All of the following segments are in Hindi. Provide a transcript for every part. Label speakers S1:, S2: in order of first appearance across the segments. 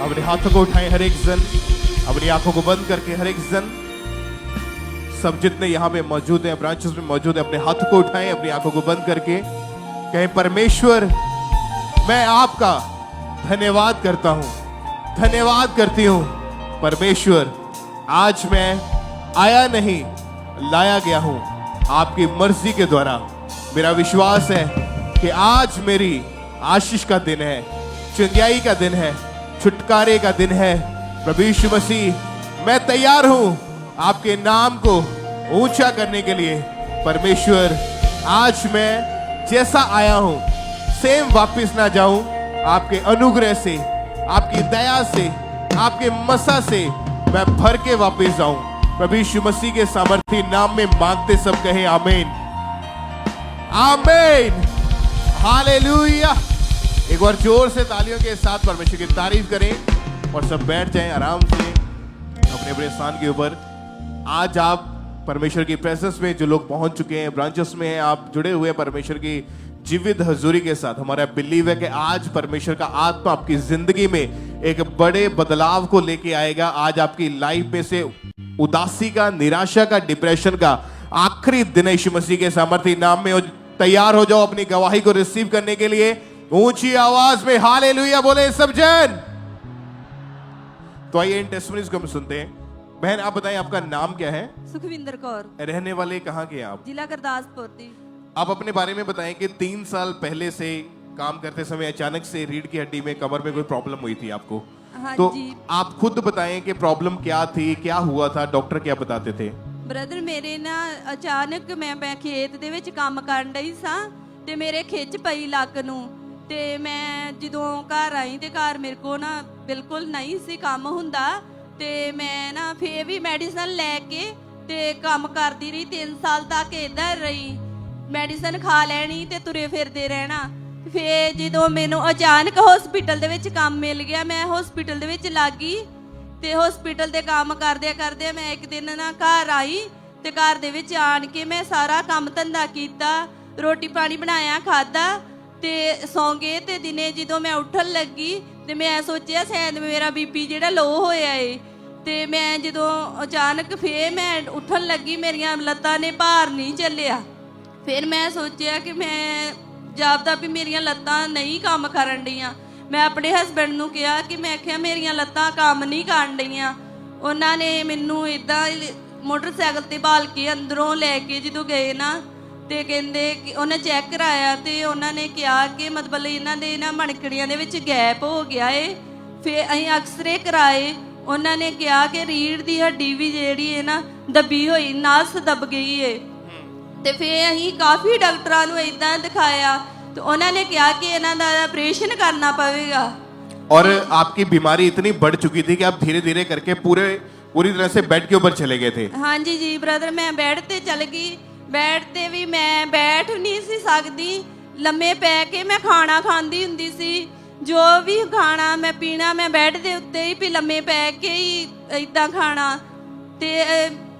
S1: अपने हाथों को उठाएं हर एक जन, अपनी आंखों को बंद करके हर एक जन, सब जितने यहाँ पे मौजूद हैं, ब्रांचेस में मौजूद हैं, अपने हाथों को उठाएं, अपनी आंखों को बंद करके कहें, परमेश्वर मैं आपका धन्यवाद करता हूं, धन्यवाद करती हूं परमेश्वर। आज मैं आया नहीं, लाया गया हूं आपकी मर्जी के द्वारा। मेरा विश्वास है कि आज मेरी आशीष का दिन है, चंगाई का दिन है, छुटकारे का दिन है। प्रभु यीशु मसीह, मैं तैयार हूं आपके नाम को ऊंचा करने के लिए। परमेश्वर, आज मैं जैसा आया हूं सेम वापस ना जाऊं, आपके अनुग्रह से, आपकी दया से, आपके मसा से मैं भर के वापस जाऊं। प्रभु यीशु मसीह के सामर्थी नाम में मांगते सब कहें आमीन, आमीन, हालेलुया। एक बार जोर से तालियों के साथ परमेश्वर की तारीफ करें और सब बैठ जाएं आराम से अपने अपने स्थान के ऊपर। आज आप परमेश्वर की प्रेजेंस में, जो लोग पहुंच चुके हैं, ब्रांचेस में हैं, आप जुड़े हुए परमेश्वर की जीवित हजूरी के साथ। हमारा बिलीव है कि आज परमेश्वर का आत्मा आपकी जिंदगी में एक बड़े बदलाव को लेके आएगा। आज आपकी लाइफ में से उदासी का, निराशा का, डिप्रेशन का आखिरी दिन है यीशु मसीह के सामर्थी नाम में। तैयार हो जाओ अपनी गवाही को रिसीव करने के लिए। ऊंची आवाज में हालेलुया बोले सब जन। तो आइए इन टेस्टिमनीज को हम सुनते हैं। बहन आप बताएं, आपका नाम क्या है?
S2: सुखविंदर कौर।
S1: रहने वाले कहाँ के आप?
S2: जिला गुरदासपुर दी।
S1: आप अपने बारे में बताएं कि 3 साल पहले से काम करते समय अचानक से रीढ़ की हड्डी में, कमर में कोई प्रॉब्लम हुई थी आपको।
S2: हाँ
S1: तो
S2: जी।
S1: आप खुद बताएं कि प्रॉब्लम क्या थी, क्या हुआ था, डॉक्टर क्या बताते थे?
S2: ब्रदर मेरे ना अचानक मैं खेत ਦੇ ਵਿੱਚ ਕੰਮ ਕਰਨ ਡਈ ਸਾਂ ਤੇ ਮੇਰੇ ਖਿੱਚ ਪਈ ਲੱਕ ਨੂੰ ਤੇ ਮੈਂ ਜਦੋਂ ਘਰ ਆਈ ਤੇ ਘਰ ਮੇਰੇ ਕੋ ਨਾ ਬਿਲਕੁਲ ਨਹੀਂ ਸੀ ਕੰਮ ਹੁੰਦਾ ਤੇ ਮੈਂ ਨਾ ਫੇਰ ਵੀ ਮੈਡੀਸਨ ਲੈ ਕੇ ਤੇ ਕੰਮ ਕਰਦੀ ਰਹੀ 3 ਸਾਲ ਤੱਕ ਇਦਾਂ ਰਹੀ। ਮੈਡੀਸਨ ਖਾ ਲੈਣੀ ਤੇ ਤੁਰੇ ਫਿਰਦੇ ਰਹਿਣਾ। ਫੇਰ ਜਦੋਂ ਮੈਨੂੰ ਅਚਾਨਕ ਹਸਪੀਟਲ ਦੇ ਵਿੱਚ ਕੰਮ ਮਿਲ ਗਿਆ, ਮੈਂ ਹਸਪੀਟਲ ਦੇ ਵਿੱਚ ਲੱਗ ਗਈ ਤੇ ਹਸਪੀਟਲ ਦੇ ਕੰਮ ਕਰਦੇ ਮੈਂ ਇੱਕ ਦਿਨ ਨਾ ਘਰ ਆਈ ਤੇ ਘਰ ਦੇ ਵਿੱਚ ਆਣ ਕੇ ਮੈਂ ਸਾਰਾ ਕੰਮ ਧੰਦਾ ਕੀਤਾ, ਰੋਟੀ ਪਾਣੀ ਬਣਾਇਆ, ਖਾਦਾ ਤੇ ਸੌਂ ਗਏ। ਤੇ ਦਿਨੇ ਜਦੋਂ ਮੈਂ ਉੱਠਣ ਲੱਗੀ ਤੇ ਮੈਂ ਸੋਚਿਆ ਸ਼ਾਇਦ ਮੇਰਾ ਬੀਪੀ ਜਿਹੜਾ ਲੋ ਹੋਇਆ ਏ। ਤੇ ਮੈਂ ਜਦੋਂ ਅਚਾਨਕ ਫੇਰ ਮੈਂ ਉੱਠਣ ਲੱਗੀ, ਮੇਰੀਆਂ ਲੱਤਾਂ ਨੇ ਭਾਰ ਨਹੀਂ ਚੱਲਿਆ। ਫਿਰ ਮੈਂ ਸੋਚਿਆ ਕਿ ਮੈਂ ਜਾਪਦਾ ਵੀ ਮੇਰੀਆਂ ਲੱਤਾਂ ਨਹੀਂ ਕੰਮ ਕਰਨ ਡੀਆਂ। ਮੈਂ ਆਪਣੇ ਹਸਬੈਂਡ ਨੂੰ ਕਿਹਾ ਕਿ ਮੈਂ ਕਿਹਾ ਮੇਰੀਆਂ ਲੱਤਾਂ ਕੰਮ ਨਹੀਂ ਕਰਨ ਡਈਆਂ। ਉਹਨਾਂ ਨੇ ਮੈਨੂੰ ਇਦਾਂ ਮੋਟਰਸਾਈਕਲ ਤੇ ਬਾਲ ਕੇ ਅੰਦਰੋਂ ਲੈ ਕੇ ਜਦੋਂ ਗਏ ਨਾ ਤੇ ਕਹਿੰਦੇ ਕਿ ਉਹਨੇ ਚੈੱਕ ਕਰਾਇਆ ਤੇ ਉਹਨਾਂ ਨੇ ਕਿਹਾ ਕਿ ਮਤਲਬ ਇਹਨਾਂ ਦੇ ਨਾ ਮਣਕੜੀਆਂ ਦੇ ਵਿੱਚ ਗੈਪ ਹੋ ਗਿਆ ਏ। ਫਿਰ ਅਸੀਂ ਐਕਸਰੇ ਕਰਾਏ, ਉਹਨਾਂ ਨੇ ਕਿਹਾ ਕਿ ਰੀੜ੍ਹ ਦੀ ਹੱਡੀ ਵੀ ਜਿਹੜੀ ਹੈ ਨਾ ਦੱਬੀ ਹੋਈ, ਨਸ ਦੱਬ ਗਈ ਏ। ਤੇ ਫਿਰ ਅਸੀਂ ਕਾਫੀ ਡਾਕਟਰਾਂ ਨੂੰ ਇਦਾਂ ਦਿਖਾਇਆ तो उन्होंने कहा कि इन्हां दा ऑपरेशन करना पवेगा।
S1: और आपकी बीमारी इतनी बढ़ चुकी थी कि आप धीरे धीरे करके पूरी तरह से बेड के ऊपर चले गए थे।
S2: हाँ जी जी ब्रदर, मैं बेड ते चल गई। बेड ते भी मैं बैठ नहीं सी सकदी, लम्मे पै के मैं खाना खांदी हुंदी सी। जो भी खाना मैं पीना मैं बेड दे उत्ते ही भी लम्मे पै के ही इदां खाना। ते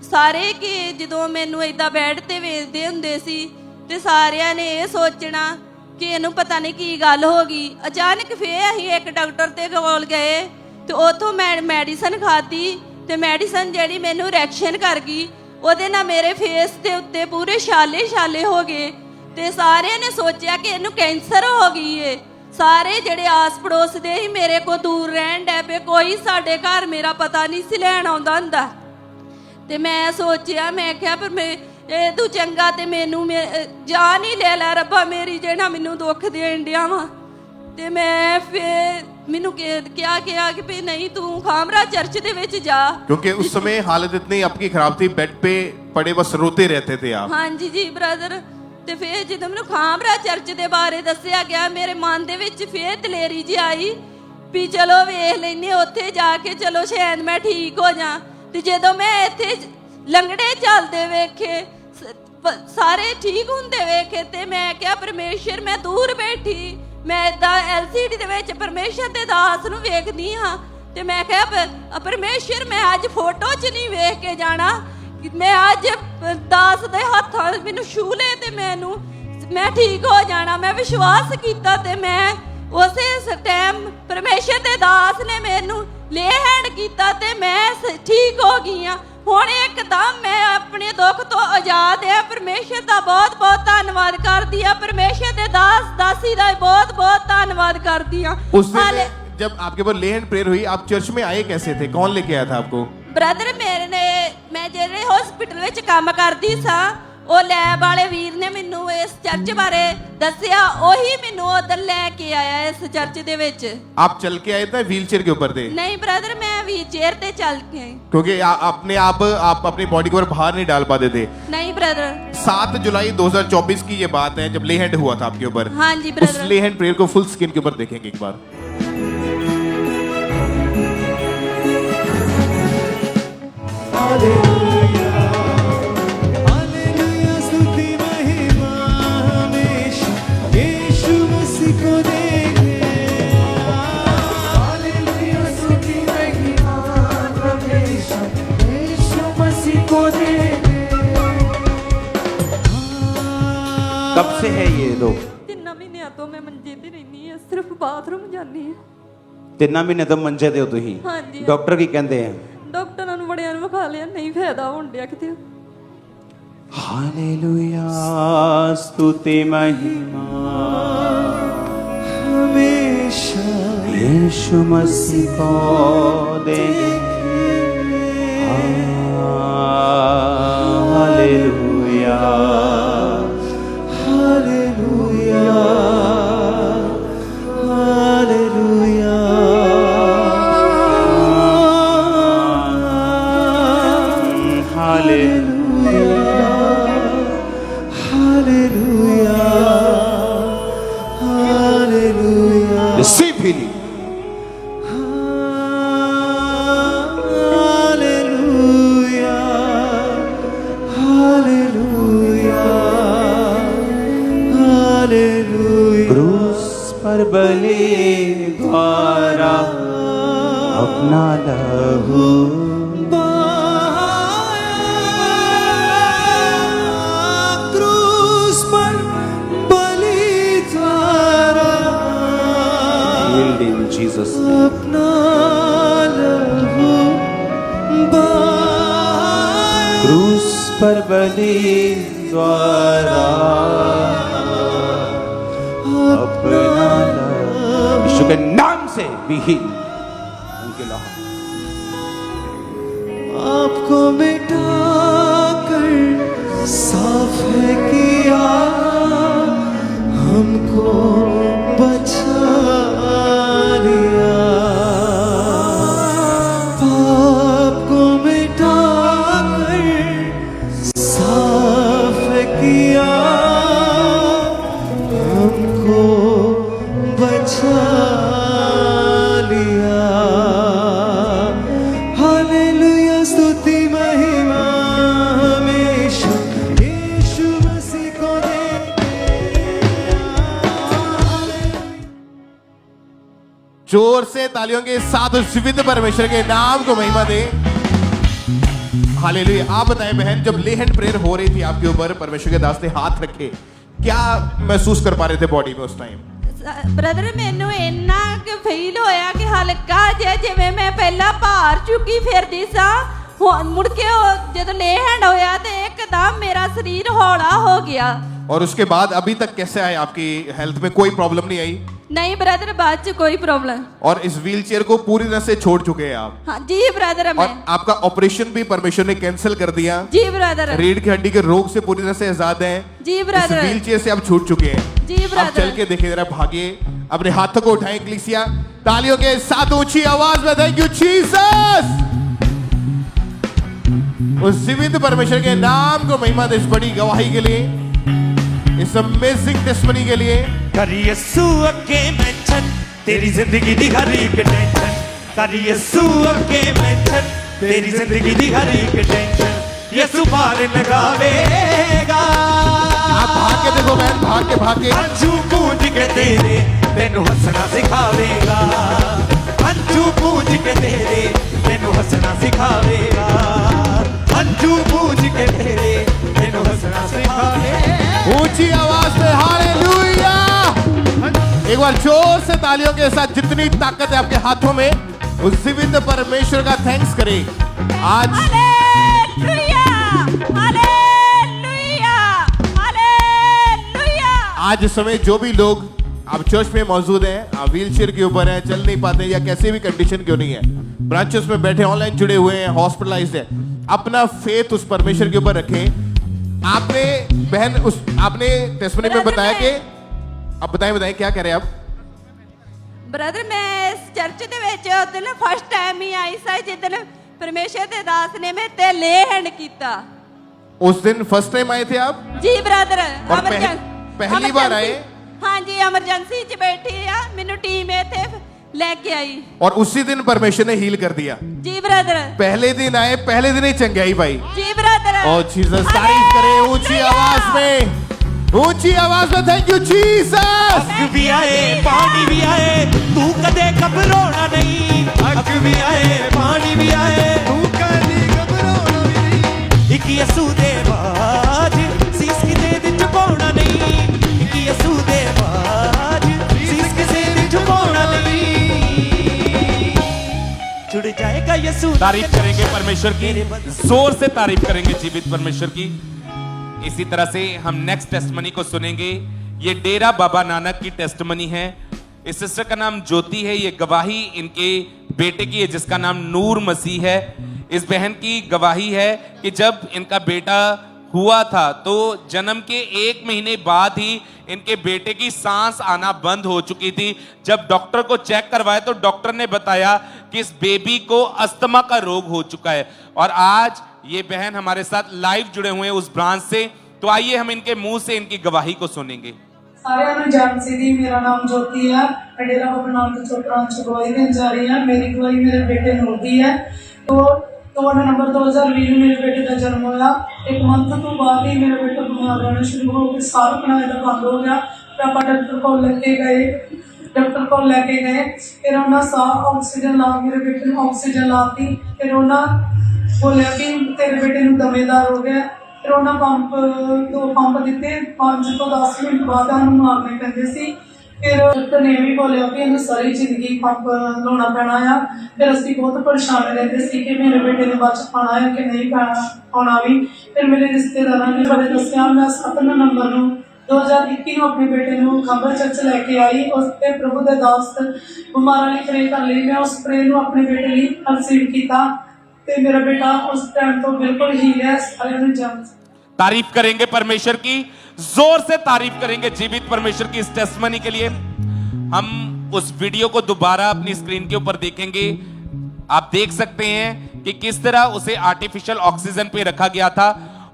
S2: सारे कि जदों मैनूं इदां बेड ते वेखदे हुंदे सी ते सारियां ने ये सोचना कि ਇਹਨੂੰ ਪਤਾ ਨਹੀਂ ਕੀ ਗੱਲ ਹੋ ਗਈ। ਅਚਾਨਕ ਫੇਰ ਅਸੀਂ ਇੱਕ ਡਾਕਟਰ ਦੇ ਕੋਲ ਗਏ ਤੇ ਉਥੋਂ ਮੈਂ ਮੈਡੀਸਨ ਖਾਧੀ ਤੇ ਮੈਡੀਸਨ ਜਿਹੜੀ ਮੈਨੂੰ ਰਿਐਕਸ਼ਨ ਕਰ ਗਈ। ਉਹਦੇ ਨਾਲ ਮੇਰੇ ਫੇਸ ਦੇ ਉੱਤੇ ਪੂਰੇ ਛਾਲੇ ਹੋ ਗਏ ਤੇ ਸਾਰਿਆਂ ਨੇ ਸੋਚਿਆ ਕਿ ਇਹਨੂੰ ਕੈਂਸਰ ਹੋ ਗਈ ਏ। ਸਾਰੇ ਜਿਹੜੇ ਆਸ ਪੜੋਸ ਦੇ ਹੀ ਮੇਰੇ ਕੋਲ ਦੂਰ ਰਹਿਣ ਡੈ ਪਏ, ਕੋਈ ਸਾਡੇ ਘਰ ਮੇਰਾ ਪਤਾ ਨਹੀਂ ਸੀ ਲੈਣ ਆਉਂਦਾ ਹੁੰਦਾ। ਤੇ ਮੈਂ ਸੋਚਿਆ, ਮੈਂ ਕਿਹਾ ਪਰ ਮੈਂ ਇਹ ਤੂੰ ਚੰਗਾ ਤੇ ਮੈਨੂੰ ਜਾਨ ਹੀ ਲੈ ਲੈ ਰੱਬਾ ਮੇਰੀ, ਜਿਹੜਾ ਮੈਨੂੰ ਦੁੱਖ ਦੇਣ ਡਿਆ ਵਾ। ਤੇ ਮੈਂ ਫਿਰ ਮੈਨੂੰ ਕਿਹਾ ਕਿ ਵੀ ਨਹੀਂ ਤੂੰ ਖਾਮਰਾ ਚਰਚ ਦੇ ਵਿੱਚ ਜਾ,
S1: क्योंकि उस समय हालत इतनी आपकी खराब थी, बेड पे पड़े बस रोते रहते थे आप।
S2: हाँ जी जी ब्रदर। ਤੇ ਫਿਰ ਜਦੋਂ ਮੈਨੂੰ ਖਾਮਰਾ ਚਰਚ ਦੇ ਬਾਰੇ ਦੱਸਿਆ ਗਿਆ, ਮੇਰੇ ਮਨ ਦੇ ਵਿੱਚ ਫਿਰ ਦਲੇਰੀ ਜਿਹੀ ਆਈ ਵੀ ਚਲੋ ਵੇਖ ਲੈਨੇ ਉੱਥੇ ਜਾ ਕੇ, ਚਲੋ ਸ਼ਾਇਦ ਮੈਂ ਠੀਕ ਹੋ ਜਾ। ਤੇ ਜਦੋਂ ਮੈਂ ਇੱਥੇ ਲੰਗੜੇ ਚੱਲਦੇ ਵੇਖੇ, ਸਾਰੇ ਠੀਕ ਹੁੰਦੇ ਵੇਖੇ ਤੇ ਮੈਂ ਕਿਹਾ ਪਰਮੇਸ਼ਰ, ਮੈਂ ਦੂਰ ਬੈਠੀ ਮੈਂ ਏਦਾਂ LCD ਦੇ ਵਿੱਚ ਪਰਮੇਸ਼ਰ ਦੇ ਦਾਸ ਨੂੰ ਵੇਖਦੀ ਹਾਂ ਤੇ ਮੈਂ ਕਿਹਾ ਪਰਮੇਸ਼ਰ, ਮੈਂ ਅੱਜ ਫੋਟੋ 'ਚ ਨਹੀਂ ਵੇਖ ਕੇ ਜਾਣਾ, ਮੈਂ ਅੱਜ ਦਾਸ ਦੇ ਹੱਥਾਂ ਮੈਨੂੰ ਛੂ ਲੈ ਤੇ ਮੈਂ ਠੀਕ ਹੋ ਜਾਣਾ। ਮੈਂ ਵਿਸ਼ਵਾਸ ਕੀਤਾ ਤੇ ਮੈਂ ਉਸੇ ਟਾਈਮ ਪਰਮੇਸ਼ਰ ਦੇ ਦਾਸ ਨੇ ਮੈਨੂੰ ਲੇ ਹੈਂਡ ਕੀਤਾ ਤੇ ਮੈਂ ਠੀਕ ਹੋ ਗਈ ਆ। ਹੁਣ ਇੱਕਦਮ ਮੈਂ ਆਪਣੇ ਦੁੱਖ ਤੋਂ ਆਜ਼ਾਦ ਆ। ਪਰਮੇਸ਼ਰ ਦਾ ਬਹੁਤ ਬਹੁਤ ਧੰਨਵਾਦ ਕਰਦੀ ਆ। ਪਰਮੇਸ਼ਰ ਦੇ ਦਾਸੀ ਦਾ ਬਹੁਤ ਬਹੁਤ ਧੰਨਵਾਦ ਕਰਦੀ ਆ।
S1: उस दिन जब आपके ऊपर ले हैंड प्रेयर हुई, आप चर्च में आए कैसे थे? कौन लेके आया था आपको?
S2: ਬ੍ਰਦਰ ਮੇਰੇ ਨੇ, ਮੈਂ ਜਿਹੜੇ ਹਸਪੀਟਲ ਵਿੱਚ ਕੰਮ ਕਰਦੀ ਸਾਂ, ਉਹ ਲੈਬ ਵਾਲੇ ਵੀਰ ਨੇ ਮੈਨੂੰ ਇਸ ਚਰਚ ਬਾਰੇ ਦੱਸਿਆ। ਉਹੀ ਮੈਨੂੰ ਉਧਰ ਲੈ ਕੇ ਆਇਆ ਇਸ ਚਰਚ ਦੇ ਵਿੱਚ।
S1: आप चल के आए थे, व्हील चेयर के ऊपर थे?
S2: ਨਹੀਂ ਬ੍ਰਦਰ, ਮੈਂ ਵੀਲ ਚੇਅਰ ਤੇ ਚੱਲ ਕੇ ਆਈ।
S1: क्योंकि अपने आप अपनी बॉडी को बाहर नहीं डाल पाते थे।
S2: नहीं ब्रदर।
S1: 7 जुलाई 2024 की ये बात है जब ले हैंड हुआ था आपके ऊपर।
S2: हाँ जी
S1: उस
S2: ब्रदर।
S1: ले हैंड प्रेयर को फुल स्क्रीन के ऊपर देखेंगे एक बार।
S3: कब से है ये रोग?
S2: 3 ਮਹੀਨਿਆਂ ਤੋਂ ਮੈਂ ਮੰਜੇ ਤੇ ਰਹਿੰਦੀ ਆ, ਸਿਰਫ ਬਾਥਰੂਮ ਜਾਂਦੀ ਆ।
S3: 3 ਮਹੀਨੇ ਤੋਂ ਮੰਜੇ ਤੇ ਹੋ ਤੁਸੀਂ?
S2: ਹਾਂਜੀ।
S3: ਡਾਕਟਰ ਕੀ ਕਹਿੰਦੇ ਆ?
S2: ਡਾਕਟਰਾਂ ਨੂੰ ਬੜਿਆਂ ਨੂੰ ਵਿਖਾ ਲਿਆ, ਨਹੀਂ ਫਾਇਦਾ ਹੋਣ ਡਿਆ ਕਿਤੇ।
S3: हालेलुया स्तुति महिमा हमेशा यीशु मसीह को देंगे। Hallelujah hallelujah hallelujah hallelujah Receive healing. Hallelujah. Hallelujah. Hallelujah. क्रूस पर बलि द्वारा अपना लहू Jesus क्रूस पर बलि द्वारा अपना यीशु के नाम से विहीन उनके लहू आपको मिटा कर साफ है किया, हमको बचा
S1: जोर से तालियों के साथ उस जीवित परमेश्वर के नाम को महिमा दे। हालेलुया। आप बताएं बहन, जब ले हैंड प्रेयर हो रही थी आपके ऊपर, परमेश्वर के दास ने हाथ रखे, क्या महसूस कर पा रहे थे बॉडी में उस टाइम?
S2: ਬ੍ਰਦਰ ਮੈਨੂੰ ਇੰਨਾ ਕਿ ਫੀਲ ਹੋਇਆ ਕਿ ਹਲਕਾ ਜਿਹਾ ਜਿਵੇਂ ਮੈਂ ਪਹਿਲਾਂ ਭਾਰ ਚੁੱਕੀ ਫਿਰਦੀ ਸਾਂ, ਹੁਣ ਮੁੜ ਕੇ ਜਦੋਂ ਲੈ ਹੈਂਡ ਹੋਇਆ ਤੇ ਇੱਕਦਮ ਮੇਰਾ ਸਰੀਰ ਹੌਲਾ ਹੋ ਗਿਆ।
S1: और उसके बाद अभी तक कैसे आए? आपकी हेल्थ में कोई प्रॉब्लम नहीं आई?
S2: नहीं ब्रदर, बाद च कोई प्रॉब्लम।
S1: और इस व्हील चेयर को पूरी तरह से छोड़ चुके हैं आप?
S2: हाँ जी ब्रदर।
S1: और आपका ऑपरेशन भी परमेश्वर ने कैंसिल कर दिया?
S2: जी ब्रदर।
S1: रीढ़ की हड्डी के रोग से पूरी तरह से आजाद हैं?
S2: जी ब्रदर।
S1: इस व्हील चेयर से आप छूट चुके हैं?
S2: जी ब्रदर।
S1: अब चल के देखिए जरा, भागिए, अपने हाथों को उठाएं कलीसिया, तालियों के साथ ऊंची आवाज में थैंक यू जीसस। उस जीवित परमेश्वर के नाम को महिमा दे, इस बड़ी गवाही के लिए, इस अमेजिंग टेस्टमनी के लिए।
S4: कर यीशु अगे मेंशन तेरी जिंदगी दी हर एक टेंशन, कर यीशु अगे मेंशन तेरी जिंदगी दी हर एक टेंशन, यीशु पार लगावेगा।
S1: आप भाग के देखो बहन, भाग के
S4: अंजू पूज के तेरे तेनू हंसना सिखावेगा, अंजू पूज के तेरे तेनू हंसना सिखावेगा, अंजू पूज के तेरे तेनू हंसना सिखावेगा।
S1: ऊंची आवाज में हालेलुया। एक बार जोर से तालियों के साथ जितनी ताकत है आपके हाथों में, उस जीवित परमेश्वर का थैंक्स करें। आज
S2: हालेलुया, हालेलुया, हालेलुया।
S1: आज इस समय जो भी लोग आप चर्च में मौजूद हैं, आप व्हीलचेयर के ऊपर हैं, चल नहीं पाते या कैसे भी कंडीशन क्यों नहीं है, ब्रांचेस में बैठे, ऑनलाइन जुड़े हुए हैं, हॉस्पिटलाइज्ड है, अपना फेथ उस परमेश्वर के ऊपर रखें। आपने बहन आपने टेस्टिमनी में बताया कि आप बताएं क्या कह रहे हैं आप?
S2: ਬ੍ਰਦਰ ਮੈਂ ਇਸ ਚਰਚ ਦੇ ਵਿੱਚ ਉਦੋਂ ਫਸਟ ਟਾਈਮ ਹੀ ਆਈ ਸਾਂ ਜਿੱਦਣ ਪਰਮੇਸ਼ਰ ਦੇ ਦਾਸ ਨੇ ਮੇਰੇ ਤੇ ਲੇ ਹੈਂਡ ਕੀਤਾ।
S1: उस दिन फर्स्ट टाइम आए थे आप?
S2: ਜੀ ਬ੍ਰਦਰ
S1: और पहली बार आए?
S2: ਹਾਂਜੀ ਐਮਰਜੈਂਸੀ 'ਚ ਬੈਠੀ ਆ, ਮੈਨੂੰ ਟੀਮ ਇੱਥੇ ਲੈ ਕੇ आई।
S1: और उसी दिन परमेश्वर ने हील कर दिया।
S2: जी ब्रदर
S1: पहले दिन आए, पहले दिन ही चंगाई भाई।
S2: जी ब्रदर।
S1: और जीसस तारीफ करें ऊंची आवाज में, ऊंची आवाज में। Thank you Jesus.
S4: अग भी आए पानी भी आए, तू कदे घबराना नहीं। अग भी आए पानी भी आए, तू कदे घबराना नहीं। एक यसू दे बाज सीस किते विच पाउना नहीं। एक यसू दे बाज सीस किते विच पाउना नहीं। जुड़ जाएगा यसू।
S5: तारीफ करेंगे परमेश्वर की, जोर से तारीफ करेंगे जीवित परमेश्वर की। इसी तरह से हम नेक्स्ट टेस्टमनी को सुनेंगे। ये डेरा बाबा नानक की टेस्टमनी है। इस सिस्टर का नाम ज्योति है। ये गवाही इनके बेटे की है जिसका नाम नूर मसीह है। इस बहन की गवाही है कि जब इनका बेटा हुआ था तो जन्म के 1 महीने बाद ही इनके बेटे की सांस आना बंद हो चुकी थी। जब डॉक्टर को चेक करवाया तो डॉक्टर ने बताया कि इस बेबी को अस्थमा का रोग हो चुका है। और आज ये बहन हमारे साथ लाइव जुड़े हुए हैं उस ब्रांच से। तो आइए हम इनके मुंह से इनकी गवाही को सुनेंगे।
S6: सारे ਨੂੰ ਜਾਣ ਸੀ ਦੀ ਮੇਰਾ ਨਾਮ ਜੋਤੀ ਹੈ। ਡੇਰਾ ਬਾਬਾ ਨਾਨਕ ਚੌਕ ब्रांच ਚ ਗਵਾਹੀ ਦੇਣ ਜਾ ਰਹੀ ਹਾਂ। मेरी गवाही मेरे बेटे ਨੂੰ ਦੀ ਹੈ। तो 2 नवंबर 2020 में मेरे बेटे का जन्म होया। 1 मंथ तो बाद ही मेरा बेटा बीमार रहना शुरू हो गया, साह लेना ਇਹਦਾ बंद हो गया। फिर आप डॉक्टर को लेके गए, फिर उन्होंने साह ऑक्सीजन ला, मेरे बेटे ने ऑक्सीजन लाती। फिर उन्होंने बोलिया कि तेरे बेटे ਨੂੰ दमेदार हो गया। फिर उन्होंने 2 पंप दिते। 5 ਤੋਂ 10 मिनट बाद हम मारने पैंदे सी। फिर डॉक्टर ने भी बोलिया कि इन्हें सारी जिंदगी पंप लाना पैना आ। फिर असी बहुत परेशान रहते सी कि मेरे बेटे ने बच पाना है कि नहीं पाना भी। फिर मेरे रिश्तेदारों ने बड़े दसिया। मैं 7 नवंबर 2021 ਨੂੰ अपने बेटे ਨੂੰ खबर चर्च लैके आई। उस पर प्रभु के दास बीमार ਲਈ प्रे कर ली। मैं उस प्रे ਨੂੰ अपने बेटे ਲਈ रिसीव किया तो मेरा बेटा उस टाइम तो बिल्कुल ही है। सारे ਨੂੰ जान
S5: तारीफ करेंगे परमेश्वर की, जोर से तारीफ करेंगे जीवित परमेश्वर की इस टेस्टमनी के लिए। हम उस वीडियो को दोबारा अपनी स्क्रीन के ऊपर देखेंगे। आप देख सकते हैं कि किस तरह उसे आर्टिफिशियल ऑक्सीजन पे रखा गया था।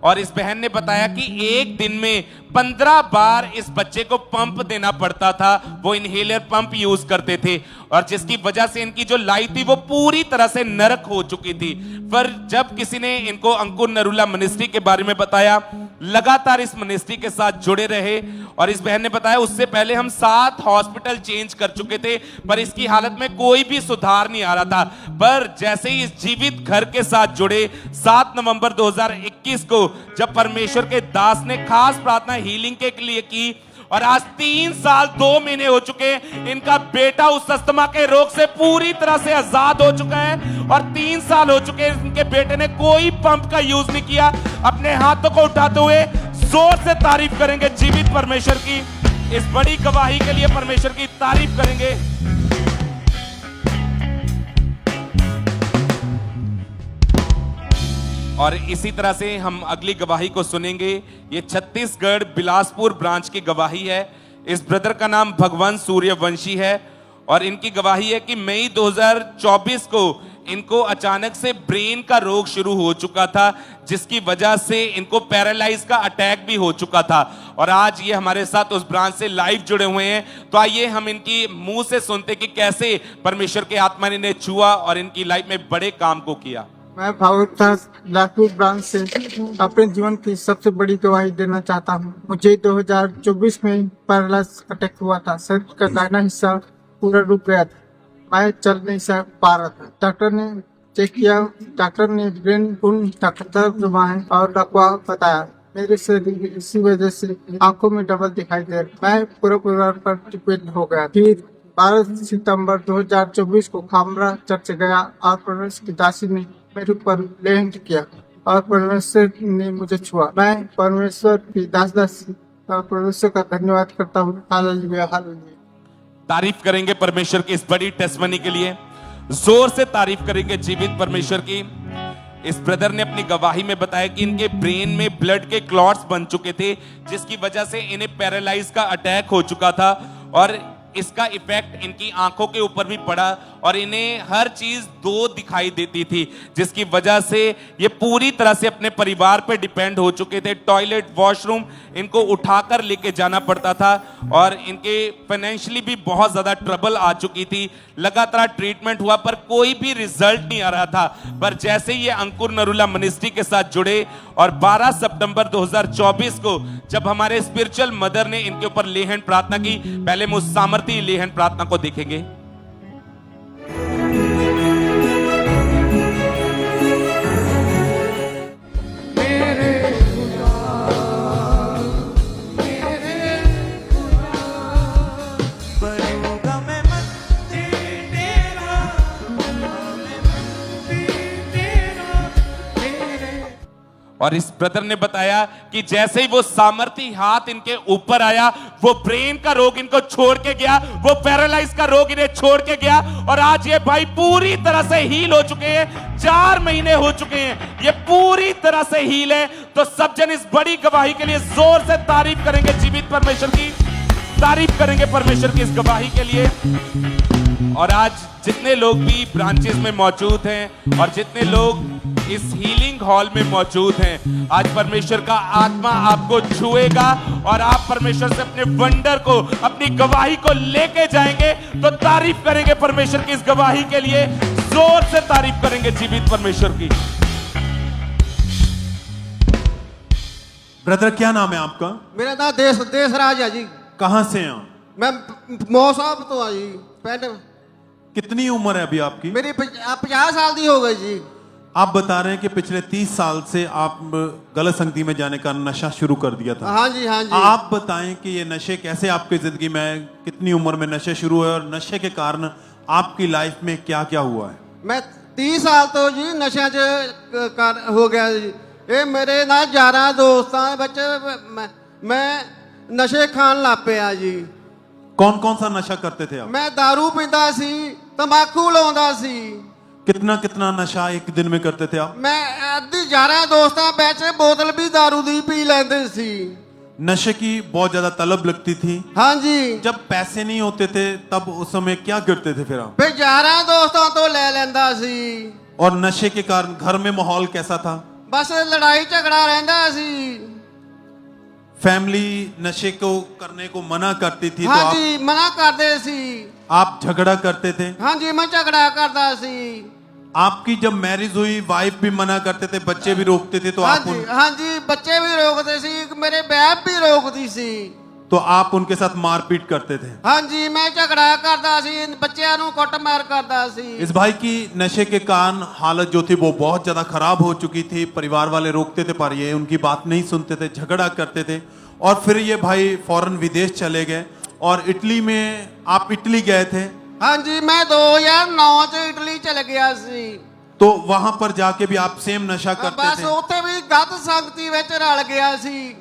S5: और इस बहन ने बताया कि एक दिन में 15 बार इस बच्चे को पंप देना पड़ता था। वो इनहेलर पंप यूज करते थे और जिसकी वजह से इनकी जो लाइफ थी वो पूरी तरह से नरक हो चुकी थी। पर जब किसी ने इनको अंकुर नरूला मिनिस्ट्री के बारे में बताया, लगातार इस मिनिस्ट्री के साथ जुड़े रहे। और इस बहन ने बताया उससे पहले हम 7 हॉस्पिटल चेंज कर चुके थे पर इसकी हालत में कोई भी सुधार नहीं आ रहा था। पर जैसे ही इस जीवित घर के साथ जुड़े 7 नवंबर 2021 को जब परमेश्वर के दास ने खास प्रार्थना हीलिंग के लिए की और आज 3 साल 2 महीने हो चुके हैं, इनका बेटा उस अस्थमा के रोग से पूरी तरह से आजाद हो चुका है। और 3 साल हो चुके हैं इनके बेटे ने कोई पंप का यूज नहीं किया। अपने हाथों को उठाते हुए जोर से तारीफ करेंगे जीवित परमेश्वर की। इस बड़ी गवाही के लिए परमेश्वर की तारीफ करेंगे। और इसी तरह से हम अगली गवाही को सुनेंगे। ये छत्तीसगढ़ बिलासपुर ब्रांच की गवाही है। इस ब्रदर का नाम भगवान सूर्यवंशी है और इनकी गवाही है कि मई 2024 को इनको अचानक से ब्रेन का रोग शुरू हो चुका था जिसकी वजह से इनको पैरालाइज का अटैक भी हो चुका था। और आज ये हमारे साथ उस ब्रांच से लाइव जुड़े हुए हैं। तो आइए हम इनकी मुंह से सुनते कि कैसे परमेश्वर के आत्मा ने इन्हें छुआ और इनकी लाइफ में बड़े काम को किया।
S7: मैं भावुक लाखों ब्रांच से अपने जीवन की सबसे बड़ी गवाही देना चाहता हूँ। मुझे 2024 में पैरालाइज अटैक हुआ था। शरीर का दाहिना हिस्सा पूरा रुक गया था। मैं चल नहीं पा रहा था। डॉक्टर ने चेक किया। डॉक्टर ने ब्रेन पूर्ण ताकतवर है और लकवा बताया। मेरे शरीर इसी वजह से आंखों में डबल दिखाई दे रहा। मैं पूरा परिवार पर डिपेंड हो गया। फिर 12 सितंबर 2024 को खामरा चर्च गया और परमेश्वर की दासी ने मेरे ऊपर लेंट किया और परमेश्वर ने मुझे छुआ। मैं परमेश्वर की दासी और परमेश्वर का धन्यवाद करता हूँ। Hallelujah hallelujah.
S5: तारीफ करेंगे परमेश्वर की इस बड़ी टेस्टमनी के लिए, जोर से तारीफ करेंगे जीवित परमेश्वर की। इस ब्रदर ने अपनी गवाही में बताया कि इनके ब्रेन में ब्लड के क्लॉट्स बन चुके थे, जिसकी वजह से इन्हें पैरालाइज का अटैक हो चुका था और इसका इफेक्ट इनकी आंखों के ऊपर भी पड़ा और इन्हें हर चीज दो दिखाई देती थी, जिसकी वजह से ये पूरी तरह से अपने परिवार पे डिपेंड हो चुके थे। टॉयलेट, वॉशरूम इनको उठाकर लेके जाना पड़ता था और इनके फाइनेंशियली भी बहुत ज्यादा ट्रबल आ चुकी थी। लगातार ट्रीटमेंट हुआ पर कोई भी रिजल्ट नहीं आ रहा था। पर जैसे ही ये अंकुर नरूला मिनिस्ट्री के साथ जुड़े और 12 सितंबर 2024 को जब हमारे स्पिरिचुअल मदर ने इनके ऊपर लेहन प्रार्थना की, पहले हम उस सामर्थी लेहन प्रार्थना को देखेंगे।
S4: बनूंगा मैं मंदिर तेरा,
S5: और इस ब्रदर ने बताया कि जैसे ही वो सामर्थी हाथ इनके ऊपर आया, वो ब्रेन का रोग इनको छोड़ के गया, वो पैरालाइज का रोग इन्हें छोड़ के गया और आज ये भाई पूरी तरह से हील हो चुके हैं। 4 महीने हो चुके हैं, ये पूरी तरह से हील है। तो सब जन इस बड़ी गवाही के लिए जोर से तारीफ करेंगे जीवित परमेश्वर की, तारीफ करेंगे परमेश्वर की इस गवाही के लिए। और आज जितने लोग भी ब्रांचेस में मौजूद हैं और जितने लोग इस हीलिंग हॉल में मौजूद हैं, आज परमेश्वर का आत्मा आपको छुएगा और आप परमेश्वर से अपने वंडर को, अपनी गवाही को लेके जाएंगे। तो तारीफ करेंगे परमेश्वर की इस गवाही के लिए, जोर से तारीफ करेंगे जीवित परमेश्वर की।
S8: ब्रदर क्या नाम है आपका?
S9: मेरा नाम देशराज है जी।
S8: कहाँ से हैं आप?
S9: मैं मौसाब तो आ जी। पहले
S8: कितनी उम्र है अभी आपकी?
S9: मेरी 50 साल की हो गई जी।
S8: आप बता रहे हैं कि पिछले 30 साल से आप गलत संगति में जाने का नशा शुरू कर दिया था।
S9: हाँ जी हाँ जी।
S8: आप बताएं कि ये नशे कैसे आपकी जिंदगी में, कितनी उम्र में नशे शुरू हुए और नशे के कारण आपकी लाइफ में क्या क्या हुआ है?
S9: मैं 30 साल तो जी नशे हो गया जी। ये मेरे ना 11 दोस्त बच्चे मैं नशे खान लग पिया जी।
S8: कौन कौन सा नशा करते थे आप?
S9: मैं दारू पींदा सी, तंबाकू लाउंदा सी।
S8: कितना कितना नशा एक दिन में करते थे आप?
S9: मैं अद्धी 11 दोस्तां बैच बोतल भी दारू दी पी लेंदे सी।
S8: नशे की बहुत ज्यादा तलब लगती थी।
S9: हाँ जी।
S8: जब पैसे नहीं होते थे तब उस समय क्या करते थे फिर आप?
S9: फिर 11 दोस्तों तो ले लेंदा सी।
S8: और नशे के कारण घर में माहौल कैसा था?
S9: बस लड़ाई झगड़ा रहंदा सी।
S8: फैमिली नशे को करने को मना करती थी
S9: हाँ
S8: तो
S9: जी मना करते सी।
S8: आप झगड़ा करते थे?
S9: हाँ जी मैं झगड़ा करता सी।
S8: आपकी जब मैरिज हुई वाइफ भी मना करते थे, बच्चे भी रोकते थे तो
S9: हाँ
S8: आप
S9: जी हाँ जी बच्चे भी रोकते सी, मेरे बैब भी रोकती सी।
S8: तो आप उनके साथ मारपीट करते थे?
S9: हाँ जी मैं झगड़ा करता सी, बच्चों को कुटमार करता सी।
S8: इस भाई की नशे के कारण हालत जो थी वो बहुत ज्यादा खराब हो चुकी थी। परिवार वाले रोकते थे पर ये उनकी बात नहीं सुनते थे, झगड़ा करते थे। और फिर ये भाई फौरन विदेश चले गए और इटली में, आप इटली गए थे?
S9: हाँ जी मैं 2009 से इटली चले गया सी।
S8: तो वहां पर जाके भी आप सेम नशा करते
S9: बस
S8: थे?
S9: उत्थे भी गलत संगति विच रल गया सी।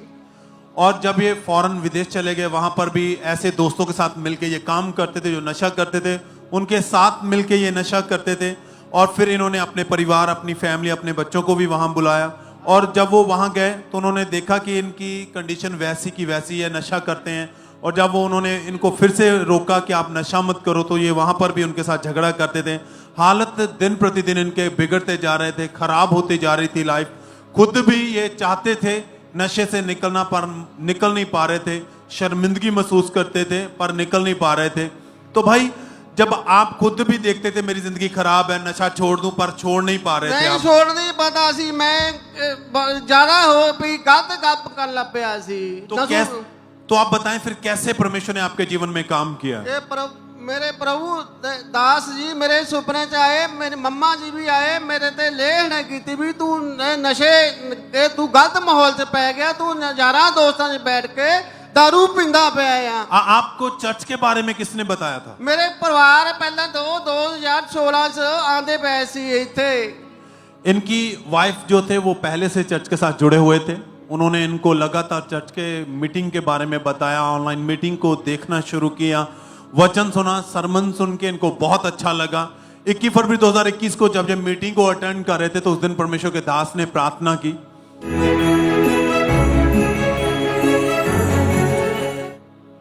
S8: और जब ये फौरन विदेश चले गए वहां पर भी ऐसे दोस्तों के साथ मिलके ये काम करते थे जो नशा करते थे, उनके साथ मिलके ये नशा करते थे। और फिर इन्होंने अपने परिवार, अपनी फैमिली, अपने बच्चों को भी वहां बुलाया। और जब वो वहां गए तो उन्होंने देखा कि इनकी कंडीशन वैसी की वैसी है, नशा करते हैं। और जब वो उन्होंने इनको फिर से रोका कि आप नशा मत करो, तो ये वहां पर भी उनके साथ झगड़ा करते थे। हालत दिन प्रतिदिन इनके बिगड़ते जा रहे थे, खराब होती जा रही थी लाइफ। खुद भी ये चाहते थे नशे से निकलना पर निकल नहीं पा रहे थे, शर्मिंदगी महसूस करते थे पर निकल नहीं पा रहे थे। तो भाई जब आप खुद भी देखते थे मेरी जिंदगी खराब है, नशा छोड़ दूं, पर छोड़ नहीं पा रहे थे
S9: नहीं
S8: आप?
S9: छोड़ नहीं पता सी, मैं ज्यादा हो भी गलत गप कर लग पिया सी।
S8: तो आप बताएं फिर कैसे परमेश्वर ने आपके जीवन में काम किया?
S9: मेरे प्रभु दास जी मेरे सुपने च आए, मेरी मम्मा जी भी आए, मेरे ते लेह ने की भी तू नशे के, तू गलत माहौल च पै गया, तू नजारा दोस्तों से बैठ के दारू पींदा पिया आ
S8: आपको चर्च के बारे में किसने बताया था?
S9: मेरे परिवार पहले 2016 से आंदे पे सी इत्थे।
S8: इनकी वाइफ जो थे वो पहले से चर्च के साथ जुड़े हुए थे। उन्होंने इनको लगातार चर्च के मीटिंग के बारे में बताया, ऑनलाइन मीटिंग को देखना शुरू किया, वचन सुना, सरमन सुन के इनको बहुत अच्छा लगा। 21 फरवरी 2021 को जब मीटिंग को अटेंड कर रहे थे तो उस दिन परमेश्वर के दास ने प्रार्थना की।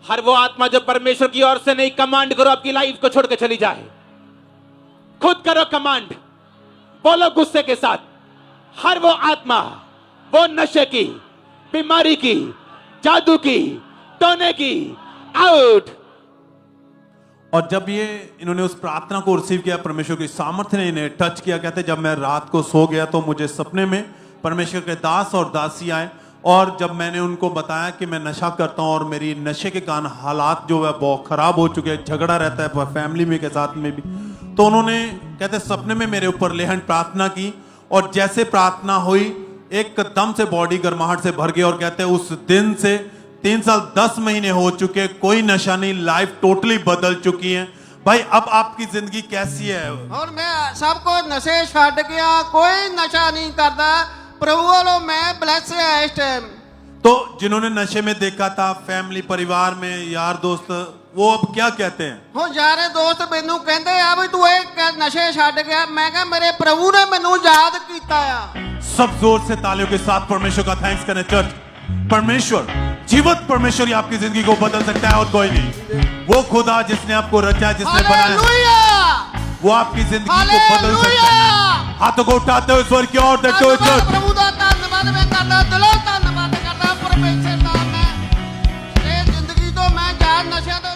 S3: हर वो आत्मा जो परमेश्वर की ओर से नहीं, कमांड करो आपकी लाइफ को छोड़ के चली जाए। खुद करो कमांड, बोलो गुस्से के साथ, हर वो आत्मा, वो नशे की, बीमारी की, जादू की, टोने की, आउट।
S8: और जब इन्होंने उस प्रार्थना को रिसीव किया, परमेश्वर की सामर्थ्य ने इन्हें टच किया। कहते जब मैं रात को सो गया तो मुझे सपने में परमेश्वर के दास और दासी आए, और जब मैंने उनको बताया कि मैं नशा करता हूं और मेरी नशे के कारण हालात जो है बहुत खराब हो चुके हैं, झगड़ा रहता है फैमिली में के साथ में भी, तो उन्होंने कहते सपने में मेरे ऊपर लेहन प्रार्थना की, और जैसे प्रार्थना हुई एकदम से बॉडी गर्माहट से भर गई। और कहते हैं उस दिन से 3 साल 10 महीने हो चुके, कोई नशा नहीं, लाइफ टोटली बदल चुकी है। भाई अब आपकी जिंदगी कैसी है?
S9: और मैं सबको नशे छड़ गया, कोई नशा नहीं करता, प्रभु वालों मैं ब्लेस है इस टाइम।
S8: तो जिन्होंने नशे में देखा था फैमिली परिवार में यार दोस्त, वो अब क्या कहते हैं?
S9: हो यारे दोस्त मैनू कहते आ भी तू नशे छड़ गया, मैं कहा मेरे प्रभु ने मैनू याद किया आ।
S8: सब जोर से तालियों के साथ परमेश्वर का थैंक्स करें चर्च। परमेश्वर, जीवित परमेश्वर ही आपकी जिंदगी को बदल सकता है और कोई नहीं। वो खुदा जिसने आपको रचा, जिसने बनाया, वो आपकी जिंदगी को बदल सकता है। हाथों को उठाते हुए स्वर की ओर देखते हुए चर्च।
S9: प्रभु दा धन्यवाद मैं करदा, दिलों धन्यवाद करदा परमेश्वर दा। मैं ये जिंदगी तो मैं जान नशा तो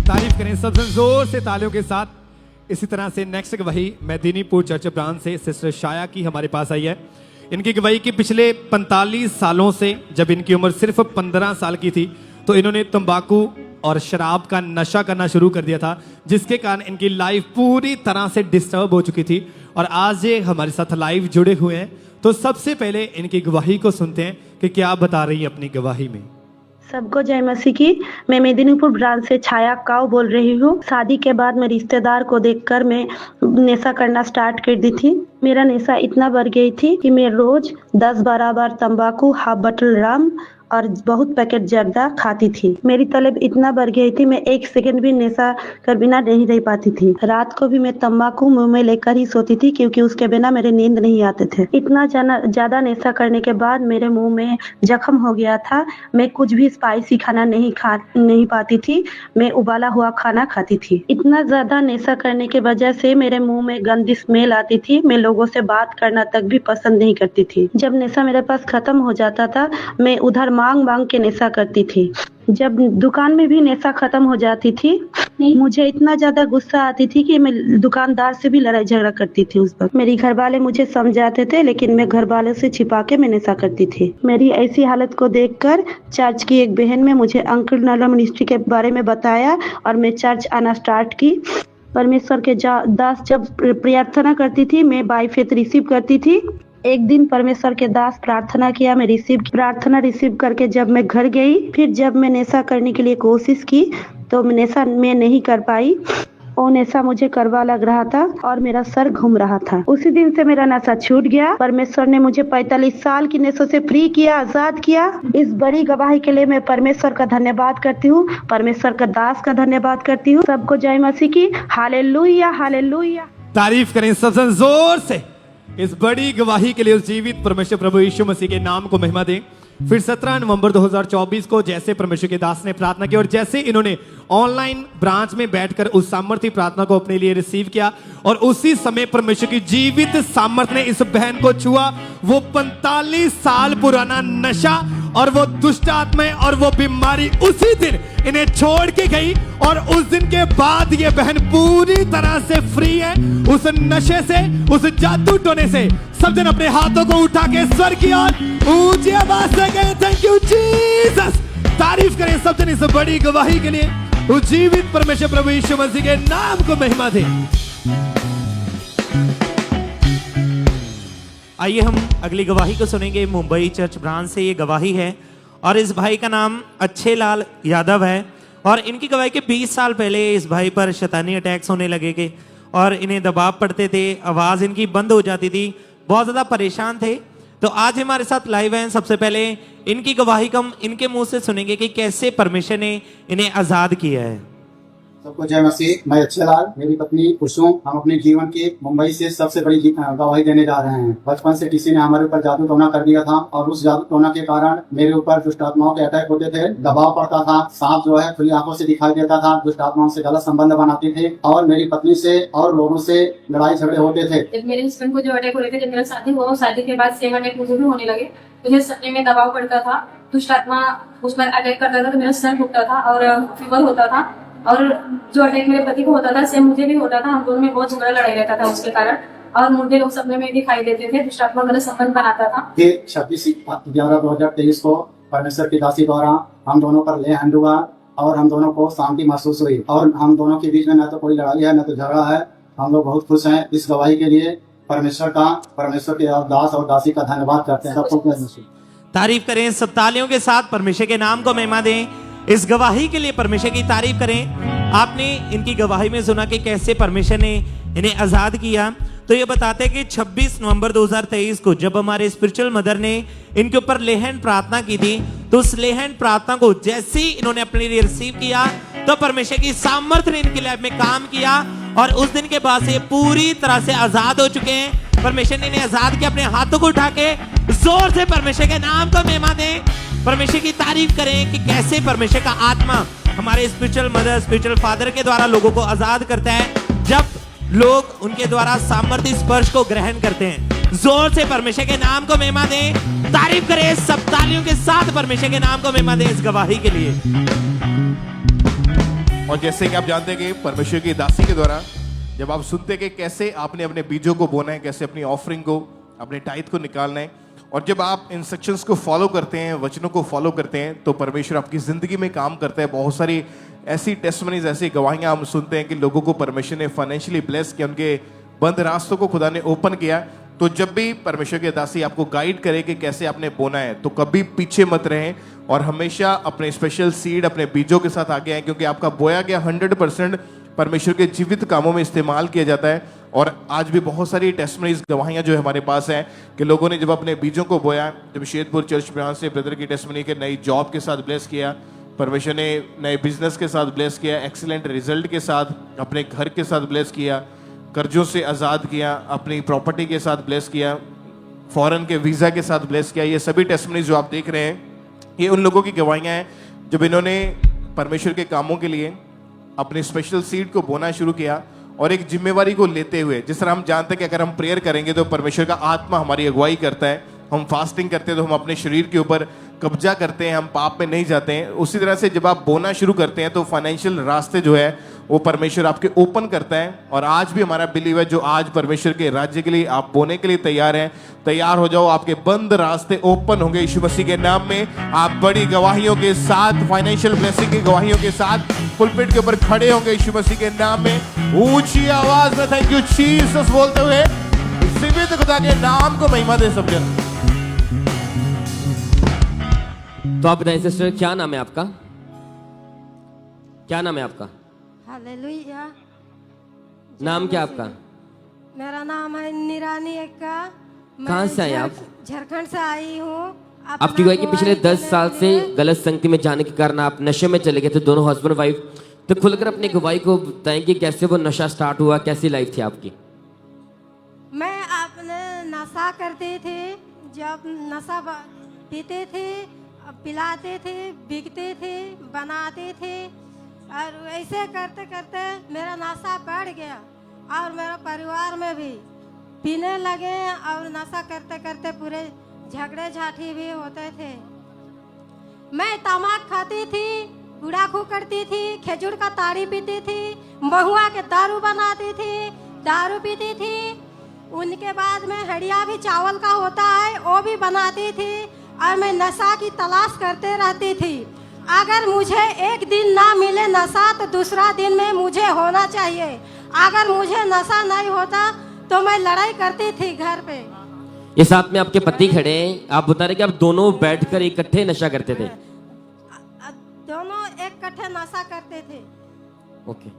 S10: तारीफ करें सबसे जोर से तालियों के साथ। इसी तरह से नेक्स्ट गवाही मेदिनीपुर चर्च ब्रांच से सिस्टर शाया की हमारे पास आई है। इनकी गवाही की पिछले 45 सालों से, जब इनकी उम्र सिर्फ 15 साल की थी, तो इन्होंने तंबाकू और शराब का नशा करना शुरू कर दिया था, जिसके कारण इनकी लाइफ पूरी तरह से डिस्टर्ब हो चुकी थी। और आज ये हमारे साथ लाइव जुड़े हुए हैं, तो सबसे पहले इनकी गवाही को सुनते हैं कि क्या बता रही है अपनी गवाही में।
S11: सबको जय मसीह की। मैं मेदिनीपुर ब्रांच से छाया काव बोल रही हूँ। शादी के बाद मैं रिश्तेदार को देखकर मैं नशा करना स्टार्ट कर दी थी। मेरा नशा इतना बढ़ गई थी कि मैं रोज 10-12 बार तंबाकू, हाफ बटल राम और बहुत पैकेट जर्दा खाती थी। मेरी तलब इतना बढ़ गई थी, मैं 1 सेकंड भी नशा कर बिना नहीं रह पाती थी। रात को भी मैं तंबाकू मुंह में लेकर ही सोती थी, क्योंकि उसके बिना मेरे नींद नहीं आते थे। इतना ज्यादा नशा करने के बाद मेरे मुंह में जख्म हो गया था। मैं कुछ भी स्पाइसी खाना नहीं पाती थी। मैं उबाला हुआ खाना खाती थी। इतना ज्यादा नशा करने की वजह से मेरे मुंह में गंदी स्मेल आती थी। मैं लोगों से बात करना तक भी पसंद नहीं करती थी। जब नशा मेरे पास खत्म हो जाता था, मैं उधर मांग के नशा करती थी। जब दुकान में भी नशा खत्म हो जाती थी, मुझे इतना ज्यादा गुस्सा आती थी कि मैं दुकानदार से भी लड़ाई झगड़ा करती थी। उस वक्त मेरी घर वाले मुझे समझाते थे, लेकिन मैं घर वालों से छिपा के मैं नशा करती थी। मेरी ऐसी हालत को देखकर चर्च की एक बहन ने मुझे अंकुर नला मिनिस्ट्री के बारे में बताया और मैं चर्च आना स्टार्ट की। परमेश्वर के दास जब प्रार्थना करती थी, मैं बाय फेथ रिसीव करती थी। एक दिन परमेश्वर के दास प्रार्थना किया, मैं प्रार्थना रिसीव करके जब मैं घर गई, फिर जब मैं नशा करने के लिए कोशिश की तो नशा मैं नहीं कर पाई। वो नशा मुझे करवा लग रहा था और मेरा सर घूम रहा था। उसी दिन से मेरा नशा छूट गया। परमेश्वर ने मुझे 45 साल की नशे से फ्री किया, आजाद किया। इस बड़ी गवाही के लिए मैं परमेश्वर का धन्यवाद करती हूँ, परमेश्वर का दास का धन्यवाद करती हूँ। सबको जय मसीह की। Hallelujah, hallelujah.
S10: तारीफ करें सबसे जोर से इस बड़ी गवाही के लिए। उस जीवित परमेश्वर प्रभु यीशु मसीह के नाम को महिमा दें। फिर 17 नवंबर 2024 को जैसे परमेश्वर के दास ने प्रार्थना की और जैसे इन्होंने ऑनलाइन ब्रांच में बैठकर उस सामर्थ्य प्रार्थना को अपने लिए रिसीव किया, और उसी समय परमेश्वर की जीवित सामर्थ ने इस बहन को छुआ। वो 45 साल पुराना नशा और वो दुष्ट आत्माएं और वो बीमारी उसी दिन इन्हें छोड़ के गई, और उस दिन के बाद ये बहन पूरी तरह से फ्री है उस नशे से, उस जादू टोने से। सब जन अपने हाथों को उठा के स्वर की ओर ऊंची आवाज से कहें थैंक यू जीसस। तारीफ करें सब जन इस बड़ी गवाही के लिए। उस जीवित परमेश्वर प्रभु यीशु मसीह के नाम को महिमा दें।
S12: आइए हम अगली गवाही को सुनेंगे। मुंबई चर्च ब्रांच से ये गवाही है और इस भाई का नाम अच्छे लाल यादव है और इनकी गवाही के 20 साल पहले इस भाई पर शैतानी अटैक्स होने लगे थे और इन्हें दबाव पड़ते थे, आवाज़ इनकी बंद हो जाती थी, बहुत ज़्यादा परेशान थे। तो आज हमारे साथ लाइव हैं। सबसे पहले इनकी गवाही को हम इनके मुंह से सुनेंगे कि कैसे परमेश्वर ने इन्हें आज़ाद किया है।
S13: सबको जय मसीह। मैं अच्छे लाल, मेरी पत्नी कुसुम, हम अपने जीवन की मुंबई से सबसे बड़ी गवाही देने जा रहे हैं। बचपन से किसी ने हमारे ऊपर जादू टोना कर दिया था और उस जादू टोना के कारण मेरे ऊपर दुष्ट आत्माओं के अटैक होते थे, दबाव पड़ता था, सांप जो है खुली आंखों से दिखाई देता था, दुष्ट आत्माओं से गलत संबंध बनाते थे और मेरी पत्नी से और लोगों से लड़ाई झगड़े होते थे।
S14: जब मेरे हस्बैंड को जो अटैक हो रहे थे, जब मेरा शादी हुआ, शादी के बाद सेम अटैक मुझे भी होने लगे। मुझे सपने में दबाव पड़ता था, दुष्ट आत्मा उस पर अटैक करता था तो मेरा सर घुटता था और फीवर होता था और जो अटैक मेरे पति को होता था सेम मुझे भी होता था। हम दोनों में बहुत झगड़ा लड़ाई रहता था उसके कारण और मुझे लोग सपने में दिखाई देते थे, दुष्ट आत्मा गलत संबंध बनाता था।
S13: 26/11/2023 को परमेश्वर की दासी द्वारा हम दोनों पर ले हैंड हुआ और हम दोनों को शांति महसूस हुई और हम दोनों के बीच में न तो कोई लड़ाई है न तो झगड़ा है। हम लोग बहुत खुश हैं। इस गवाही के लिए परमेश्वर के दास और दासी का धन्यवाद करते हैं। सबको
S12: तारीफ करें, सब तालियों के साथ परमेश्वर के नाम को महिमा दें। इस गवाही के लिए परमेश्वर की तारीफ करें। आपने इनकी गवाही में सुना कि कैसे परमेश्वर ने इन्हें आजाद किया। तो ये बताते हैं कि 26 नवंबर 2023 को जब हमारे स्पिरिचुअल मदर ने इनके ऊपर लेहैंड प्रार्थना की थी, तो उस लेहैंड प्रार्थना को जैसे ही इन्होंने अपने लिए रिसीव किया तो परमेश्वर की सामर्थ्य ने इनके लाइफ में काम किया और उस दिन के बाद से पूरी तरह से आजाद हो चुके हैं। परमेश्वर ने इन्हें आजाद किया। अपने हाथों को उठा के जोर से परमेश्वर के नाम को महिमा दें, परमेश्वर की तारीफ करें कि कैसे परमेश्वर का आत्मा हमारे स्पिरिचुअल मदर, स्पिरिचुअल फादर के द्वारा लोगों को आजाद करता है जब लोग उनके द्वारा सामर्थ्य स्पर्श को ग्रहण करते हैं। जोर से परमेश्वर के नाम को महिमा दें, तारीफ करें, सब तालियों के साथ परमेश्वर के नाम को महिमा दें इस गवाही के लिए।
S1: और जैसे कि आप जानते हैं कि परमेश्वर की दासी के द्वारा जब आप सुनते कि कैसे आपने अपने बीजों को बोना है, कैसे अपनी ऑफरिंग को, अपने टाइट को निकालना है, और जब आप इंस्ट्रक्शंस को फॉलो करते हैं, वचनों को फॉलो करते हैं, तो परमेश्वर आपकी जिंदगी में काम करता है। बहुत सारी ऐसी टेस्टमनीज, ऐसी गवाहियां हम सुनते हैं कि लोगों को परमेश्वर ने फाइनेंशियली ब्लेस किया, उनके बंद रास्तों को खुदा ने ओपन किया। तो जब भी परमेश्वर के दासी आपको गाइड करे कि कैसे आपने बोना है, तो कभी पीछे मत रहें और हमेशा अपने स्पेशल सीड, अपने बीजों के साथ आगे आए, क्योंकि आपका बोया गया 100% परमेश्वर के जीवित कामों में इस्तेमाल किया जाता है। और आज भी बहुत सारी टेस्टमनीज, गवाहियां जो है हमारे पास हैं कि लोगों ने जब अपने बीजों को बोया, जब शेदपुर चर्च ब्रांच से ब्रदर की टेस्टमनी के नई जॉब के साथ ब्लेस किया, परमेश्वर ने नए बिजनेस के साथ ब्लेस किया, एक्सीलेंट रिजल्ट के साथ, अपने घर के साथ ब्लेस किया, कर्जों से आज़ाद किया, अपनी प्रॉपर्टी के साथ ब्लेस किया, फॉरेन के वीज़ा के साथ ब्लेस किया। ये सभी टेस्टमनीज जो आप देख रहे हैं, ये उन लोगों की गवाहियाँ हैं जब इन्होंने परमेश्वर के कामों के लिए अपने स्पेशल सीड को बोना शुरू किया और एक जिम्मेवारी को लेते हुए। जिस तरह हम जानते हैं कि अगर हम प्रेयर करेंगे तो परमेश्वर का आत्मा हमारी अगुवाई करता है, हम फास्टिंग करते हैं तो हम अपने शरीर के ऊपर कब्जा करते हैं, हम पाप में नहीं जाते हैं। उसी तरह से जब आप बोना शुरू करते हैं तो फाइनेंशियल रास्ते जो है वो परमेश्वर आपके ओपन करता है। और आज भी हमारा बिलीव है, जो आज परमेश्वर के राज्य के लिए आप बोने के लिए तैयार हैं, तैयार हो जाओ, आपके बंद रास्ते ओपन होंगे यीशु मसीह के नाम में। आप बड़ी गवाहियों के साथ, फाइनेंशियल ब्लेसिंग की गवाहियों के साथ पुलपिट के ऊपर खड़े होंगे यीशु मसीह के नाम में। ऊंची आवाज में थैंक यू जीसस बोलते हुए जीवित खुदा के नाम को महिमा दे सब जन।
S15: तो आप बताइए सिस्टर, क्या नाम है आपका? क्या नाम है आपका?
S16: हालेलुया।
S15: नाम क्या आपका?
S16: मेरा नाम है निरानी एक्का।
S15: कहाँ से आए आप?
S16: झारखंड से आई हूँ।
S15: आपकी गवाही कि पिछले 10 साल से गलत संगति में जाने के कारण आप नशे में चले गए थे, दोनों हस्बैंड वाइफ। तो खुलकर अपनी गवाही को बताएं कि कैसे वो नशा स्टार्ट हुआ, कैसी लाइफ थी आपकी?
S16: मैं अपने नशा करते थे, जब नशा पीते थे, पिलाते थे, बिकते थे, बनाते थे, और ऐसे करते करते मेरा नशा बढ़ गया और मेरा परिवार में भी पीने लगे और नशा करते करते पूरे झगड़े झाटी भी होते थे। मैं तमाक खाती थी, गुड़ाखू करती थी, खजूर का ताड़ी पीती थी, महुआ के दारू बनाती थी, दारू पीती थी। उनके बाद में हड़िया भी चावल का होता है वो भी बनाती थी और मैं नशा की तलाश करते रहती थी। अगर मुझे एक दिन ना मिले नशा तो दूसरा दिन में मुझे होना चाहिए। अगर मुझे नशा नहीं होता तो मैं लड़ाई करती थी घर पे।
S15: ये साथ में आपके पति खड़े हैं, आप बता रहे कि आप दोनों बैठकर इकट्ठे नशा करते थे।
S16: दोनों इकट्ठे नशा करते थे।
S15: ओके।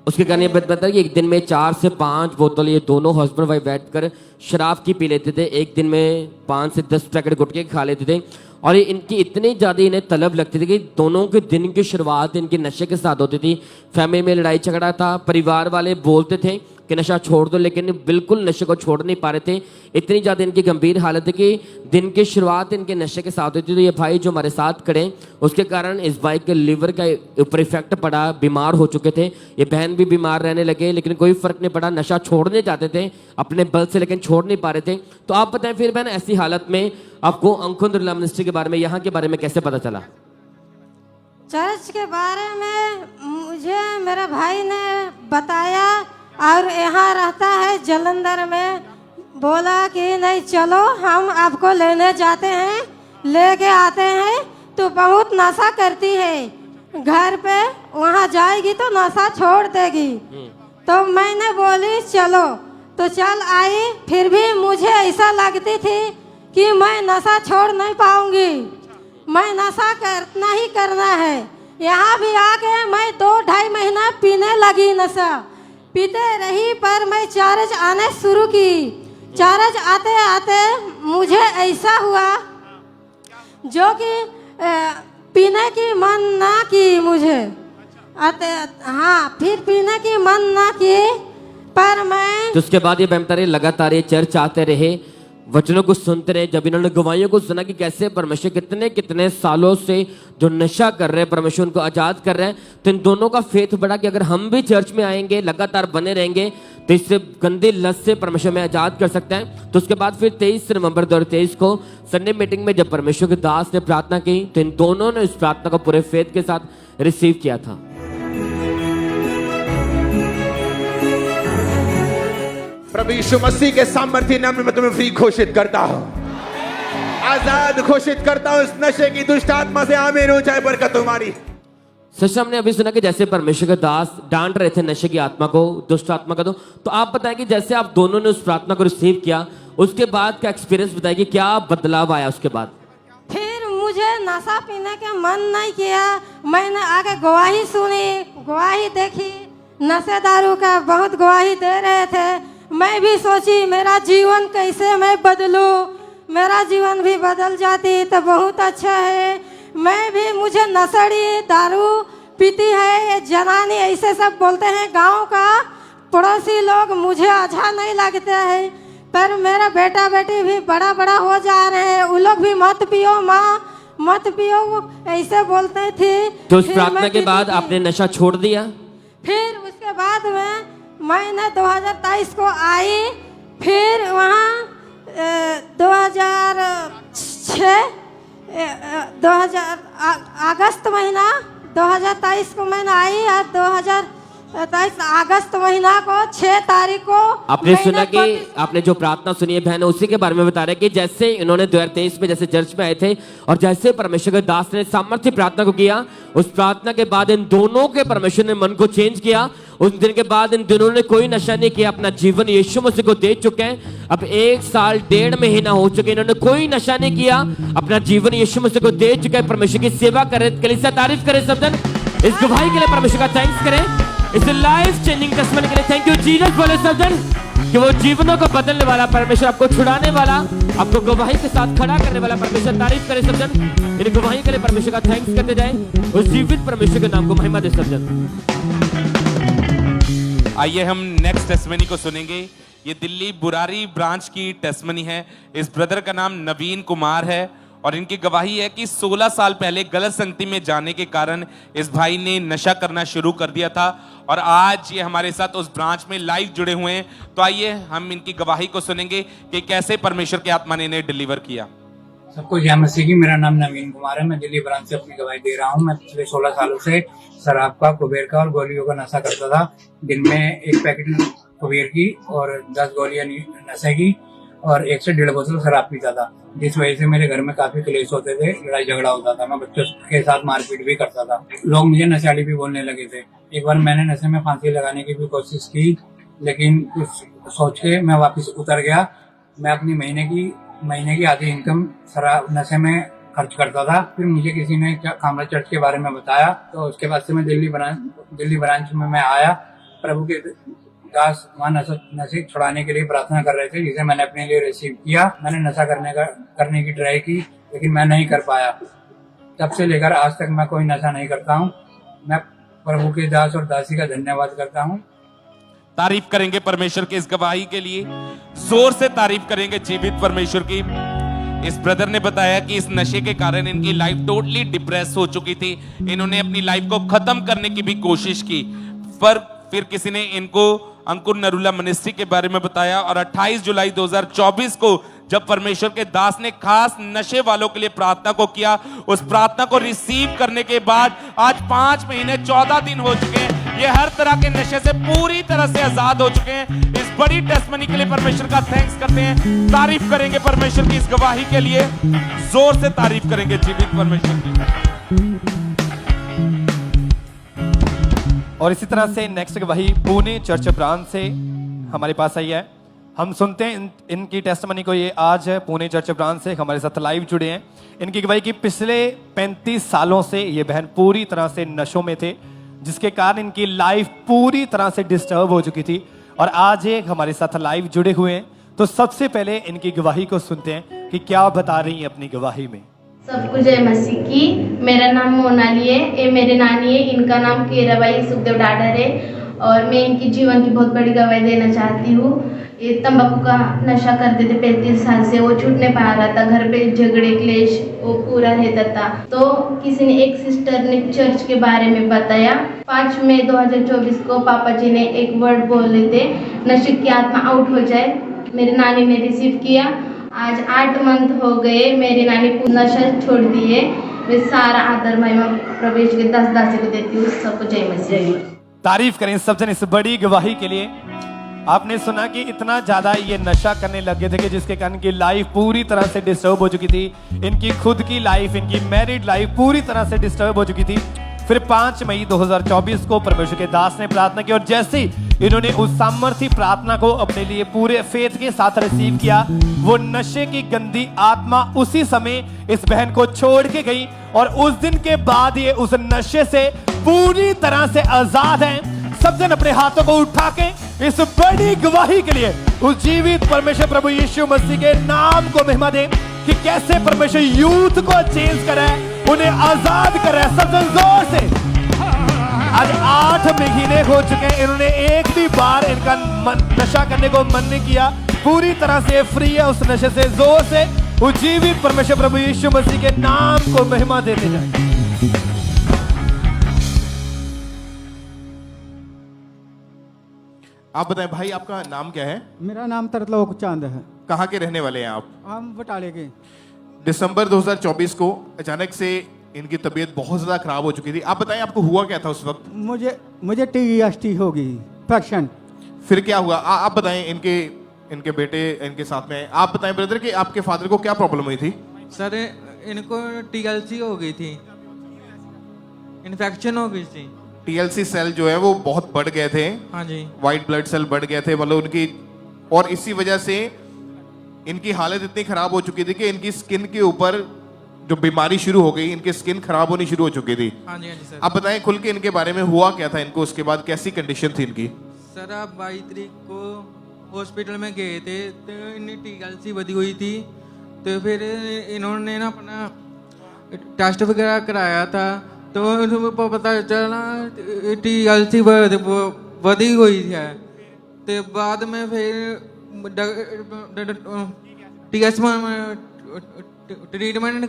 S15: उसके कारण ये बता कि एक दिन में 4 से 5 बोतल ये दोनों हस्बैंड वाइफ बैठकर शराब की पी लेते थे। एक दिन में 5 से 10 पैकेट गुटखे खा लेते थे और ये इनकी इतनी ज़्यादा इन्हें तलब लगती थी कि दोनों के दिन की शुरुआत इनके नशे के साथ होती थी। फैमिली में लड़ाई झगड़ा था, परिवार वाले बोलते थे कि नशा छोड़ दो, लेकिन बिल्कुल नशे को छोड़ नहीं पा रहे थे। इतनी ज़्यादा इनकी गंभीर हालत है कि दिन की शुरुआत इनके नशे के साथ होती थी। तो ये भाई जो हमारे साथ खड़े, उसके कारण इस भाई के लिवर का ऊपर इफेक्ट पड़ा, बीमार हो चुके थे। ये बहन भी बीमार रहने लगे, लेकिन कोई फर्क नहीं पड़ा। नशा छोड़ने जाते थे अपने बल से, लेकिन छोड़ नहीं पा रहे थे। तो आप बताएं फिर बहन, ऐसी हालत में आपको अंकुंद्रला मिनिस्ट्री के बारे में, यहाँ के बारे में कैसे पता चला?
S16: चर्च के बारे में मुझे मेरे भाई ने बताया और यहाँ रहता है जलंधर में, बोला कि नहीं चलो हम आपको लेने जाते हैं, लेके आते हैं। तो बहुत नशा करती है, घर पे वहाँ जाएगी तो नशा छोड़ देगी। तो मैंने बोली चलो, तो चल आई। फिर भी मुझे ऐसा लगती थी कि मैं नशा छोड़ नहीं पाऊंगी, मैं नशा करना ही करना है। यहाँ भी आके मैं 2-2.5 महीना पीने लगी नशा, पीते रही। पर मैं चार्ज आने शुरू की, चार्ज आते आते मुझे ऐसा हुआ जो कि पीने की मन ना की मुझे। हाँ, फिर पीने की मन ना की, पर मैं
S15: तो उसके बाद ये बहन तारे लगातार ये चर्च आते रहे, वचनों को सुनते रहे। जब इन्होंने गवाहियों को सुना कि कैसे परमेश्वर कितने कितने सालों से जो नशा कर रहे हैं, परमेश्वर उनको आजाद कर रहे हैं, तो इन दोनों का फेथ बढ़ा कि अगर हम भी चर्च में आएंगे, लगातार बने रहेंगे, तो इससे गंदी लत से परमेश्वर में आजाद कर सकते हैं। तो उसके बाद फिर 23 नवंबर 2023 को संडे मीटिंग में जब परमेश्वर के दास ने प्रार्थना की, तो इन दोनों ने इस प्रार्थना को पूरे फेथ के साथ रिसीव किया था।
S3: प्रभु यीशु मसीह के सामर्थ्य नाम में मैं तुम्हें फ्री घोषित करता हूं, आजाद घोषित करता हूं इस नशे की दुष्ट आत्मा से। आमीन हो जाए बरकत तुम्हारी।
S15: सच हमने अभी सुना कि जैसे परमेश्वर के दास डांट रहे थे नशे की आत्मा को, दुष्ट आत्मा को, तो आप बताएं कि जैसे आप दोनों ने उस प्रार्थना को रिसीव किया, उसके बाद का एक्सपीरियंस बताइए कि क्या बदलाव आया उसके बाद?
S16: फिर मुझे नशा पीने का मन नहीं किया। मैंने आगे गवाही सुनी, गवाही देखी, नशेदारों का बहुत गवाही दे रहे थे। मैं भी सोची मेरा जीवन कैसे मैं बदलूं, मेरा जीवन भी बदल जाती तो बहुत अच्छा है। मैं भी, मुझे नशेड़ी दारू पीती है ये जनानी ऐसे सब बोलते हैं गांव का पड़ोसी लोग, मुझे अच्छा नहीं लगता है। पर मेरा बेटा बेटी भी बड़ा बड़ा हो जा रहे हैं, वो लोग भी मत पियो माँ, मत पियो, ऐसे बोलते थे।
S15: तो उस प्रार्थना के बाद आपने नशा छोड़ दिया?
S16: फिर उसके बाद में मैंने 2023 को आई, फिर वहाँ 2000 अगस्त महीना 2023 को मैंने आई, और 2023 अगस्त महीना को 6 तारीख को
S15: आपने सुना कि आपने जो प्रार्थना सुनी है बहन, उसी के बारे में बता रहे कि जैसे इन्होंने 2023 में जैसे चर्च में आए थे और जैसे परमेश्वर के दास ने सामर्थ्य प्रार्थना को किया, उस प्रार्थना के बाद इन दोनों के परमेश्वर ने मन को चेंज किया। उस दिन के बाद इन दोनों ने कोई नशा नहीं किया, अपना जीवन यीशु मसीह को दे चुके हैं। अब 1 साल 1.5 महीना हो चुके, इन्होंने कोई नशा नहीं किया, अपना जीवन यीशु मसीह को दे चुके हैं। परमेश्वर की सेवा करें, कलीसिया तारीफ करें सब जन। इस गवाही के लिए परमेश्वर का थैंक्स करें, इस लाइफ चेंजिंग टेस्टिमनी के लिए थैंक यू जीसस बोले सब जन, कि वो जीवनों को बदलने वाला परमेश्वर, आपको छुड़ाने वाला, आपको गवाही के साथ खड़ा करने वाला परमेश्वर। तारीफ करें सब जन, इन गवाही के लिए परमेश्वर का थैंक्स करते जाएं, उस जीवित परमेश्वर के नाम को महिमा दे सब जन।
S5: आइए हम नेक्स्ट टेस्टिमनी को सुनेंगे। ये दिल्ली बुरारी ब्रांच की टेस्टिमनी है। इस ब्रदर का नाम नवीन कुमार है और इनकी गवाही है कि 16 साल पहले गलत संगति में जाने के कारण इस भाई ने नशा करना शुरू कर दिया था और आज ये हमारे साथ उस ब्रांच में लाइव जुड़े हुए हैं। तो आइए हम इनकी गवाही को सुनेंगे कि कैसे परमेश्वर की आत्मा ने इन्हें डिलीवर किया।
S17: सबको जय मसीह की। मेरा नाम नवीन कुमार है, मैं दिल्ली ब्रांच से अपनी गवाही दे रहा हूँ। मैं पिछले 16 सालों से शराब का, कुबेर का और गोलियों का नशा करता था। दिन में 1 पैकेट कुबेर की और 10 गोलियां नशे की और 1 से 1.5 बोतल शराब पीता था, जिस वजह से मेरे घर में काफी क्लेश होते थे, लड़ाई झगड़ा होता था, मैं बच्चों के साथ मारपीट भी करता था। लोग मुझे नशाली भी बोलने लगे थे। एक बार मैंने नशे में फांसी लगाने की भी कोशिश की, लेकिन कुछ सोच के मैं वापस उतर गया मैं अपनी महीने की आधी इनकम शराब नशे में खर्च करता था। फिर मुझे किसी ने कामरा चर्च के बारे में बताया, तो उसके बाद से मैं दिल्ली ब्रांच में मैं आया। प्रभु के दास वहाँ नशे छुड़ाने के लिए प्रार्थना कर रहे थे, जिसे मैंने अपने लिए रिसीव किया। मैंने नशा करने की ट्राई की, लेकिन मैं नहीं कर पाया। तब से लेकर आज तक मैं कोई नशा नहीं करता हूँ। मैं प्रभु के दास और दासी का धन्यवाद करता हूँ।
S5: तारीफ करेंगे परमेश्वर के इस गवाही के लिए, जोर से तारीफ करेंगे जीवित परमेश्वर की। इस ब्रदर ने बताया कि इस नशे के कारण इनकी लाइफ टोटली डिप्रेस हो चुकी थी। इन्होंने अपनी लाइफ को खत्म करने की भी कोशिश की, पर फिर किसी ने इनको अंकुर नरूला मिनिस्ट्री के बारे में बताया और 28 जुलाई 2024 को जब परमेश्वर के दास ने खास नशे वालों के लिए प्रार्थना को किया, उस प्रार्थना को रिसीव करने के बाद आज 5 महीने 14 दिन हो चुके हैं। ये हर तरह के नशे से पूरी तरह से आजाद हो चुके हैं। इस बड़ी टेस्टमनी के लिए परमेश्वर का थैंक्स करते हैं। तारीफ करेंगे परमेश्वर की इस गवाही के लिए, जोर से तारीफ करेंगे जीवित परमेश्वर की।
S10: और इसी तरह से नेक्स्ट गवाही पुणे चर्च ब्रांच से हमारे पास आई है। हम सुनते हैं इनकी टेस्टमनी को। ये आज पुणे चर्च ब्रांच से हमारे साथ लाइव जुड़े हैं। इनकी गवाही की पिछले 35 सालों से ये बहन पूरी तरह से नशों में थे, जिसके कारण इनकी लाइफ पूरी तरह से डिस्टर्ब हो चुकी थी, और आज ये हमारे साथ लाइव जुड़े हुए हैं। तो सबसे पहले इनकी गवाही को सुनते हैं कि क्या बता रही हैं अपनी गवाही में।
S18: सबको जय मसीह की। मेरा नाम मोनाली है, ये मेरे नानी है, इनका नाम केराबाई सुखदेव डाडर है, और मैं इनकी जीवन की बहुत बड़ी गवाही देना चाहती हूँ। ये तंबाकू का नशा करते थे 35 साल से, वो छूट नहीं पा रहा था, घर पे झगड़े क्लेश वो पूरा रहता था। तो किसी ने, एक सिस्टर ने चर्च के बारे में बताया। 5 मई 2024 को पापा जी ने एक वर्ड बोले थे, नशे की आत्मा आउट हो जाए। मेरी नानी ने रिसीव किया। आज 8 मंथ हो गए, मेरी नानी नशा छोड़ दी है। मैं सारा आदर महिमा प्रवेश के दास दासी को देती हूँ। सबको जय मसीह।
S10: तारीफ करें सब जन इस बड़ी गवाही के लिए। आपने सुना कि इतना ज्यादा ये नशा करने लगे थे कि जिसके कारण इनकी लाइफ पूरी तरह से डिस्टर्ब हो चुकी थी। इनकी खुद की लाइफ, इनकी मैरिड लाइफ पूरी तरह से डिस्टर्ब हो चुकी थी। फिर 5 मई 2024 को परमेश्वर के दास ने प्रार्थना की, और जैसे ही इन्होंने उस सामर्थ्य प्रार्थना को अपने लिए पूरे फेथ के साथ रिसीव किया, वो नशे की गंदी आत्मा उसी समय इस बहन को छोड़ के गई, और उस दिन के बाद ये उस नशे से पूरी तरह से आजाद हैं। सब जन अपने हाथों को उठा के इस बड़ी गवाही के लिए उस जीवित परमेश्वर प्रभु यीशु मसीह के नाम को महिमा दें कि कैसे परमेश्वर यूथ को चेंज करे, उन्हें आजाद करे। सब जन जोर से। आज 8 महीने हो चुके हैं, इन्होंने एक भी बार इनका नशा करने को मन नहीं किया। पूरी तरह से फ्री है उस नशे से। जोर से उस जीवित परमेश्वर प्रभु यीशु मसीह के नाम को महिमा देते जाए।
S1: आप बताएं भाई, आपका नाम क्या है?
S19: मेरा नाम तरलोक चांद है।
S1: कहाँ के रहने वाले हैं आप?
S19: हम बटाले के।
S1: दिसंबर 2024 को अचानक से इनकी तबीयत बहुत ज्यादा खराब हो चुकी थी। आप बताएं आपको हुआ क्या था उस वक्त?
S19: मुझे TST हो गई, इन्फेक्शन।
S1: फिर क्या हुआ? आप बताएं। इनके बेटे इनके साथ में। आप बताएं ब्रदर कि आपके फादर को क्या प्रॉब्लम हुई थी?
S20: सर इनको TLC हो गई थी, इन्फेक्शन हो गई थी।
S1: TLC सेल जो है वो बहुत बढ़ गए थे।
S20: हाँ जी।
S1: व्हाइट ब्लड सेल बढ़ गए थे, मतलब उनकी, और इसी वजह से इनकी हालत इतनी खराब हो चुकी थी कि इनकी स्किन के ऊपर जो बीमारी शुरू हो गई, इनकी स्किन खराब होनी शुरू हो चुकी थी।
S20: हाँ जी, हाँ जी सर।
S1: आप बताएं खुल के इनके बारे में हुआ क्या था इनको, उसके बाद कैसी कंडीशन थी इनकी?
S20: सर आप 22 तारीख को हॉस्पिटल में गए थे, तो इन्हें TLC बढ़ी हुई थी। तो फिर इन्होंने ना अपना टेस्ट वगैरह कराया था, तो उनको पता चला TLC बढ़ी हुई है। तो बाद में फिर ट्रीटमेंट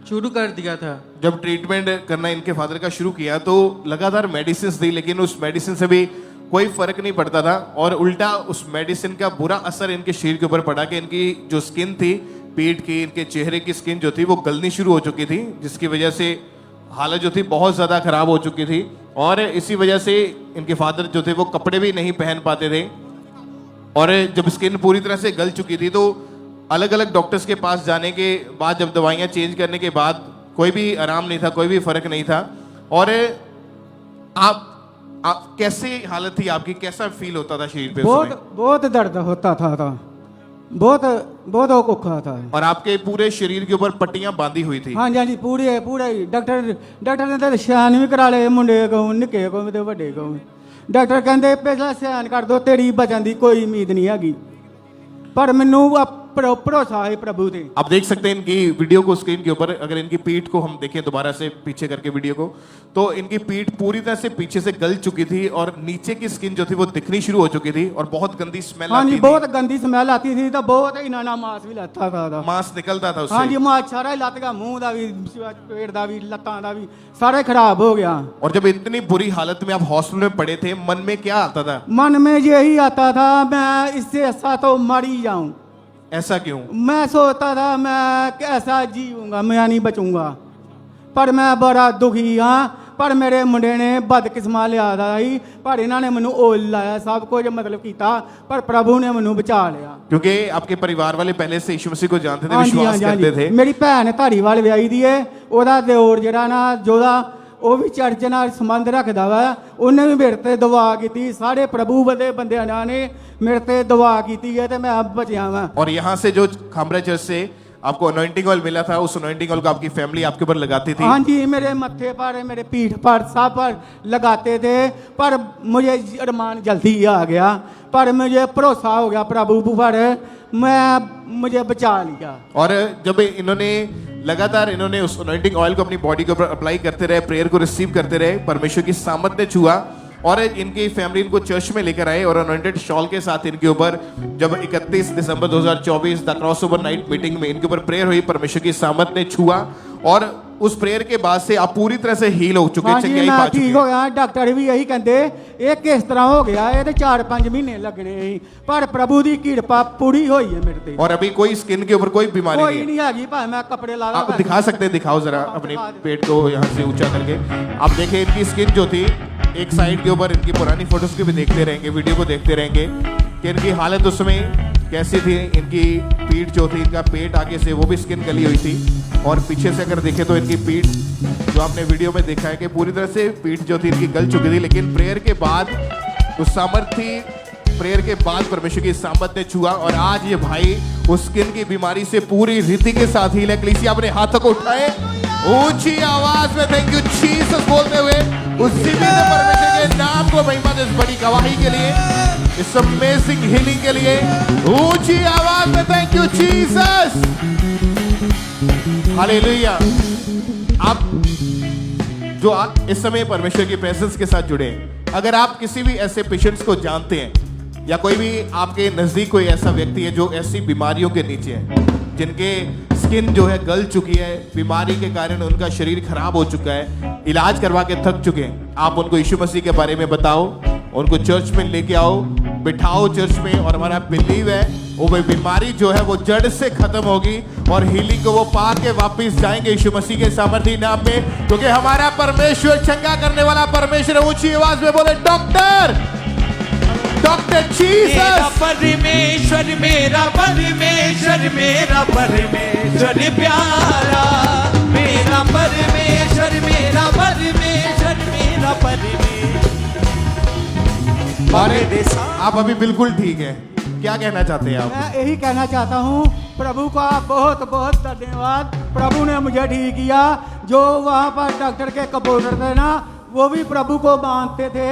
S20: शुरू कर दिया था।
S1: जब ट्रीटमेंट करना इनके फादर का शुरू किया तो लगातार मेडिसिन दी, लेकिन उस मेडिसिन से भी कोई फर्क नहीं पड़ता था, और उल्टा उस मेडिसिन का बुरा असर इनके शरीर के ऊपर पड़ा कि इनकी जो स्किन थी, पीठ की, इनके चेहरे की स्किन जो थी वो गलनी शुरू हो चुकी थी, जिसकी वजह से हालत जो थी बहुत ज़्यादा खराब हो चुकी थी। और इसी वजह से इनके फादर जो थे वो कपड़े भी नहीं पहन पाते थे, और जब स्किन पूरी तरह से गल चुकी थी तो अलग अलग डॉक्टर्स के पास जाने के बाद, जब दवाइयाँ चेंज करने के बाद कोई भी आराम नहीं था, कोई भी फर्क नहीं था। और आप कैसी हालत थी आपकी, कैसा फील होता था शरीर पे?
S19: बहुत दर्द होता था। बहुत बहुत औखा था।
S1: और आपके पूरे शरीर के ऊपर पट्टियां बांधी हुई थी।
S19: हाँ जी हाँ जी पूरे पूरे ही। डॉक्टर ने तो सियान भी करा ले मुंडे को निके को ते वड्डे को। डॉक्टर कहते पहला सियान कर दो तेरी बचन की कोई उम्मीद नहीं हैगी, पर मैनू भरोसा है प्रभु से।
S1: आप देख सकते हैं इनकी वीडियो को स्क्रीन के ऊपर। अगर इनकी पीठ को हम देखें दोबारा से पीछे करके वीडियो को, तो इनकी पीठ पूरी तरह से पीछे से गल चुकी थी और नीचे की स्किन जो थी वो दिखनी शुरू हो चुकी थी और बहुत गंदी स्मेल
S19: हाँ
S1: आती
S19: जी
S1: थी।
S19: बहुत गंदी स्मेल आती थी, तो बहुत इनाना मांस भी लगता था।
S1: मांस निकलता था उससे।
S19: हाँ जी मांस सारा ही लत गया, मुंह का भी पेट का भी लत्तां का भी सारा खराब हो गया।
S1: और जब इतनी बुरी हालत में आप हॉस्पिटल में पड़े थे, मन में क्या आता था?
S19: मन में यही आता था मैं इससे अच्छा तो मर ही जाऊं।
S1: ऐसा क्यों?
S19: मैं सोचता था मैं कैसा जीऊंगा, मैं नहीं बचूंगा, पर मैं बड़ा दुखी हाँ। पर मेरे मुंडे ने बदकिस्मा लिया ही, पर इन्होंने मैनू ओल लाया सब कुछ मतलब किया, पर प्रभु ने मैनू बचा लिया।
S1: क्योंकि आपके परिवार वाले पहले से यीशु मसीह को जानते थे,
S19: हाँ जी,
S1: विश्वास
S19: हाँ जी, हाँ
S1: करते
S19: जी।
S1: थे।
S19: मेरी भैन धारीवाल व्याही दी है, ओदा दिओर जिहड़ा ना जोदा ਉਹ ਵੀ ਚਰਚ ਨਾਲ ਸੰਬੰਧ ਰੱਖਦਾ ਵਾ, ਉਹਨੇ ਵੀ ਮੇਰੇ ਤੇ ਦੁਆ ਕੀਤੀ। ਸਾਰੇ ਪ੍ਰਭੂ ਦੇ ਬੰਦਿਆਂ ਨੇ ਮੇਰੇ ਤੇ ਦੁਆ ਕੀਤੀ ਹੈ ਤੇ मैं बचिया वा।
S1: और यहाँ से जो खामरा चर्च से आपको अनॉइंटिंग ऑयल मिला था, उस अनॉइंटिंग ऑयल को आपकी फैमिली आपके ऊपर लगाती थी।
S19: हाँ जी मेरे मत्थे पर मेरे पीठ पर सब पर लगाते थे, पर मुझे अरमान जल्दी आ गया, पर मुझे भरोसा हो गया प्रभु पर, मुझे बचा लिया।
S1: और जब इन्होंने लगातार इन्होंने उस अनॉइंटिंग ऑयल को अपनी बॉडी के ऊपर अप्लाई करते रहे, प्रेयर को रिसीव करते रहे, परमेश्वर की सामर्थ ने छुआ और इनकी फैमिली इनको चर्च में लेकर आए और अनॉइंटेड शॉल के साथ इनके ऊपर जब 31 दिसंबर 2024 द क्रॉसओवर नाइट मीटिंग में इनके ऊपर प्रेयर हुई, परमेश्वर की सामर्थ ने छुआ और उस प्रेयर के बाद से आप पूरी तरह से हील हो चुके,
S19: हाँ जी,
S1: चंगाई पा चुके।
S19: ठीक हो गया। डॉक्टर भी यही कहते ये किस तरह हो गया, ये 4-5 महीने लगने ही, पर प्रभु की कृपा पूरी हुई है मेरे पे।
S1: और अभी कोई स्किन के ऊपर कोई बीमारी
S19: कोई नहीं है भाई, मैं कपड़े ला
S1: आप दिखा सकते हैं, दिखाओ जरा अपने पेट को यहाँ से ऊंचा करके। आप देखें इनकी स्किन जो थी एक साइड के ऊपर, इनकी पुरानी फोटोज को भी देखते रहेंगे, वीडियो को देखते रहेंगे कि इनकी हालत उसमें कैसी थी। इनकी पीठ जो थी, इनका पेट आगे से वो भी स्किन गली हुई थी और पीछे से अगर देखें तो इनकी पीठ जो आपने वीडियो में देखा है कि पूरी तरह से पीठ जो थी इनकी गल चुकी थी। लेकिन प्रेयर के बाद उस सामर्थ थी, प्रेयर के बाद परमेश्वर की सामर्थ ने छुआ और आज ये भाई उस स्किन की बीमारी से पूरी रीति के साथ हील है। कलीसिया अपने हाथों को उठाए, ऊंची आवाज में थैंक यू जीसस बोलते हुए उसी में परमेश्वर के नाम को महिमा दे, इस बड़ी गवाही के लिए, इस अमेजिंग हीलिंग के लिए। ऊंची आवाज में थैंक यू जीसस, हालेलुया। आप जो इस समय परमेश्वर की प्रेजेंस के साथ जुड़े, अगर आप किसी भी ऐसे पेशेंट्स को जानते हैं या कोई भी आपके नजदीक कोई ऐसा व्यक्ति है जो ऐसी बीमारियों के नीचे है, जिनके स्किन जो है गल चुकी है, बीमारी के कारण उनका शरीर खराब हो चुका है, इलाज करवा के थक चुके हैं, आप उनको यीशु मसीह के बारे में बताओ, उनको चर्च में लेके आओ, बिठाओ चर्च में और हमारा बिलीव है वो बीमारी जो है वो जड़ से खत्म होगी और हीलिंग को वो पा के वापिस जाएंगे यीशु मसीह के सामर्थी नाम में, क्योंकि हमारा परमेश्वर चंगा करने वाला परमेश्वर। ऊंची आवाज में बोले डॉक्टर, डॉक्टर जीसस।
S4: परमेश्वर मेरा परमेश्वर मेरा परमेश्वर प्यारा, मेरा परमेश्वर मेरा परमेश्वर मेरा परमेश्वर।
S1: आप अभी बिल्कुल ठीक है, क्या कहना चाहते हैं आप?
S19: मैं यही कहना चाहता हूँ प्रभु का बहुत बहुत धन्यवाद। प्रभु ने मुझे ठीक किया। जो वहाँ पर डॉक्टर के कंपाउंडर थे ना, वो भी प्रभु को मानते थे,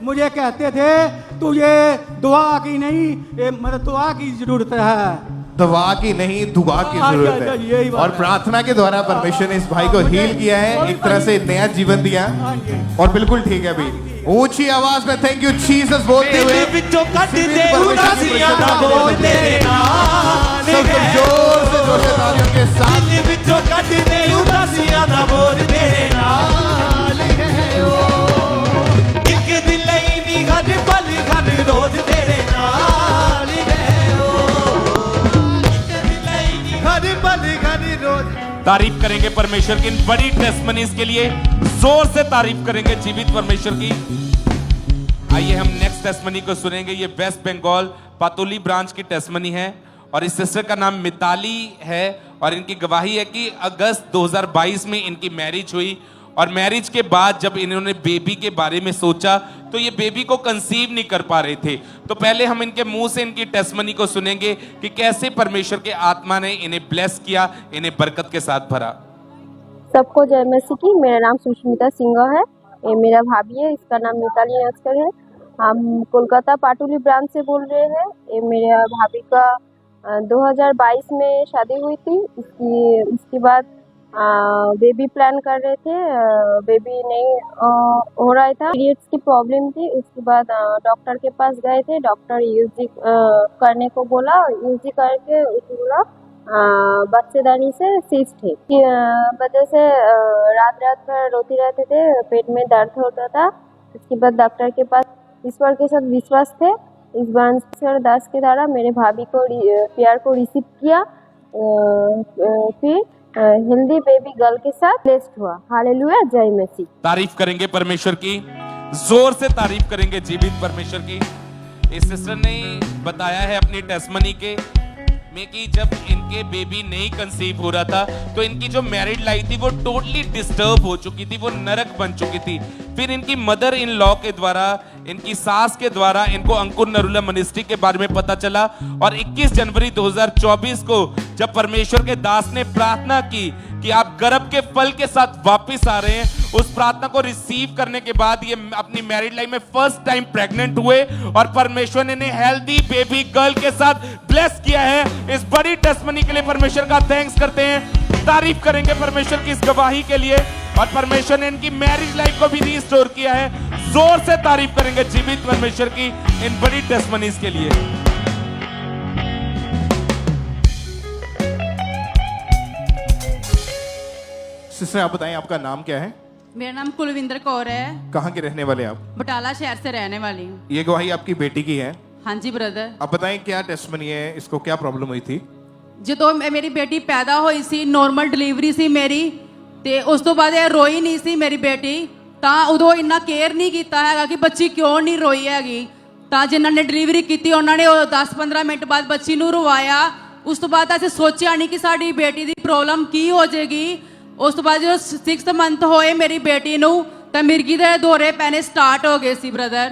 S19: मुझे कहते थे तुझे दुआ की नहीं मतलब दुआ की जरूरत है,
S1: दवा की नहीं दुआ की जरूरत है। और प्रार्थना के द्वारा परमेश्वर ने इस भाई को हील किया है, एक तरह से नया जीवन दिया और बिल्कुल ठीक है। अभी ऊंची आवाज में थैंक यू जीसस बोलते हुए जोर से जोर तालियों के साथ
S5: तारीफ करेंगे परमेश्वर की इन बड़ी टेस्टमनीज के लिए, जोर से तारीफ करेंगे जीवित परमेश्वर की। आइए हम नेक्स्ट टेस्टमनी को सुनेंगे। ये वेस्ट बंगाल पातुली ब्रांच की टेस्टमनी है और इस सिस्टर का नाम मिताली है और इनकी गवाही है कि अगस्त 2022 में इनकी मैरिज हुई और मैरिज के बाद जब इन्होंने बेबी के बारे में सोचा तो ये बेबी को कंसीव नहीं कर पा रहे थे। तो पहले हम इनके मुंह से इनकी टेस्टमनी को सुनेंगे कि कैसे परमेश्वर के आत्मा ने इन्हें ब्लेस किया, इन्हें बरकत के साथ भरा।
S21: सबको जय मसीह की। मेरा नाम सुष्मिता सिंह है, ये मेरा भाभी है, इसका नाम मिताली नस्कर है। हम कोलकाता पाटुली ब्रांच से बोल रहे हैं। ये मेरे भाभी का 2022 में शादी हुई थी। इसके बाद बेबी प्लान कर रहे थे, बेबी नहीं हो रहा था, पीरियड्स की प्रॉब्लम थी। उसके बाद डॉक्टर के पास गए थे, डॉक्टर यूजी करने को बोला, यूजी करके उसको बोला बच्चेदानी से सिस्ट है की वजह से रात भर रोती रहते थे, पेट में दर्द होता था। उसके बाद डॉक्टर के पास ईश्वर के साथ विश्वास थे, इस बार दास के द्वारा मेरे भाभी को प्यार को रिसीव किया, फिर हेल्दी बेबी गर्ल के साथ ब्लेस्ड हुआ। हालेलुया, जय मसीह।
S5: तारीफ करेंगे परमेश्वर की, जोर से तारीफ करेंगे जीवित परमेश्वर की। इस सिस्टर ने बताया है अपनी टेस्टमनी के में कि जब इनके बेबी नहीं कंसीव हो रहा था तो इनकी जो मैरिड लाइफ थी वो टोटली डिस्टर्ब हो चुकी थी, वो नरक बन चुकी थी। फिर इनकी मदर इन लॉ के द्वारा, इनकी सास के द्वारा इनको अंकुर नरूला मिनिस्ट्री के बारे में पता चला और 21 जनवरी 2024 को जब परमेश्वर के दास ने प्रार्थना की कि आप गर्भ के फल के साथ वापस आ रहे हैं, उस प्रार्थना को रिसीव करने के बाद ये अपनी मैरिड लाइफ में फर्स्ट टाइम प्रेग्नेंट हुए और परमेश्वर ने हेल्दी बेबी गर्ल के साथ ब्लेस किया है। इस बड़ी टेस्टमनी के लिए परमेश्वर का थैंक्स करते हैं, तारीफ करेंगे परमेश्वर की इस गवाही के लिए। और परमेश्वर ने इनकी मैरिज लाइफ को भी रिस्टोर किया है। जोर से तारीफ करेंगे जीवित परमेश्वर की इन बड़ी टेस्टमनीज के लिए।
S1: सिस्टर आप बताएं आपका नाम क्या है?
S2: मेरा नाम कुलविंदर कौर है।
S1: कहाँ के रहने वाले आप?
S2: बटाला शहर से रहने वाली हूँ।
S1: ये गवाही आपकी बेटी की है?
S2: हाँ जी ब्रदर।
S1: आप बताएं क्या टेस्टमनी है, इसको क्या प्रॉब्लम हुई थी?
S2: ਜਦੋਂ ਮੇਰੀ ਬੇਟੀ ਪੈਦਾ ਹੋਈ ਸੀ, ਨੋਰਮਲ ਡਿਲੀਵਰੀ ਸੀ ਮੇਰੀ, ਤੇ ਉਸ ਤੋਂ ਬਾਅਦ ਇਹ ਰੋਈ ਨਹੀਂ ਸੀ ਮੇਰੀ ਬੇਟੀ, ਤਾਂ ਉਦੋਂ ਇੰਨਾ ਕੇਅਰ ਨਹੀਂ ਕੀਤਾ ਹੈਗਾ ਕਿ ਬੱਚੀ ਕਿਉਂ ਨਹੀਂ ਰੋਈ ਹੈਗੀ। ਤਾਂ ਜਿਨ੍ਹਾਂ ਨੇ ਡਿਲੀਵਰੀ ਕੀਤੀ ਉਹਨਾਂ ਨੇ ਉਹ 10-15 ਮਿੰਟ ਬਾਅਦ ਬੱਚੀ ਨੂੰ ਰਵਾਇਆ। ਉਸ ਤੋਂ ਬਾਅਦ ਅਸੀਂ ਸੋਚਿਆ ਨਹੀਂ ਕਿ ਸਾਡੀ ਬੇਟੀ ਦੀ ਪ੍ਰੋਬਲਮ ਕੀ ਹੋ ਜਾਏਗੀ। ਉਸ ਤੋਂ ਬਾਅਦ ਜਦੋਂ 6th ਮੰਥ ਹੋਏ ਮੇਰੀ ਬੇਟੀ ਨੂੰ ਤਾਂ ਮਿਰਗੀ ਦੇ ਦੌਰੇ ਪੈਣੇ ਸਟਾਰਟ ਹੋ ਗਏ ਸੀ ਬ੍ਰਦਰ।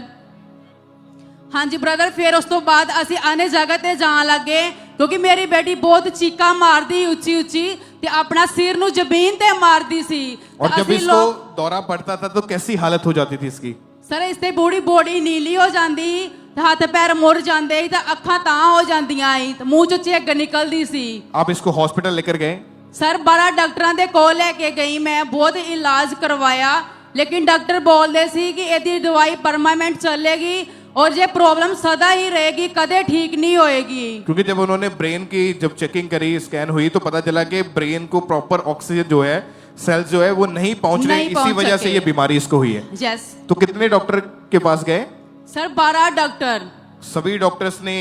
S2: ਹਾਂਜੀ ਬ੍ਰਦਰ, ਫਿਰ ਉਸ ਤੋਂ ਬਾਅਦ ਅਸੀਂ ਆਨੇ ਜਗ੍ਹਾ ਤੇ ਜਾਣ ਲੱਗੇ ਕਿਉਂਕਿ ਮੇਰੀ ਬੇਟੀ ਬਹੁਤ ਚੀਕਾਂ ਮਾਰਦੀ ਉੱਚੀ ਉੱਚੀ ਤੇ ਆਪਣਾ ਸਿਰ ਨੂੰ ਜ਼ਮੀਨ ਤੇ ਮਾਰਦੀ ਸੀ।
S1: और जब इसको दौरा पड़ता था तो कैसी हालत हो जाती थी इसकी?
S2: ਸਰ ਇਸ ਤੇ ਬੋੜੀ ਬੋਡੀ ਨੀਲੀ ਹੋ ਜਾਂਦੀ, ਤੇ ਹੱਥ ਪੈਰ ਮੁੜ ਜਾਂਦੇ, ਤੇ ਅੱਖਾਂ ਤਾਂ ਹੋ ਜਾਂਦੀਆਂ ਸੀ, ਤੇ ਮੂੰਹ ਚੋਂ ਝੱਗ ਨਿਕਲਦੀ ਸੀ।
S1: आप इसको हॉस्पिटल लेकर गए?
S2: ਸਰ ਬੜਾ ਡਾਕਟਰਾਂ ਦੇ ਕੋਲ ਲੈ ਕੇ ਗਈ ਮੈਂ, ਬਹੁਤ ਇਲਾਜ ਕਰਵਾਇਆ, ਲੇਕਿन डॉक्टर बोलते सी कि ਇਹਦੀ ਦਵਾਈ परमानेंट चलेगी और ये प्रॉब्लम सदा ही रहेगी, कदे ठीक नहीं होएगी।
S1: क्योंकि जब उन्होंने ब्रेन की जब चेकिंग करी, स्कैन हुई, तो पता चला कि ब्रेन को प्रॉपर ऑक्सीजन जो है, सेल्स जो है वो नहीं पहुंच रहे, इसी वजह से ये बीमारी इसको हुई है।
S2: यस।
S1: तो कितने डॉक्टर के पास गए?
S2: Sir 12 doctor.
S1: सभी डॉक्टर्स ने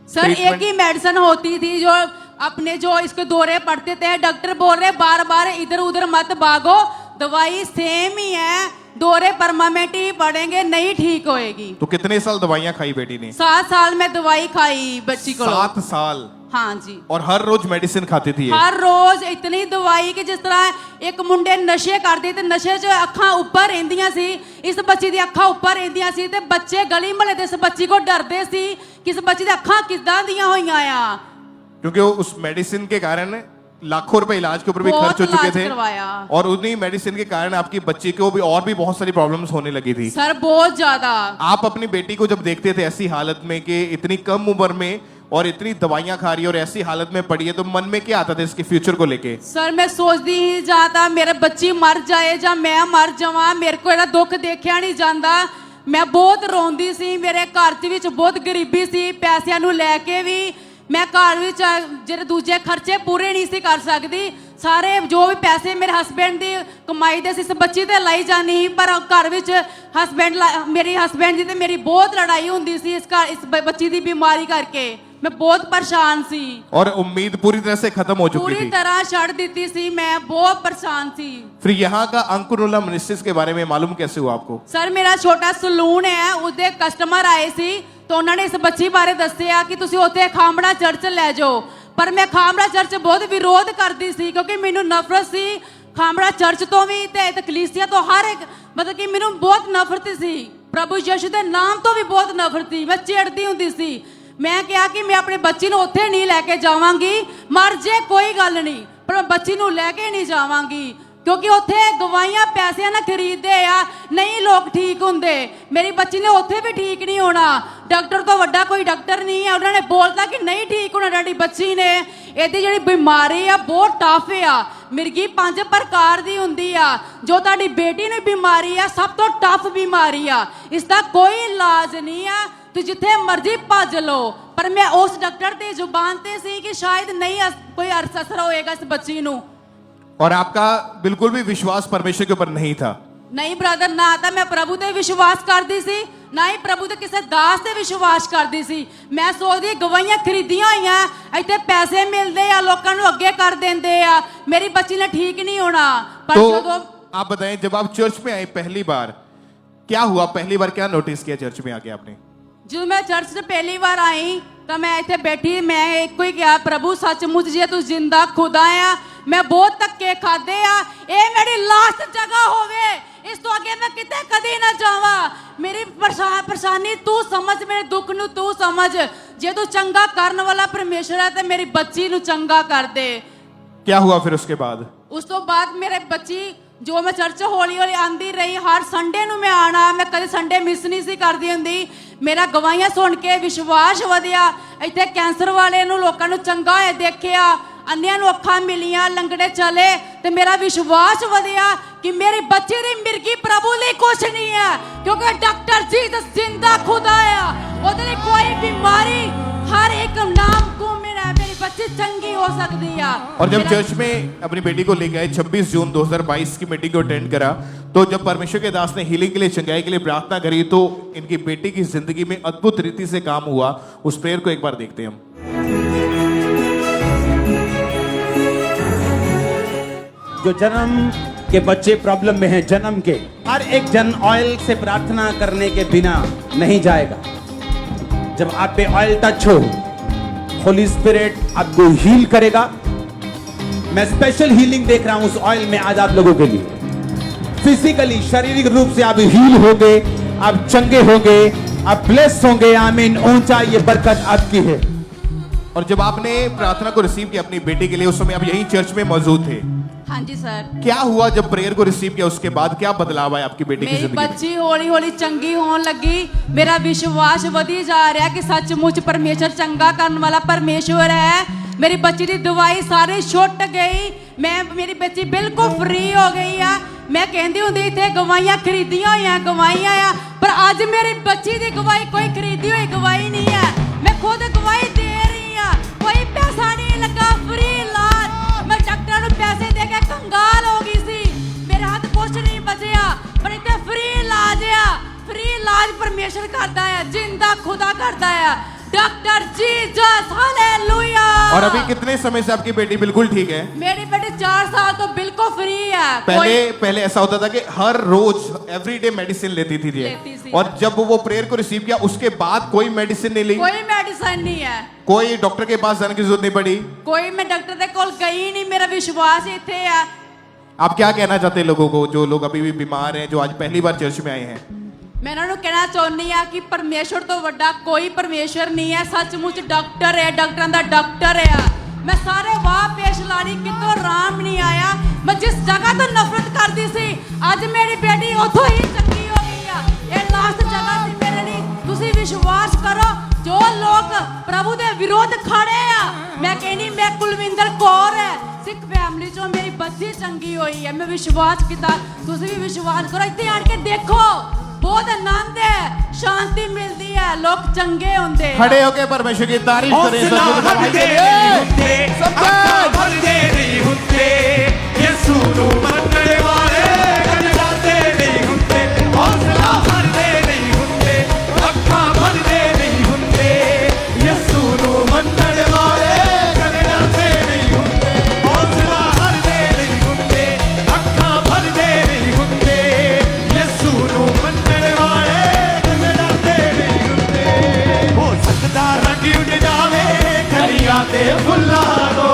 S2: सर एक ही मेडिसिन होती थी जो अपने जो इसके दौरे पड़ते थे, डॉक्टर बोल रहे बार बार इधर उधर मत भागो, दवाई सेम ही है, दौरे परमानेंट ही पड़ेंगे, नहीं ठीक होएगी।
S1: तो कितने साल दवाइयां खाई बेटी ने?
S2: 7 साल में दवाई खाई बच्ची को।
S1: 7 साल?
S2: हाँ जी।
S1: और हर रोज मेडिसिन खाती थी?
S2: हर रोज इतनी दवाई कि जिस तरह एक मुंडे नशे करते थे, नशे च अखां उपर रहिंदियां सी, इस बच्ची दी अखां उपर रहिंदियां सी, ते बच्चे गली महल्ले दे इस बच्ची को डरदे सी कि इस बच्ची दी अखां किदां दियां होईयां आ,
S1: क्योंकि उस मेडिसिन के कारण लाखों रुपए इलाज के ऊपर भी खर्च हो चुके थे और उन्हीं मेडिसिन के कारण आपकी बच्ची को भी और भी बहुत सारी प्रॉब्लम्स होने लगी थी।
S2: सर बहुत ज्यादा।
S1: आप अपनी बेटी को जब देखते थे ऐसी हालत में कि इतनी कम उम्र में और इतनी दवाइयां खा रही है और ऐसी हालत में पड़ी है, तो मन में क्या आता था इसके फ्यूचर को लेके?
S2: सर मैं सोचती ही जाता मेरे बच्ची मर जाए या मैं मर जावा, मेरे को ਇਹਦਾ दुख देखा नहीं जाता। मैं बहुत रोंदी सी, मेरे घर च विच बहुत गरीबी सी, पैसिਆਂ ਨੂੰ ਲੈ ਕੇ ਵੀ मैं घर ਵਿੱਚ ਜਿਹੜੇ ਦੂਜੇ ਖਰਚੇ ਪੂਰੇ ਨਹੀਂ ਸੀ ਕਰ ਸਕਦੀ, ਸਾਰੇ ਜੋ ਵੀ ਪੈਸੇ ਮੇਰੇ ਹਸਬੈਂਡ ਦੀ ਕਮਾਈ ਦੇ ਸੀ ਇਸ ਬੱਚੀ ਤੇ ਲਾਈ ਜਾਣੀ ਸੀ, ਪਰ ਘਰ ਵਿੱਚ ਮੇਰੇ ਹਸਬੈਂਡ ਦੀ ਤੇ ਮੇਰੀ ਬਹੁਤ ਲੜਾਈ ਹੁੰਦੀ ਸੀ ਇਸ ਬੱਚੀ ਦੀ ਬਿਮਾਰੀ ਕਰਕੇ। मैं बहुत परेशान सी
S1: और उम्मीद पूरी तरह से खत्म हो चुकी थी,
S2: पूरी तरह छड़ देती सी, मैं बहुत परेशान सी।
S1: फिर यहाँ का अंकुर नरूला मिनिस्ट्रीज के बारे में मालूम कैसे हुआ आपको?
S2: सर मेरा छोटा सलून है, उसके कस्टमर आए सी तो उन्होंने इस बच्ची बारे दसिया कि तुसी उत्थे खामड़ा चर्च ले जाओ, पर मैं खामड़ा चर्च बहुत विरोध करती सी क्योंकि मैनू नफरत सी ਖਾਮੜਾ ਚਰਚ ਤੋਂ ਵੀ ਤੇ ਕਲੀਸਿਆ ਤੋਂ ਹਰ ਇੱਕ ਮਤਲਬ ਕਿ ਮੈਨੂੰ ਬਹੁਤ ਨਫ਼ਰਤ ਸੀ। ਪ੍ਰਭੂ ਯਿਸੂ ਦੇ ਨਾਮ ਤੋਂ ਵੀ ਬਹੁਤ ਨਫ਼ਰਤ ਸੀ। ਮੈਂ ਚਿੜਦੀ ਹੁੰਦੀ ਸੀ। ਮੈਂ ਕਿਹਾ ਕਿ ਮੈਂ ਆਪਣੇ ਬੱਚੀ ਨੂੰ ਉੱਥੇ ਨਹੀਂ ਲੈ ਕੇ ਜਾਵਾਂਗੀ, ਮਰ ਜੇ ਕੋਈ ਗੱਲ ਨਹੀਂ, ਪਰ ਮੈਂ ਬੱਚੀ ਨੂੰ ਲੈ ਕੇ ਨਹੀਂ ਜਾਵਾਂਗੀ ਕਿਉਂਕਿ ਉੱਥੇ ਗਵਾਈਆਂ ਪੈਸਿਆਂ ਨਾਲ ਖਰੀਦਦੇ ਆ, ਨਹੀਂ ਲੋਕ ਠੀਕ ਹੁੰਦੇ। ਮੇਰੀ ਬੱਚੀ ਨੇ ਉੱਥੇ ਵੀ ਠੀਕ ਨਹੀਂ ਹੋਣਾ। ਡਾਕਟਰ ਤੋਂ ਵੱਡਾ ਕੋਈ ਡਾਕਟਰ ਨਹੀਂ ਹੈ, ਉਹਨਾਂ ਨੇ ਬੋਲਤਾ ਕਿ ਨਹੀਂ ਠੀਕ ਹੋਣਾ ਤੁਹਾਡੀ ਬੱਚੀ ਨੇ। ਇਹਦੀ ਜਿਹੜੀ ਬਿਮਾਰੀ ਆ ਬਹੁਤ ਟਫ ਆ, ਮਿਰਗੀ 5 ਪ੍ਰਕਾਰ ਦੀ ਹੁੰਦੀ ਆ। ਜੋ ਤੁਹਾਡੀ ਬੇਟੀ ਨੂੰ ਬਿਮਾਰੀ ਆ ਸਭ ਤੋਂ ਟਫ ਬਿਮਾਰੀ ਆ, ਇਸ ਦਾ ਕੋਈ ਇਲਾਜ ਨਹੀਂ ਆ, ਤੁਸੀਂ ਜਿੱਥੇ ਮਰਜ਼ੀ ਭੱਜ ਲਓ। ਪਰ ਮੈਂ ਉਸ ਡਾਕਟਰ ਦੀ ਜ਼ੁਬਾਨ ਤੇ ਸੀ ਕਿ ਸ਼ਾयद नहीं कोई असर होएगा इस बच्ची ਨੂੰ।
S1: और आपका बिल्कुल भी विश्वास परमेश्वर के ऊपर नहीं था?
S2: नहीं ब्रदर, ना ਤਾਂ ਮੈਂ ਪ੍ਰਭੂ ਤੇ ਵਿਸ਼ਵਾਸ ਕਰਦੀ ਸੀ, ਨਾ ਹੀ ਪ੍ਰਭੂ ਦੇ ਕਿਸੇ ਦਾਸ ਤੇ ਵਿਸ਼ਵਾਸ ਕਰਦੀ ਸੀ। ਮੈਂ ਸੋਚਦੀ ਗਵਾਈਆਂ ਖਰੀਦੀਆਂ ਹੋਈਆਂ, ਇੱਥੇ ਪੈਸੇ ਮਿਲਦੇ ਆ, ਲੋਕਾਂ ਨੂੰ ਅੱਗੇ ਕਰ ਦਿੰਦੇ ਆ, ਮੇਰੀ ਬੱਚੀ ਨੇ ਠੀਕ ਨਹੀਂ ਹੋਣਾ। ਪਰ
S1: तो
S2: ਜਦੋਂ
S1: आप बताएं, जब आप चर्च में आए पहली बार, क्या हुआ? पहली बार क्या नोटिस किया चर्च में आके आपने?
S2: ਜਦੋਂ ਮੈਂ ਚਰਚ 'ਚ ਪਹਿਲੀ ਵਾਰ ਆਈ ਤਾਂ ਮੈਂ ਇੱਥੇ ਬੈਠੀ, ਮੈਂ ਇੱਕੋ ਹੀ ਕਿਹਾ, ਪ੍ਰਭੂ ਸੱਚਮੁੱਚ ਜੇ ਤੂੰ ਜ਼ਿੰਦਾ ਖੁਦਾ ਆ, ਮੈਂ ਬਹੁਤ ਧੱਕੇ ਖਾਦੇ ਆ, ਇਹ ਮੇਰੀ ਲਾਸਟ ਜਗ੍ਹਾ ਹੋਵੇ, ਇਸ ਤੋਂ ਅੱਗੇ ਮੈਂ ਕਿਤੇ ਕਦੀ ਨਾ ਜਾਵਾਂ। ਮੇਰੀ ਪਰੇਸ਼ਾਨੀ ਤੂੰ ਸਮਝ, ਮੇਰੇ ਦੁੱਖ ਨੂੰ ਤੂੰ ਸਮਝ। ਜੇ ਤੂੰ ਚੰਗਾ ਕਰਨ ਵਾਲਾ ਪਰਮੇਸ਼ਰ ਹੈ ਤੇ ਮੇਰੀ ਬੱਚੀ ਨੂੰ ਚੰਗਾ ਕਰ ਦੇ।
S1: क्या हुआ फिर उसके बाद?
S2: ਉਸ ਤੋਂ ਬਾਅਦ ਮੇਰੇ ਬੱਚੀ ਜੋ ਮੈਂ ਚਰਚ ਹੌਲੀ ਹੌਲੀ ਆਂਦੀ ਰਹੀ, ਹਰ ਸੰਡੇ ਨੂੰ ਮੈਂ ਆਣਾ, ਮੈਂ ਕਦੇ ਸੰਡੇ ਮਿਸ ਨਹੀਂ ਸੀ ਕਰਦੀ ਹੁੰਦੀ। ਮੇਰਾ ਗਵਾਹੀਆਂ ਸੁਣ ਕੇ ਵਿਸ਼ਵਾਸ ਵਧਿਆ। ਇੱਥੇ ਕੈਂਸਰ ਵਾਲੇ ਨੂੰ ਲੋਕਾਂ ਨੂੰ ਚੰਗਾ ਹੋਇਆ ਦੇਖਿਆ, ਅੰਨਿਆਂ ਨੂੰ ਅੱਖਾਂ ਮਿਲੀਆਂ, ਲੰਗੜੇ ਚਲੇ ਤੇ ਮੇਰਾ ਵਿਸ਼ਵਾਸ ਵਧਿਆ ਕਿ ਮੇਰੀ ਬੱਚੀ ਦੀ ਮਿਰਗੀ ਪ੍ਰਭੂ ਲਈ ਕੁਛ ਨਹੀਂ ਹੈ, ਕਿਉਂਕਿ ਡਾਕਟਰ ਜੀਸਸ ਜਿੰਦਾ ਖੁਦਾ ਆ, ਉਹਦੇ ਲਈ ਕੋਈ ਬਿਮਾਰੀ हर एक नाम को मेरा मेरी बच्ची चंगी हो सकती है।
S1: और जब चर्च में अपनी बेटी को लेके आए 26 जून 2022 की मीटिंग को अटेंड करा, तो जब परमेश्वर के दास ने हीलिंग के लिए, चंगाई के लिए प्रार्थना करी, तो इनकी बेटी की जिंदगी में अद्भुत रीति से काम हुआ। उस प्रेयर को एक बार देखते हैं हम।
S3: जो जन्म के बच्चे प्रॉब्लम में हैं, जन्म के, हर एक जन ऑयल से प्रार्थना करने के बिना नहीं जाएगा। जब आप पे ऑयल टच हो, होली स्पिरिट आपको हील करेगा। मैं स्पेशल हीलिंग देख रहा हूं उस ऑयल में आज आप लोगों के लिए। फिजिकली, शारीरिक रूप से आप हील होंगे, आप चंगे होंगे, आप ब्लेस होंगे। आमीन। ऊंचा ये बरकत आपकी है।
S1: और जब आपने प्रार्थना को रिसीव किया अपनी बेटी के लिए, उस समय आप यही चर्च में मौजूद थे।
S2: हाँ जी सर।
S1: क्या हुआ जब प्रेयर को रिसीव किया, उसके बाद क्या बदलाव आया आपकी बेटी की
S2: मेरी
S1: जिंदगी में?
S2: बच्ची हौली हौली चंगी होने लगी, मेरा विश्वास बढ़ी जा रहा कि सचमुच परमेश्वर चंगा करने वाला परमेश्वर है। मेरी बच्ची की दवाई सारी छुट गई, मेरी बच्ची बिल्कुल फ्री हो गई है। मैं कहती हूँ इतने गवाइयां खरीदियां हुई गवाइयां आ, पर आज मेरी बच्ची की गवाही कोई खरीदी हुई गवाही नहीं है। मैं खुद गवाही दे रही हूँ, कोई पैसा नहीं लगा, फ्री इलाज। मैं डॉक्टर को पैसे दे के कंगाल हो गई सी, मेरे हाथ कुछ नहीं बचया, पर इतने फ्री इलाज है। फ्री इलाज परमेश्वर करता है, जिंदा खुदा करता है, डॉक्टर जीसस। हालेलुया।
S1: और अभी कितने समय से आपकी बेटी बिल्कुल ठीक है?
S2: मेरी बेटी 4 साल तो बिल्कुल फ्री है।
S1: पहले ऐसा होता था कि हर रोज एवरीडे मेडिसिन लेती थी
S2: थी।
S1: और जब वो प्रेयर को रिसीव किया उसके बाद कोई मेडिसिन नहीं ली?
S2: कोई मेडिसिन नहीं है,
S1: कोई डॉक्टर के पास जाने की जरूरत नहीं पड़ी?
S2: कोई मैं डॉक्टर के कोल गई नहीं, मेरा विश्वास इतने है।
S1: आप क्या कहना चाहते हैं लोगों को, जो लोग अभी भी बीमार हैं, जो आज पहली बार चर्च में आए हैं?
S2: मैं उन्होंने कहना चाहती हूँ कि परमेश्वर तो बड़ा कोई परमेश्वर नहीं है, सचमुच डॉक्टर है, डॉक्टर का डॉक्टर है। मैं सारे वाह पेश लानी कितों राम नहीं आया। मैं जिस जगह तो नफरत करती सी, आज मेरी बेटी उतो ही चंगी हो गई है। ये लास्ट जगह थी मेरे लिए। तुसी विश्वास करो, जो लोग प्रभु के विरोध खड़े आ, मैं कहनी मैं कुलविंदर कौर है, सिख फैमिली चो मेरी बच्ची चंगी हुई है। मैं विश्वास किया, तुसी भी विश्वास करो, इतने आड़ के देखो, बहुत आनंद है, शांति मिलती है, लोग चंगे होंगे।
S1: खड़े होके परमेश्वर की तारीफ करें।
S4: फुल्ला दो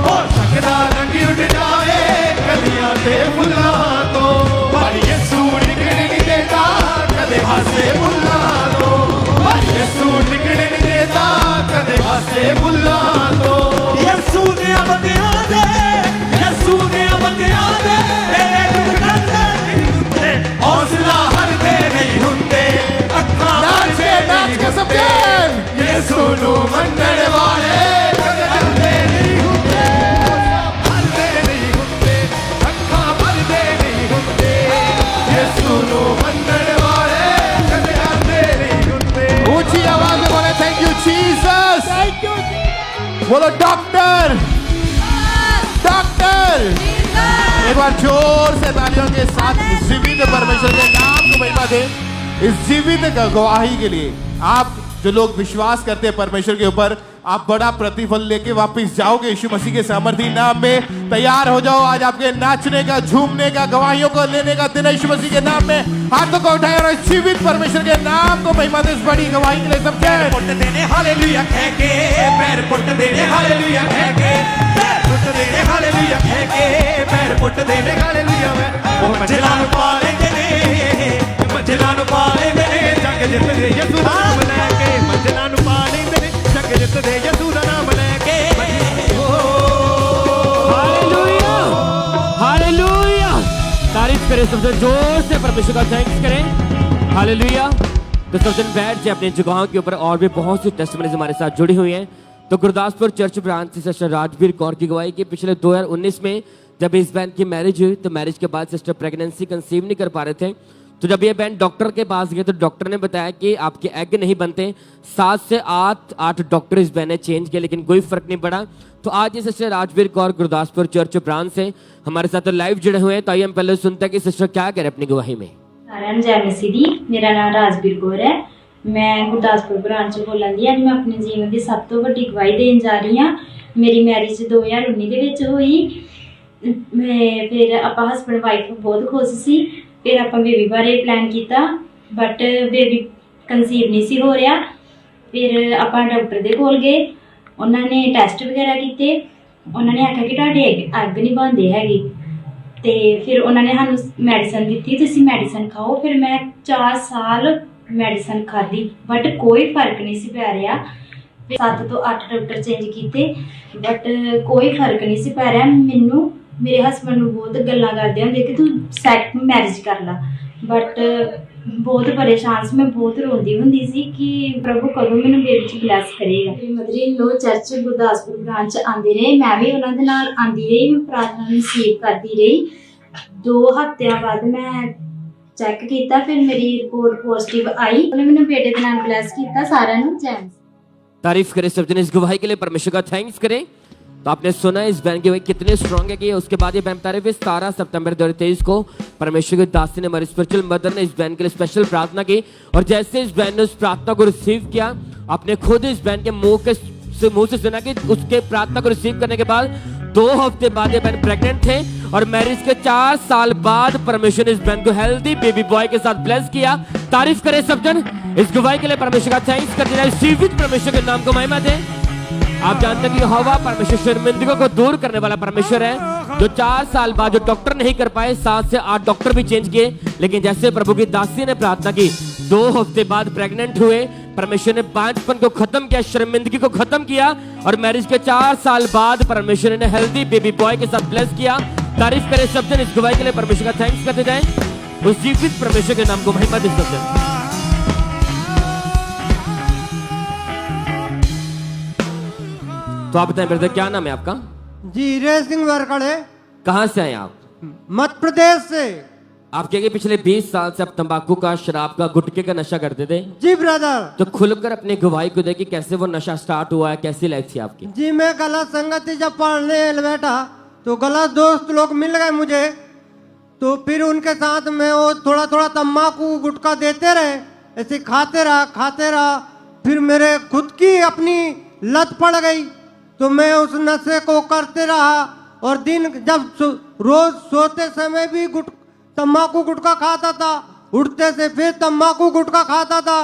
S4: हो सकदा रंग उड़ जावे, कलियां ते सुनो मंडल वाले भरदे नहीं हुंदे भरदे नहीं हुंदे अखा भरदे नहीं हुंदे ये सुनो मंडल वाले भरदे नहीं हुंदे।
S1: ऊंची आवाज में बोले thank you Jesus.
S4: Thank you
S1: बोलो डॉक्टर डॉक्टर। एक बार जोर से तालियों के साथ जीवित परमेश्वर के नाम को महिमा दें। इस जीवित गवाही के लिए आप जो लोग विश्वास करते हैं परमेश्वर के ऊपर, आप बड़ा प्रतिफल लेके वापस जाओगे यीशु मसीह के सामर्थी नाम में। तैयार हो जाओ, आज आपके नाचने का, झूमने का, गवाहियों को लेने का दिन है यीशु मसीह के नाम में। हाथों को उठाए और जीवित परमेश्वर के नाम को महिमा दे। इस बड़ी गवाही के लिए सब
S4: पैर पुट देने हालेलुया कह के, पैर पुट देने हालेलुया कह के, पैर पुट देने हालेलुया कह के, पैर पुट देने हालेलुया में मंजिलां नु पा लेंगे ने, मंजिलां नु पा लेंगे ने, जग जित दे यीशु दा नाम लेके, मंजिलां नु पा लेंगे ने, जग जित दे यीशु दा नाम लेके।
S15: Hallelujah hallelujah. तारीफ करें सबसे जोर से, परमेश्वर का थैंक्स करें। हालेलुया। तो सबसे बैठ जाए अपने जगहों के ऊपर। और भी बहुत सी टेस्टिमनीज हमारे साथ जुड़ी हुई हैं। तो गुरदासपुर चर्च ब्रांच से सिस्टर राजवीर कौर की गवाही की पिछले 2019 में जब इस बहन की मैरिज हुई, तो मैरिज के बाद सिस्टर प्रेगनेंसी कंसीव नहीं कर पा रहे थे। तो जब ये बहन डॉक्टर के पास गए तो डॉक्टर ने बताया कि आपके एग नहीं बनते। 7 से 8 डॉक्टर इस बहन ने चेंज किए, लेकिन कोई फर्क नहीं पड़ा। तो आज ये sister Rajveer Kaur Gurdaspur church branch से हमारे साथ लाइव जुड़े हुए हैं। तो आइए हम पहले सुनते हैं कि सिस्टर क्या कह रहे अपनी गवाही में।
S6: जय मसीह दी। मेरा नाम राजवीर कौर है। मैं गुरदासपुर ब्रांच चों बोलन दी। अज मैं अपने जीवन की सब तो वड्डी गवाही देन जा रही हाँ। मेरी मैरिज 2019 ਦੇ ਵਿੱਚ ਹੋਈ। मैं फिर ਆਪਾਂ हस्बैंड वाइफ बहुत खुश सी। फिर ਆਪਾਂ बेबी बारे प्लान किया, बट बेबी कंसीव नहीं सी हो रहा। फिर ਆਪਾਂ डॉक्टर ਦੇ ਕੋਲ गए, उन्होंने टैसट वगैरह किए। उन्होंने आख्या कि ਤੁਹਾਡੇ ਐਗ नहीं बनते हैगे। तो फिर उन्होंने सानू मैडिसन दी, तुसीं मैडिसन खाओ। फिर मैं 4 साल मैडिसन खाधी, बट कोई फर्क नहीं सी पै रहा। 7 तो 8 डॉक्टर चेंज किए, बट कोई फर्क नहीं सी पै रहा। मैनू मेरे हस्बैंड बहुत गल्लां करदे हुंदे कि तू सैकंड मैरिज कर ला, बट बहुत परेशान से, मैं बहुत रोंदी हुंदी सी कि प्रभु कदों मैनू बेबी च ब्लैस करेगा। मेरी mother in law church Gurdaspur branch आंदे रहे, मैं भी उन्हां दे नाल आंदी रही। मैं प्रार्थना रिसीव करती रही। 2 हफ्तियां बाद मैं चेक किया, फिर मेरी रिपोर्ट पॉजिटिव आई। उन्होंने मैनू बेटे दे नाल ब्लैस किया। सारिआं नूं जय मसीह।
S15: तारीफ करें सब जने इस गवाही के लिए, परमेश्वर का थैंक्स करें। तो आपने सुना इस बहन की गवाही कितने स्ट्रांग है कि उसके बाद ये बहन बता रहे 17 सितंबर 2023 को परमेश्वर के दासी ने, हमारी स्पिरिचुअल मदर ने इस बहन के लिए स्पेशल प्रार्थना की। और जैसे इस बहन ने उस प्रार्थना को रिसीव किया, आपने खुद इस बहन के मुंह से सुना कि उसके प्रार्थना को रिसीव करने के बाद 2 हफ्ते बाद ये बहन प्रेग्नेंट थे। और मैरिज के 4 साल बाद परमेश्वर ने इस बहन को हेल्दी बेबी बॉय के साथ ब्लेस किया। तारीफ करें सब जन इस गवाही के लिए, परमेश्वर का थैंक्स करते हैं। जीवित परमेश्वर के नाम को महिमा दें। आप जानते हैं कि यहोवा परमेश्वर शर्मिंदगियों को दूर करने वाला परमेश्वर है, जो 4 साल बाद जो डॉक्टर नहीं कर पाए, 7 से 8 डॉक्टर भी चेंज किए, लेकिन जैसे प्रभु की दासी ने प्रार्थना की, 2 हफ्ते बाद प्रेग्नेंट हुए। परमेश्वर ने बांझपन को खत्म किया, शर्मिंदगी को खत्म किया। और मैरिज के 4 साल बाद परमेश्वर ने हेल्दी बेबी बॉय के साथ ब्लेस किया। तारीफ करें सब जन इस गवाही के लिए, परमेश्वर का थैंक्स करते जाएं। उस जीवित परमेश्वर के नाम को महिमा दे सब जन। तो आप बताएं ब्रदर, क्या नाम है आपका?
S19: जीरे सिंह वरकड़े।
S15: कहाँ से आए आप?
S19: मध्य प्रदेश से।
S15: आप क्या पिछले 20 साल से आप तंबाकू का, शराब का, गुटखे का नशा करते थे?
S19: जी ब्रदर।
S15: तो खुलकर अपनी गवाही को दे कि कैसे वो नशा स्टार्ट हुआ है, कैसी लाइफ थी आपकी?
S19: जी मैं गलत संगति जब पढ़ने बैठा तो गलत दोस्त लोग मिल गए मुझे। तो फिर उनके साथ में वो थोड़ा थोड़ा तंबाकू गुटखा देते रहे, ऐसे खाते रहा। फिर मेरे खुद की अपनी लत पड़ गई, तो मैं उस नशे को करते रहा। और दिन जब रोज सोते समय भी तंबाकू गुटखा खाता था, उठते से फिर तंबाकू गुटखा खाता था।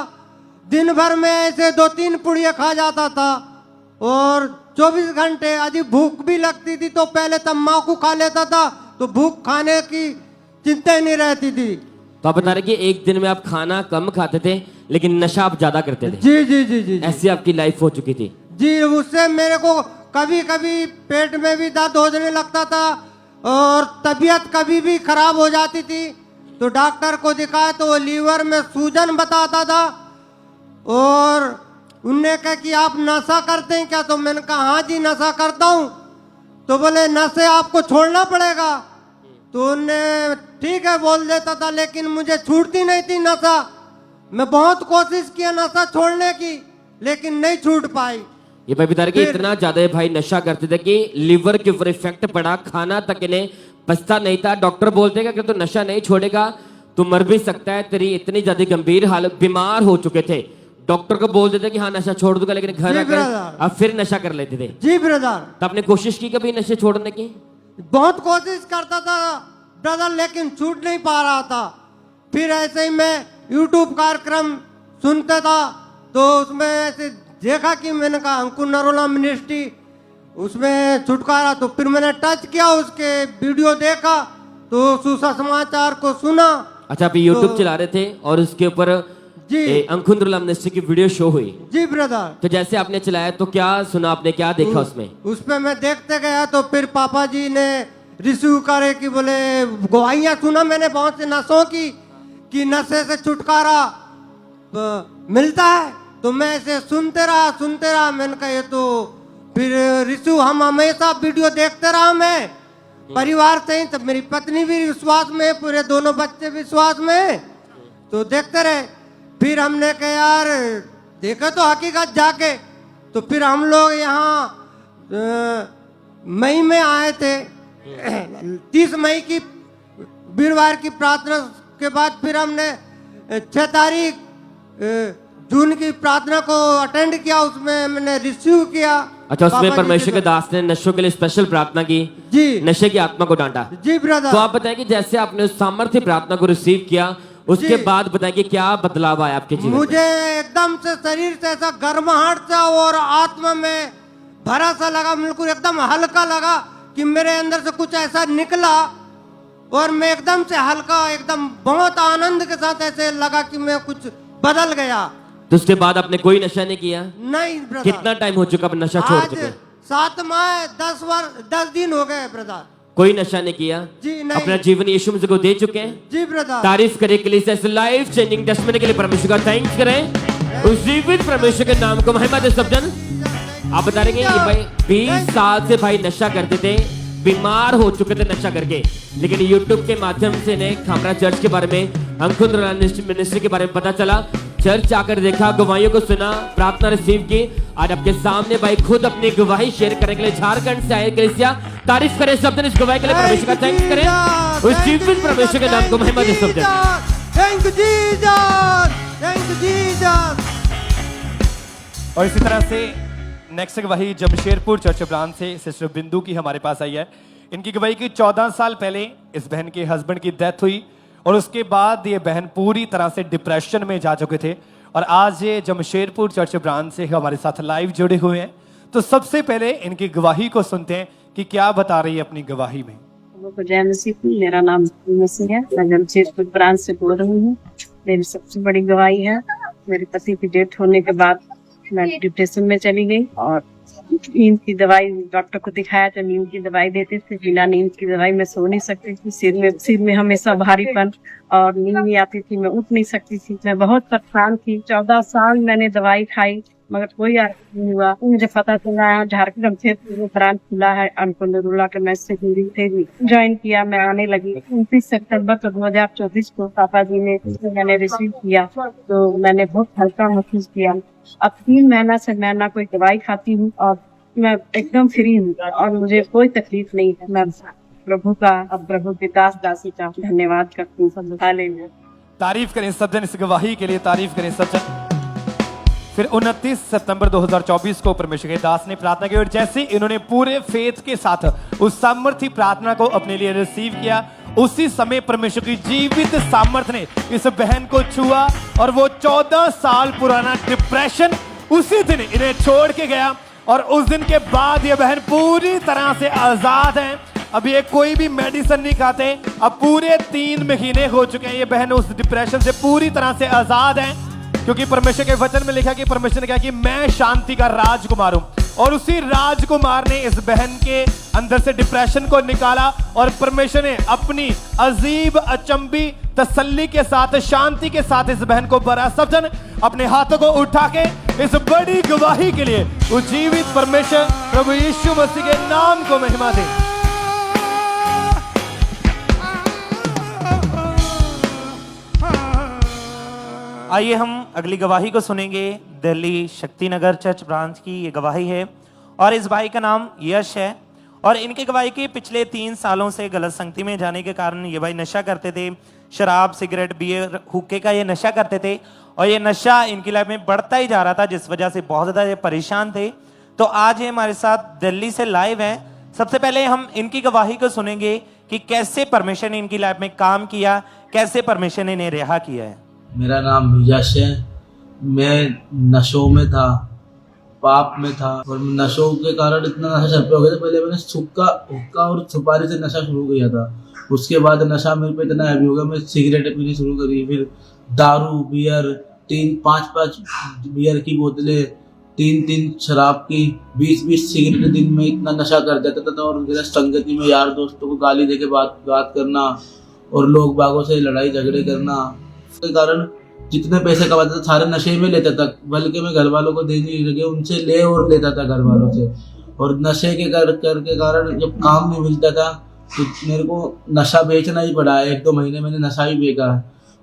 S19: दिन भर में ऐसे 2-3 पुड़िया खा जाता था। और 24 घंटे यदि भूख भी लगती थी तो पहले तंबाकू खा लेता था, तो भूख खाने की चिंता ही नहीं रहती थी।
S15: तो आप बता रहे कि एक दिन में आप खाना कम खाते थे, लेकिन नशा आप ज्यादा करते थे।
S19: जी जी जी जी,
S15: ऐसी आपकी लाइफ हो चुकी थी।
S19: जी उससे मेरे को कभी कभी पेट में भी दर्द होने लगता था और तबीयत कभी भी खराब हो जाती थी। तो डॉक्टर को दिखाया तो वो लीवर में सूजन बताता था। और
S9: उनने कहा कि आप नशा करते हैं क्या? तो मैंने कहा हाँ जी नशा करता हूँ। तो बोले नशे आपको छोड़ना पड़ेगा। तो उनने ठीक है बोल देता था, लेकिन मुझे छूटती नहीं थी नशा। मैं बहुत कोशिश किया नशा छोड़ने की, लेकिन नहीं छूट पाई।
S15: ये भाई बता रहे कि इतना ज्यादा भाई नशा करते थे कि लिवर के ऊपर इफेक्ट पड़ा, खाना तक इन्हें पछता नहीं था। डॉक्टर बोलते हैं कि तू नशा नहीं छोड़ेगा तो मर भी सकता है, तेरी इतनी ज्यादा गंभीर हालत, बीमार हो चुके थे। डॉक्टर को बोल देते कि हाँ नशा छोड़ दूंगा, लेकिन घर आकर अब फिर नशा कर लेते थे।
S9: जी ब्रदर।
S15: तो आपने कोशिश की कभी नशे छोड़ने की?
S9: बहुत कोशिश करता था ब्रदर, लेकिन छूट नहीं पा रहा था। फिर ऐसे ही मैं यूट्यूब कार्यक्रम सुनता था, तो उसमें ऐसे देखा कि मैंने कहा अंकुर नरोला मिनिस्ट्री, उसमें छुटकारा। तो फिर मैंने टच किया, उसके वीडियो देखा, तो सुसमाचार को सुना।
S15: अच्छा, आप यूट्यूब चला रहे थे और उसके ऊपर
S9: जी
S15: अंकुर नरोला मिनिस्ट्री की वीडियो शो हुई?
S9: जी ब्रदर।
S15: तो जैसे आपने चलाया तो क्या सुना आपने, क्या देखा उसमें?
S9: उसमें मैं देखते गया, तो फिर पापा जी ने रिसीव करे कि बोले गवाहियां सुना मैंने बहुत से नशों की, कि नशे से छुटकारा मिलता है। तो मैं ऐसे सुनते रहा। मैंने कहा ये तो फिर रिसीव, हम हमेशा वीडियो देखते रहा, मैं परिवार से ही, तब मेरी पत्नी भी विश्वास में, पूरे दोनों बच्चे विश्वास में, तो देखते रहे। फिर हमने कहा यार देखा तो हकीकत जाके। तो फिर हम लोग यहाँ मई में आए थे, 30 मई की वीरवार की प्रार्थना के बाद फिर हमने 6 तारीख जून की प्रार्थना को अटेंड किया, उसमें मैंने रिसीव किया।
S15: अच्छा, उसमें परमेश्वर के दास ने नशों के लिए स्पेशल प्रार्थना की
S9: जी,
S15: नशे की आत्मा को डांटा।
S9: जी ब्रदर।
S15: तो आप बताएं कि जैसे आपने उस सामर्थ्य प्रार्थना को रिसीव किया, उसके बाद बताएं कि क्या बदलाव आया आपके जीवन में?
S9: मुझे एकदम से शरीर से ऐसा गर्माहट सा और आत्मा में भरा सा लगा, बिल्कुल एकदम हल्का लगा कि मेरे अंदर से कुछ ऐसा निकला, और मैं एकदम से हल्का, एकदम बहुत आनंद के साथ ऐसे लगा कि मैं कुछ बदल गया।
S15: तो उसके बाद आपने कोई नशा नहीं किया?
S9: नहीं ब्रदर।
S15: कितना टाइम हो चुका आप नशा छोड़ चुके?
S9: 7 माह 10 दिन हो गए ब्रदर।
S15: कोई नशा नहीं किया?
S9: जी नहीं।
S15: अपना जीवन यीशु मसीह को दे चुके हैं?
S9: जी ब्रदर।
S15: तारीफ करें के लिए, लाइफ चेंजिंग टेस्टमनी के लिए परमेश्वर का थैंक्स करें। उस जीवित परमेश्वर के नाम को महिमा दे सब जन। आप बता रहे हैं ये भाई 20 साल से भाई नशा करते थे, बीमार हो चुके थे नशा करके, लेकिन यूट्यूब के माध्यम से इन्हें खामरा चर्च के बारे में, अंकुर नरोला मिनिस्ट्री के बारे में पता चला। चर्च आकर देखा, गवाहियों को सुना, प्रार्थना रिसीव की। आज आपके सामने भाई खुद अपनी गवाही शेयर करने के लिए झारखंड से आए कलीसिया। तारीफ करें सब जन इस गवाही के लिए, परमेश्वर का थैंक्स करें। उस जीवित परमेश्वर के नाम को महिमा दे सब जन।
S9: Thank you Jesus, thank you Jesus.
S10: और इसी तरह से नेक्स्ट गवाही जमशेदपुर चर्च ब्रांच से सिस्टर बिंदु की हमारे पास आई है। इनकी गवाही की 14 साल पहले इस बहन के हस्बैंड की डेथ हुई, और उसके बाद ये बहन पूरी तरह से डिप्रेशन में जा चुके थे, और आज ये जमशेदपुर चर्च ब्रांच से हमारे साथ लाइव जुड़े हुए हैं। तो सबसे पहले इनकी गवाही को सुनते हैं कि क्या बता रही है अपनी गवाही में।
S7: जय मसीह। मेरा नाम मसीह है, मैं जमशेदपुर ब्रांच से बोल रही हूँ। मेरी सबसे बड़ी गवाही है, मेरे पति की डेथ होने के बाद मैं डिप्रेशन में चली गई, और नींद की दवाई डॉक्टर को दिखाया तो नींद की दवाई देते थे। बिना नींद की दवाई मैं सो नहीं सकती थी। सिर में हमेशा भारीपन और नींद नहीं आती थी, मैं उठ नहीं सकती थी। मैं बहुत परेशान थी। 14 साल मैंने दवाई खाई, मगर कोई आराम नहीं हुआ। मुझे पता चला झारखंड क्षेत्र में ब्रांच खुला है अंकुर नरोला के, मैं से ज्वाइन किया। मैं आने लगी 29 सितंबर 2024 को पापा जी ने मैंने रिसीव किया, तो मैंने बहुत हल्का महसूस किया। अब 3 महीना से मैं ना कोई दवाई खाती हूँ, और मैं एकदम फ्री हूँ, और मुझे कोई तकलीफ नहीं है। मैं प्रभु का, अब प्रभु के दासी का धन्यवाद करती हूँ। हालेलुया।
S10: तारीफ करें सब जन इस गवाही के लिए, तारीफ करें सब जन। फिर 29 सितंबर 2024 को परमेश्वर के दास ने प्रार्थना की, और जैसे इन्होंने पूरे फेथ के साथ उस सामर्थ्य प्रार्थना को अपने लिए रिसीव किया, उसी समय परमेश्वर की जीवित सामर्थ्य ने इस बहन को छुआ, और वो 14 साल पुराना डिप्रेशन उसी दिन इन्हें छोड़ के गया। और उस दिन के बाद ये बहन पूरी तरह से आजाद है। अब ये कोई भी मेडिसिन नहीं खाते। अब पूरे 3 महीने हो चुके हैं, ये बहन उस डिप्रेशन से पूरी तरह से आजाद है, क्योंकि परमेश्वर के वचन में लिखा कि परमेश्वर ने कहा कि मैं शांति का राजकुमार हूं, और उसी राजकुमार ने इस बहन के अंदर से डिप्रेशन को निकाला, और परमेश्वर ने अपनी अजीब अचंबी तसल्ली के साथ, शांति के साथ इस बहन को भरा। सब जन अपने हाथों को उठा के इस बड़ी गवाही के लिए उज्जीवित परमेश्वर प्रभु यीशु मसीह के नाम को महिमा दें।
S12: आइए हम अगली गवाही को सुनेंगे। दिल्ली शक्तिनगर चर्च ब्रांच की ये गवाही है और इस भाई का नाम यश है और इनकी गवाही के पिछले 3 सालों से गलत संगति में जाने के कारण ये भाई नशा करते थे। शराब, सिगरेट, बियर, हुक्के का ये नशा करते थे और ये नशा इनकी लाइफ में बढ़ता ही जा रहा था, जिस वजह से बहुत ज़्यादा ये परेशान थे। तो आज ये हमारे साथ दिल्ली से लाइव हैं। सबसे पहले हम इनकी गवाही को सुनेंगे कि कैसे परमेश्वर ने इनकी लाइफ में काम किया, कैसे परमेश्वर ने इन्हें रिहा किया है।
S8: मेरा नाम यश है। मैं नशों में था, पाप में था और नशों के कारण इतना नशा सर पे हो गया था। पहले मैंने हुक्का और सुपारी से नशा शुरू किया था। उसके बाद नशा मेरे पे इतना हैवी हो गया, मैं सिगरेट पीनी शुरू करी, फिर दारू, बियर, 5 बियर की बोतलें, 3 शराब की, 20 सिगरेट दिन में, इतना नशा कर देता था। और मेरा संगति में यार दोस्तों को गाली देके बात करना और लोग बागों से लड़ाई झगड़े करना के कारण जितने पैसे कमाता था सारे नशे में लेता था। बल्कि मैं घर वालों को देने नहीं लगे, उनसे ले और लेता था घर वालों से। और नशे के कारण जब काम नहीं मिलता था तो मेरे को नशा बेचना ही पड़ा। 1-2 महीने मैंने नशा ही बेचा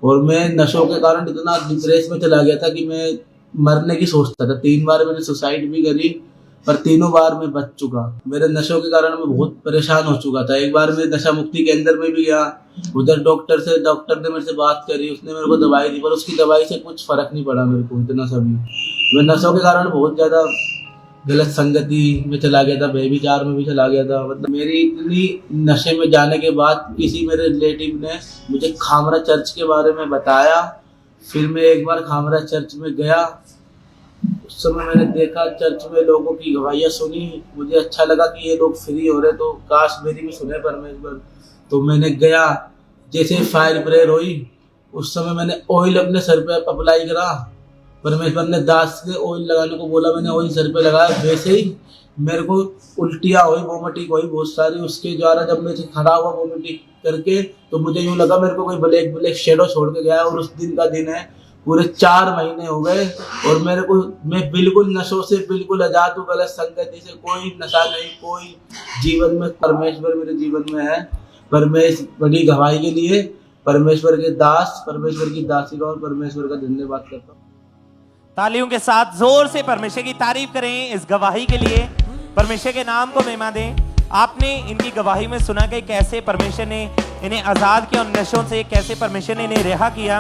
S8: और मैं नशों के कारण इतना डिप्रेस में चला गया था कि मैं मरने की सोचता था। 3 बार मैंने सुसाइड भी करी पर तीनों बार मैं बच चुका। मेरे नशों के कारण मैं बहुत परेशान हो चुका था। एक बार मैं नशा मुक्ति केंद्र में भी गया, उधर डॉक्टर ने मेरे से बात करी, उसने मेरे को दवाई दी पर उसकी दवाई से कुछ फर्क नहीं पड़ा मेरे को इतना सभी। मैं नशों के कारण बहुत ज़्यादा गलत संगति में चला गया था, बेविचार में भी चला गया था। मतलब मेरी इतनी नशे में जाने के बाद किसी मेरे रिलेटिव ने मुझे खामरा चर्च के बारे में बताया। फिर मैं एक बार खामरा चर्च में गया, उस समय मैंने देखा चर्च में लोगों की गवाहियाँ सुनी, मुझे अच्छा लगा कि ये लोग फ्री हो रहे तो काश मेरी भी सुने परमेश्वर। तो मैंने गया, जैसे फायर प्रेयर हुई उस समय मैंने ऑयल अपने सर पे अप्लाई करा। परमेश्वर ने दास से ऑयल लगाने को बोला, मैंने ऑयल सर पे लगाया। वैसे ही मेरे को उल्टियाँ हुई, वोमिटिंग हुई बहुत सारी। उसके द्वारा जब मैं खड़ा हुआ वोमिटिंग करके तो मुझे यूँ लगा मेरे को कोई ब्लैक शेडो छोड़ के गया। और उस दिन का दिन है, पूरे 4 महीने हो गए और मैं बिल्कुल नशों से बिल्कुल आजाद हूँ। गलत संगति से कोई नशा नहीं, कोई जीवन में परमेश्वर मेरे जीवन में है। पर मैं इस बड़ी गवाही के लिए परमेश्वर के दास, परमेश्वर की दासी का और परमेश्वर का धन्यवाद करता हूँ।
S12: तालियों के साथ जोर से परमेश्वर की तारीफ करें इस गवाही के लिए। परमेश्वर के नाम को महिमा दें। आपने इनकी गवाही में सुना कि कैसे परमेश्वर ने इन्हें आजाद किया और नशों से कैसे परमेश्वर ने इन्हें रिहा किया।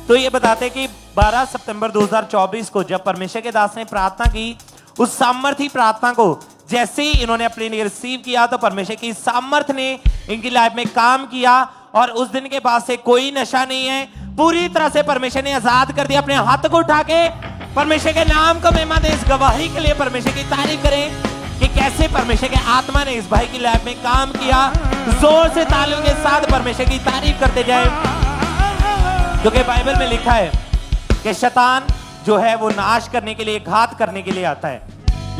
S12: तो ये बताते कि 12 सितंबर 2024 को जब परमेश्वर के दास ने प्रार्थना की, उस सामर्थी प्रार्थना को जैसे ही इन्होंने अपने लिए रिसीव किया तो परमेश्वर की सामर्थ ने इनकी लाइफ में काम किया और उस दिन के बाद से कोई नशा नहीं है। पूरी तरह से परमेश्वर ने आजाद कर दिया। अपने हाथ को उठा के परमेश्वर के नाम को महिमा दें। इस गवाही के लिए परमेश्वर की तारीफ करें कि कैसे परमेश्वर के आत्मा ने इस भाई की लाइफ में काम किया। जोर से तालियों के साथ परमेश्वर की तारीफ करते जाएं, क्योंकि बाइबल में लिखा है कि शैतान जो है वो नाश करने के लिए, घात करने के लिए आता है,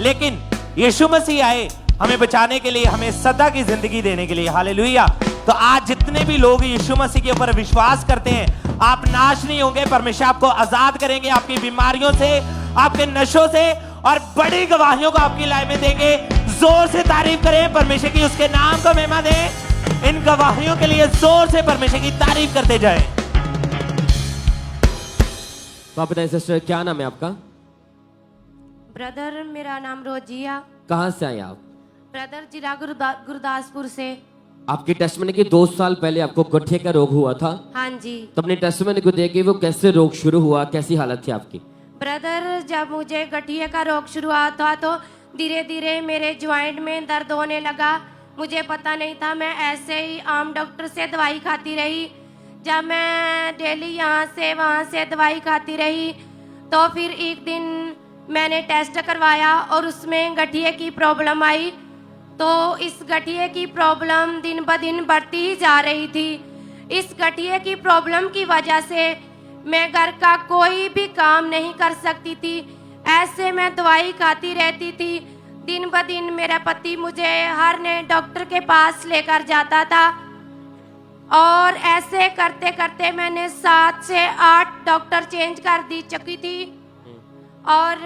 S12: लेकिन यीशु मसीह आए हमें बचाने के लिए, हमें सदा की जिंदगी देने के लिए। हालेलुया। तो आज जितने भी लोग यीशु मसीह के ऊपर विश्वास करते हैं, आप नाश नहीं होंगे। परमेश्वर आपको आजाद करेंगे आपकी बीमारियों से, आपके नशों से, और बड़ी गवाहियों को आपकी लाइफ में देंगे। जोर से तारीफ करें परमेश्वर की, उसके नाम को महिमा दें। इन गवाहियों के लिए जोर से परमेश्वर की तारीफ करते जाएं।
S15: आप बताएं सिस्टर, क्या नाम है आपका?
S22: ब्रदर, मेरा नाम रोजिया।
S15: कहाँ से आए आप?
S22: ब्रदर, जिला गुरदासपुर से।
S15: आपकी टेस्टमनी के 2 साल पहले आपको गठिया का रोग हुआ था।
S22: हाँ जी।
S15: तो अपने टेस्टमनी को देखे वो कैसे रोग शुरू हुआ, कैसी हालत थी आपकी?
S22: ब्रदर, जब मुझे गठिया का रोग शुरू हुआ था तो धीरे धीरे मेरे ज्वाइंट में दर्द होने लगा। मुझे पता नहीं था, मैं ऐसे ही आम डॉक्टर से दवाई खाती रही। जब मैं डेली यहाँ से वहाँ से दवाई खाती रही तो फिर एक दिन मैंने टेस्ट करवाया और उसमें गठिया की प्रॉब्लम आई। तो इस गठिया की प्रॉब्लम दिन ब दिन बढ़ती ही जा रही थी। इस गठिया की प्रॉब्लम की वजह से मैं घर का कोई भी काम नहीं कर सकती थी। ऐसे मैं दवाई खाती रहती थी। दिन ब दिन मेरा पति मुझे हर नए डॉक्टर के पास लेकर जाता था। और ऐसे करते करते मैंने 7 से 8 डॉक्टर चेंज कर दी चुकी थी। और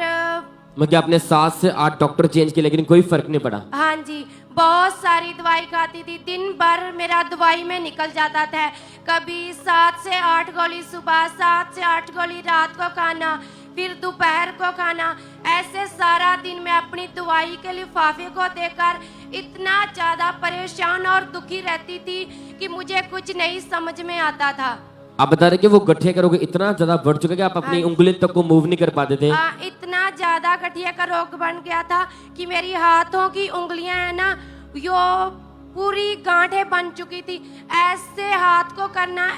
S15: मतलब आपने 7 से 8 डॉक्टर चेंज किए लेकिन कोई फर्क नहीं पड़ा?
S22: हाँ जी, बहुत सारी दवाई खाती थी, दिन भर मेरा दवाई में निकल जाता था। कभी 7 से 8 गोली सुबह, 7 से 8 गोली रात को खाना, फिर दोपहर को खाना, ऐसे सारा दिन मैं अपनी दवाई के लिफाफे को देखकर इतना ज़्यादा परेशान और दुखी रहती थी कि मुझे कुछ नहीं समझ में आता था।
S15: आप बता रहे कि वो गठिया का रोग इतना ज्यादा बढ़ चुका कि आप अपनी उंगली तक को मूव नहीं कर पाते थे?
S22: इतना ज्यादा गठिया का रोग बन गया था कि मेरी हाथों की उंगलियां है ना, यो पूरी गांठें बन चुकी थी। ऐसे हाथ को करना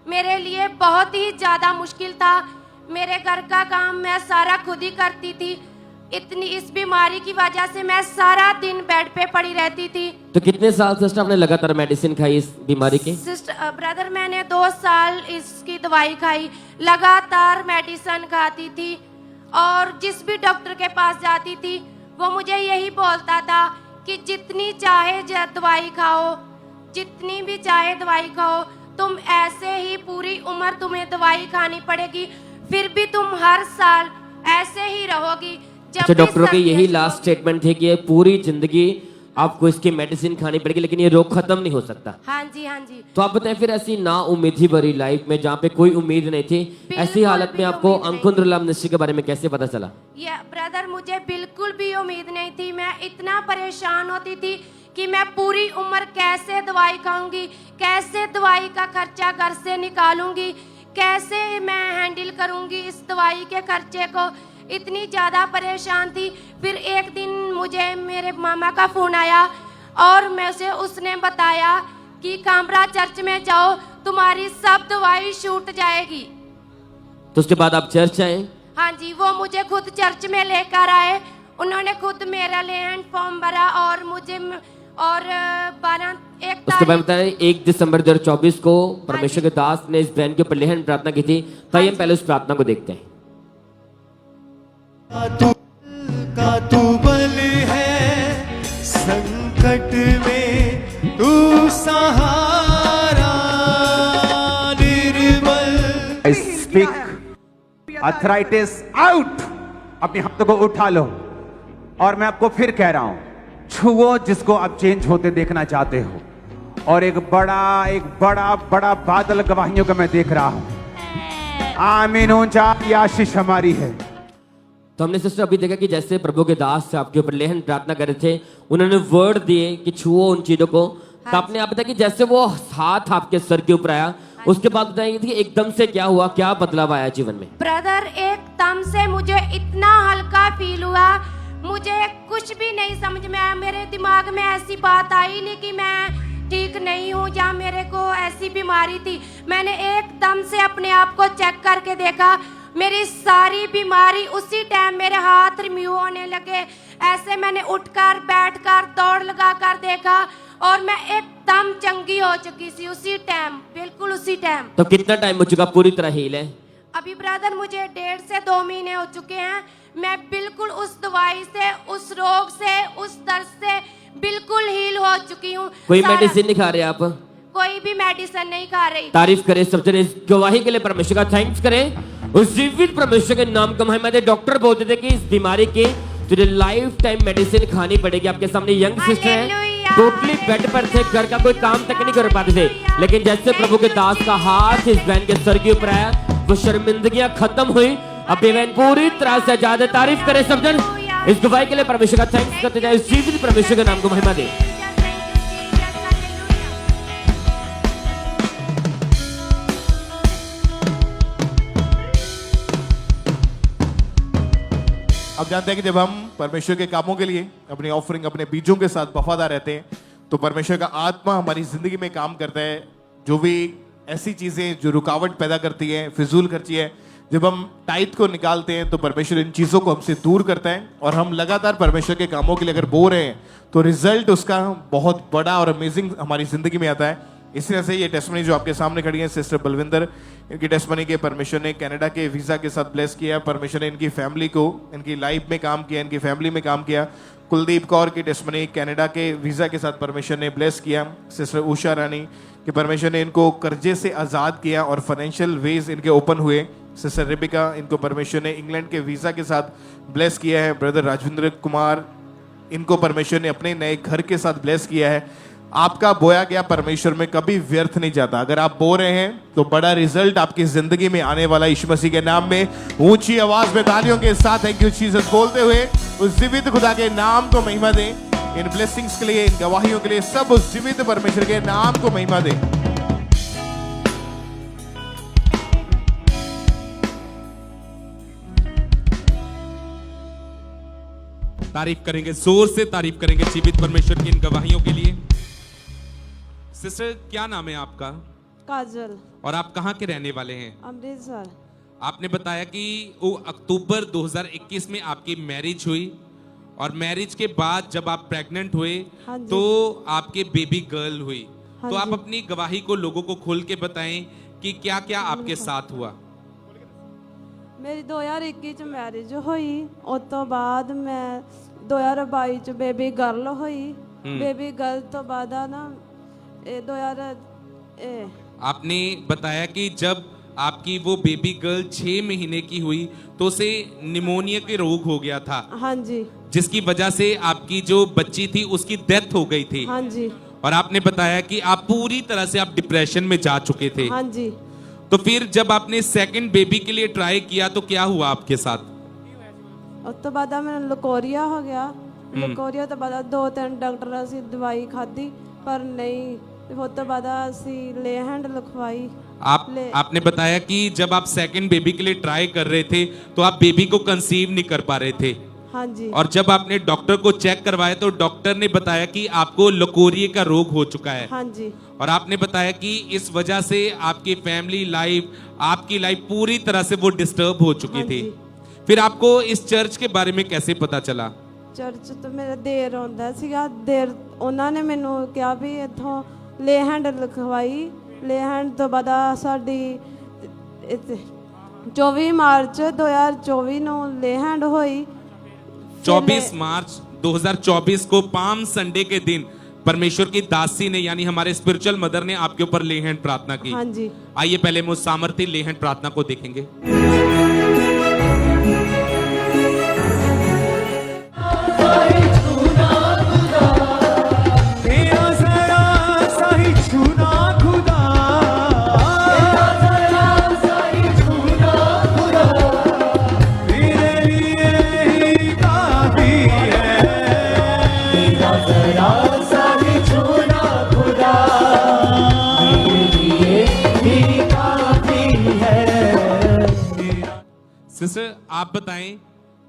S22: मेरे लिए बहुत ही ज्यादा मुश्किल था। मेरे घर का काम मैं सारा खुद ही करती थी। इतनी इस बीमारी की वजह से मैं सारा दिन बेड पे पड़ी रहती थी।
S15: तो कितने साल सिस्टर आपने लगातार मेडिसिन खाई इस बीमारी की?
S22: सिस्टर ब्रदर, मैंने 2 साल इसकी दवाई खाई, लगातार मेडिसिन खाती थी। और जिस भी डॉक्टर के पास जाती थी वो मुझे यही बोलता था कि जितनी चाहे दवाई खाओ, जितनी भी चाहे दवाई खाओ, तुम ऐसे ही पूरी उम्र तुम्हें दवाई खानी पड़ेगी, फिर भी तुम हर साल ऐसे ही रहोगी।
S15: अच्छा, डॉक्टरों के यही लास्ट स्टेटमेंट थे कि ये पूरी जिंदगी आपको इसकी मेडिसिन खानी पड़ेगी लेकिन ये रोग खत्म नहीं हो सकता।
S22: हाँ जी, हाँ जी।
S15: तो आप बताएं, फिर ऐसी ना उम्मीद भरी लाइफ में जहाँ पे कोई उम्मीद नहीं थी, ऐसी हालत में आपको अंकुंद्रला मिनिस्ट्री के बारे में कैसे पता चला?
S22: ये ब्रदर, मुझे बिल्कुल भी उम्मीद नहीं थी। मैं इतना परेशान होती थी कि मैं पूरी उम्र कैसे दवाई खाऊंगी, कैसे दवाई का खर्चा घर से निकालूंगी, कैसे मैं हैंडल करूंगी इस दवाई के खर्चे को। इतनी ज़्यादा परेशान थी। फिर एक दिन मुझे मेरे मामा का फ़ोन आया और उसने बताया कि कामरा चर्च में जाओ, तुम्हारी सब दवाई छूट जाएगी।
S15: तो उसके बाद आप चर्च आए?
S22: हाँ जी, वो मुझे खुद चर्च में लेकर आए। उन्होंने खुद मेरा लैंड फॉर्म भरा और मुझे और 1
S15: उसके बाद बताएं 1 दिसंबर 2024 को परमेश्वर के दास ने इस बहन के ऊपर लेहन प्रार्थना की थी। तो हम पहले उस प्रार्थना को देखते हैं।
S4: तू बल है संकट में, तू सहारा निर्बल।
S3: I speak arthritis out। अपने हाथों को उठा लो और मैं आपको फिर कह रहा हूं, छुओ जिसको आप चेंज होते देखना चाहते हो। और एक बड़ा बादल गवाहियों का मैं देख रहा हूं। आमीन। ऊंचा आशीष हमारी है।
S15: तो हमने सिस्टर अभी देखा कि जैसे प्रभु के दास से आपके ऊपर लेहन प्रार्थना कर रहे थे, उन्होंने वर्ड दिए कि छुओ उन चीजों को। तो आपने आप बताया कि जैसे वो हाथ आपके सर के ऊपर आया, उसके बाद बताएंगे कि एकदम से क्या हुआ, क्या बदलाव आया जीवन में?
S22: ब्रदर, एकदम से मुझे इतना हल्का फील हुआ, मुझे कुछ भी नहीं समझ में आया। मेरे दिमाग में ऐसी बात आई नहीं कि मैं ठीक नहीं हूँ या मेरे को ऐसी बीमारी थी। मैंने एकदम से अपने आप को चेक करके देखा, मेरी सारी बीमारी उसी टाइम मेरे हाथ रिम्यू होने लगे। ऐसे मैंने उठकर बैठकर दौड़ लगाकर देखा और मैं एकदम चंगी हो चुकी थी उसी टाइम, बिल्कुल उसी टाइम।
S15: तो कितना टाइम हो चुका पूरी तरह हील है?
S22: अभी ब्रदर मुझे 1.5 से 2 महीने हो चुके हैं। मैं बिल्कुल उस दवाई से, उस रोग से, उस दर्द से बिल्कुल हील हो चुकी हूँ।
S15: कोई मेडिसिन नहीं खा रहे आप?
S22: कोई भी मेडिसिन नहीं खा रही।
S15: तारीफ करें सब जने, इस गवाही के लिए परमेश्वर का थैंक्स करें। उस जीवित परमेश्वर के नाम का महिमा दे। डॉक्टर बोलते थे कि इस बीमारी की तुझे लाइफ टाइम मेडिसिन खानी पड़ेगी। आपके सामने यंग सिस्टर है, टोटली बेड पर थे, घर का कोई काम तक नहीं कर पाते थे, लेकिन जैसे प्रभु के दास का हाथ इस बहन के सर के ऊपर आया, वो शर्मिंदगियां खत्म हुई। अब ये बहन पूरी तरह से आजाद है। तारीफ करें सब जन, इस गवाही के लिए परमेश्वर का थैंक्स करते जाए। इस जीवित परमेश्वर के नाम को महिमा दे।
S1: अब जानते हैं कि जब हम परमेश्वर के कामों के लिए अपनी ऑफरिंग, अपने बीजों के साथ वफादार रहते हैं, तो परमेश्वर का आत्मा हमारी जिंदगी में काम करता है। जो भी ऐसी चीजें जो रुकावट पैदा करती है, फिजूल खर्ची है, जब हम टाइट को निकालते हैं तो परमेश्वर इन चीजों को हमसे दूर करता है। और हम लगातार परमेश्वर के कामों के लिए अगर बो रहे हैं तो रिजल्ट उसका बहुत बड़ा और अमेजिंग हमारी जिंदगी में आता है। इसी तरह से ये टेस्टमनी जो आपके सामने खड़ी है सिस्टर बलविंदर, इनकी टेस्टमनी के परमेश्वर ने कनाडा के वीजा के साथ ब्लेस किया। परमेश्वर ने इनकी फैमिली को, इनकी लाइफ में काम किया, इनकी फैमिली में काम किया। कुलदीप कौर की टेस्टमनी कनाडा के वीजा के साथ परमेश्वर ने ब्लेस किया। सिस्टर उषा रानी कि परमेश्वर ने इनको कर्जे से आज़ाद किया और फाइनेंशियल वेज इनके ओपन हुए। सिस्टर रेबिका, इनको परमेश्वर ने इंग्लैंड के वीज़ा के साथ ब्लेस किया है। ब्रदर राजेंद्र कुमार, इनको परमेश्वर ने अपने नए घर के साथ ब्लेस किया है। आपका बोया गया परमेश्वर में कभी व्यर्थ नहीं जाता। अगर आप बो रहे हैं तो बड़ा रिजल्ट आपकी जिंदगी में आने वाला यीशु मसीह के नाम में। ऊंची आवाज में तालियों के साथ थैंक यू जीसस बोलते हुए उस जीवित खुदा के नाम को महिमा दें। इन ब्लेसिंग्स के लिए, इन गवाहियों के लिए सब उस जीवित परमेश्वर के नाम को महिमा दें।
S5: तारीफ करेंगे, जोर से तारीफ करेंगे जीवित परमेश्वर की इन गवाहियों के लिए। सिस्टर, क्या नाम है आपका?
S2: काजल।
S5: और आप कहाँ के रहने वाले हैं?
S2: अमृतसर।
S5: आपने बताया कि वो अक्टूबर 2021 में आपकी मैरिज हुई और मैरिज के बाद जब आप प्रेग्नेंट हुए तो आपके बेबी गर्ल हुई। तो आप अपनी गवाही को लोगों को खोल के बताएं कि क्या क्या आपके साथ हुआ।
S2: मेरी 2021 ਚ ਮੈਰਿਜ ਹੋਈ। ਉਸ ਤੋਂ ਬਾਅਦ ਮੈਂ 2022 ਚ ਬੇਬੀ ਗਰਲ ਹੋਈ। ਬੇਬੀ ਗਰਲ ਤੋਂ ਬਾਅਦ ਨਾ
S5: आपने बताया कि जब आपकी वो बेबी गर्ल 6 महीने की हुई तो उसे निमोनिया के रोग हो गया था।
S2: हाँ जी।
S5: जिसकी वजह से आपकी जो बच्ची थी उसकी डेथ हो गई थी।
S2: हाँ जी।
S5: और आपने बताया कि आप पूरी तरह से आप डिप्रेशन में जा चुके थे।
S2: हाँ जी।
S5: तो फिर जब आपने सेकंड बेबी के लिए ट्राई किया तो क्या हुआ आपके साथ?
S2: ਉਸ ਤੋਂ ਬਾਅਦ ਮੈਨੂੰ ਲਕੋਰੀਆ ਹੋ ਗਿਆ। ਲਕੋਰੀਆ ਤੋਂ ਬਾਅਦ 2-3 ਡਾਕਟਰ ਅਸੀਂ ਦਵਾਈ ਖਾਧੀ ਪਰ ਨਹੀਂ। ਉਸ ਤੋਂ ਬਾਅਦ ਅਸੀਂ ਲੇ हैंड लिखवाई।
S5: आपने बताया कि जब आप सेकंड बेबी के लिए ट्राई कर रहे थे तो आप बेबी को कंसीव नहीं कर पा रहे थे।
S2: हाँ जी।
S5: और जब आपने डॉक्टर को चेक करवाया तो डॉक्टर ने बताया कि आपको लकोरिया का रोग हो चुका है।
S2: हाँ जी।
S5: और आपने बताया कि इस वजह से आपकी फैमिली लाइफ, आपकी लाइफ पूरी तरह से वो डिस्टर्ब हो चुकी थी। फिर आपको इस चर्च के बारे में कैसे पता चला?
S2: ਚਰਚ ਤੋਂ ਮੇਰਾ ਦੇਰ ਆਉਂਦਾ ਸੀਗਾ। ਦੇਰ ਉਹਨਾਂ ਨੇ ਮੈਨੂੰ ਕਿਹਾ ਵੀ ਇੱਥੋਂ ਲੇ ਹੈਂਡ ਲਿਖਵਾਈ। ਲੇ ਹੈਂਡ ਤੋਂ ਬਾਅਦ ਸਾਡੀ 24 ਮਾਰਚ 2024 ਨੂੰ ਲੇ हैंड हुई।
S5: 24 मार्च 2024 को पाम संडे के दिन परमेश्वर की दासी ने यानी हमारे स्पिरिचुअल मदर ने आपके ऊपर ले हैंड प्रार्थना की।
S2: हाँ जी।
S5: आइए पहले हम उस सामर्थ्य ले हैंड प्रार्थना को देखेंगे। सिस्टर, आप बताएं,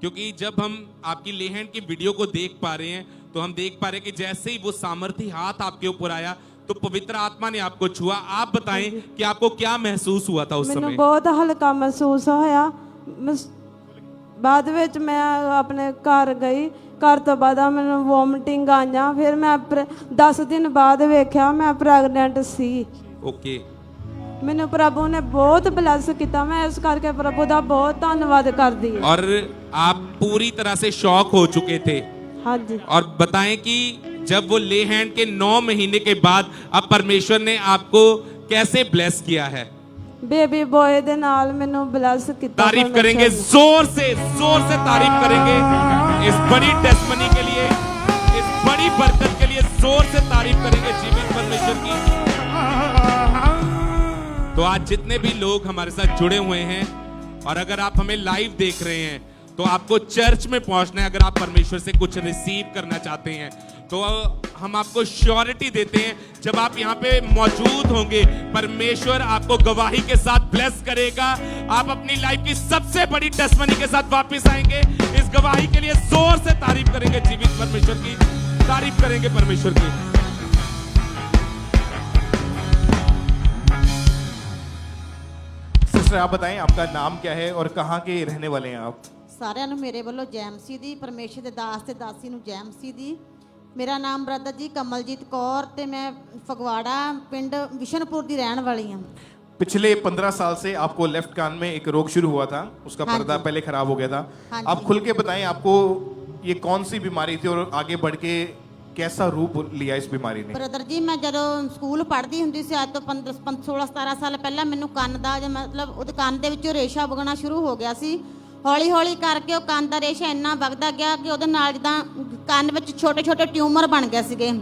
S5: क्योंकि जब हम आपकी ले हैंड की वीडियो को देख पा रहे हैं तो हम देख पा रहे हैं कि जैसे ही वो सामर्थी हाथ आपके ऊपर आया तो पवित्र आत्मा ने आपको छुआ। आप बताएं कि आपको क्या महसूस हुआ था उस समय?
S2: ਮੈਨੂੰ ਬਹੁਤ ਹਲਕਾ ਮਹਿਸੂਸ ਹੋਇਆ। ਬਾਅਦ ਵਿੱਚ ਮੈਂ ਆਪਣੇ ਘਰ ਗਈ। ਘਰ ਤੋਂ ਬਾਅਦ ਮੈਨੂੰ ਵੋਮਿਟਿੰਗ ਆਈਆਂ। ਫਿਰ ਮੈਂ 10 ਦਿਨ ਬਾਅਦ ਵੇਖਿਆ ਮੈਂ ਪ੍ਰੈਗਨੈਂਟ ਸੀ।
S5: ओके।
S2: ਮੈਨੂੰ ਪ੍ਰਭੂ ਨੇ ਬਹੁਤ ਬਲੈਸ ਕੀਤਾ। मैं इस करके प्रभु ਦਾ बहुत धन्यवाद करती हूं।
S5: और आप पूरी तरह से शॉक हो चुके थे।
S2: हाँ जी।
S5: और बताएं कि जब वो ले हैंड के 9 महीने के बाद अब परमेश्वर ने आपको कैसे ब्लेस किया है?
S2: बेबी बॉय दे नाल मैनू ब्लेस किया।
S5: तारीफ करेंगे, जोर से तारीफ करेंगे इस बड़ी टेस्टमनी के लिए, इस बड़ी बरकत के लिए जोर से तारीफ करेंगे जीवित परमेश्वर की। तो आज जितने भी लोग हमारे साथ जुड़े हुए हैं और अगर आप हमें लाइव देख रहे हैं तो आपको चर्च में पहुंचना है। अगर आप परमेश्वर से कुछ रिसीव करना चाहते हैं तो हम आपको श्योरिटी देते हैं, जब आप यहाँ पे मौजूद होंगे परमेश्वर आपको गवाही के साथ ब्लेस करेगा। आप अपनी लाइफ की सबसे बड़ी टेस्टमनी के साथ वापस आएंगे। इस गवाही के लिए जोर से तारीफ करेंगे जीवित परमेश्वर की, तारीफ करेंगे परमेश्वर की।
S1: सिस्टर, आप बताएं आपका नाम क्या है और कहाँ के रहने वाले हैं आप?
S11: ਸਾਰਿਆਂ ਨੂੰ ਮੇਰੇ ਵੱਲੋਂ ਜੈ ਮਸੀਹ ਦੀ, ਪਰਮੇਸ਼ਰ ਦੇ ਦਾਸ ਤੇ ਦਾਸੀ ਨੂੰ ਜੈ ਮਸੀਹ ਦੀ। ਮੇਰਾ ਨਾਮ ਬ੍ਰਦਰ ਜੀ ਕਮਲਜੀਤ ਕੌਰ ਤੇ ਮੈਂ ਫਗਵਾੜਾ ਪਿੰਡ विशनपुर ਦੀ ਰਹਿਣ ਵਾਲੀ ਹਾਂ।
S1: पिछले 15 साल से आपको लेफ्ट कान में एक रोग शुरू हुआ था, उसका
S11: हाँ
S1: पर्दा
S11: जी।
S1: पहले खराब हो गया था।
S11: हाँ
S1: आप
S11: जी।
S1: खुल के बताएं आपको ये कौन सी बीमारी थी और आगे बढ़ के कैसा रूप लिया इस बीमारी ने?
S11: ਬ੍ਰਦਰ ਜੀ ਮੈਂ ਜਦੋਂ ਸਕੂਲ ਪੜ੍ਹਦੀ ਹੁੰਦੀ ਸੀ ਅੱਜ ਤੋਂ 16-17 ਸਾਲ ਪਹਿਲਾਂ ਮੈਨੂੰ ਕੰਨ ਦਾ ਮਤਲਬ ਉਹਦੇ ਕੰਨ ਦੇ ਵਿੱਚੋਂ ਰੇਸ਼ਾ ਵਗਣਾ ਸ਼ੁਰੂ ਹੋ ਗਿਆ ਸੀ। ਹੌਲੀ ਹੌਲੀ ਕਰਕੇ ਉਹ ਕੰਨ ਦਾ ਰੇਸ਼ਾ ਇੰਨਾ ਵਗਦਾ ਗਿਆ ਕਿ ਉਹਦੇ ਨਾਲ ਜਿੱਦਾਂ ਕੰਨ ਵਿੱਚ ਛੋਟੇ ਛੋਟੇ ਟਿਊਮਰ ਬਣ ਗਏ ਸੀਗੇ।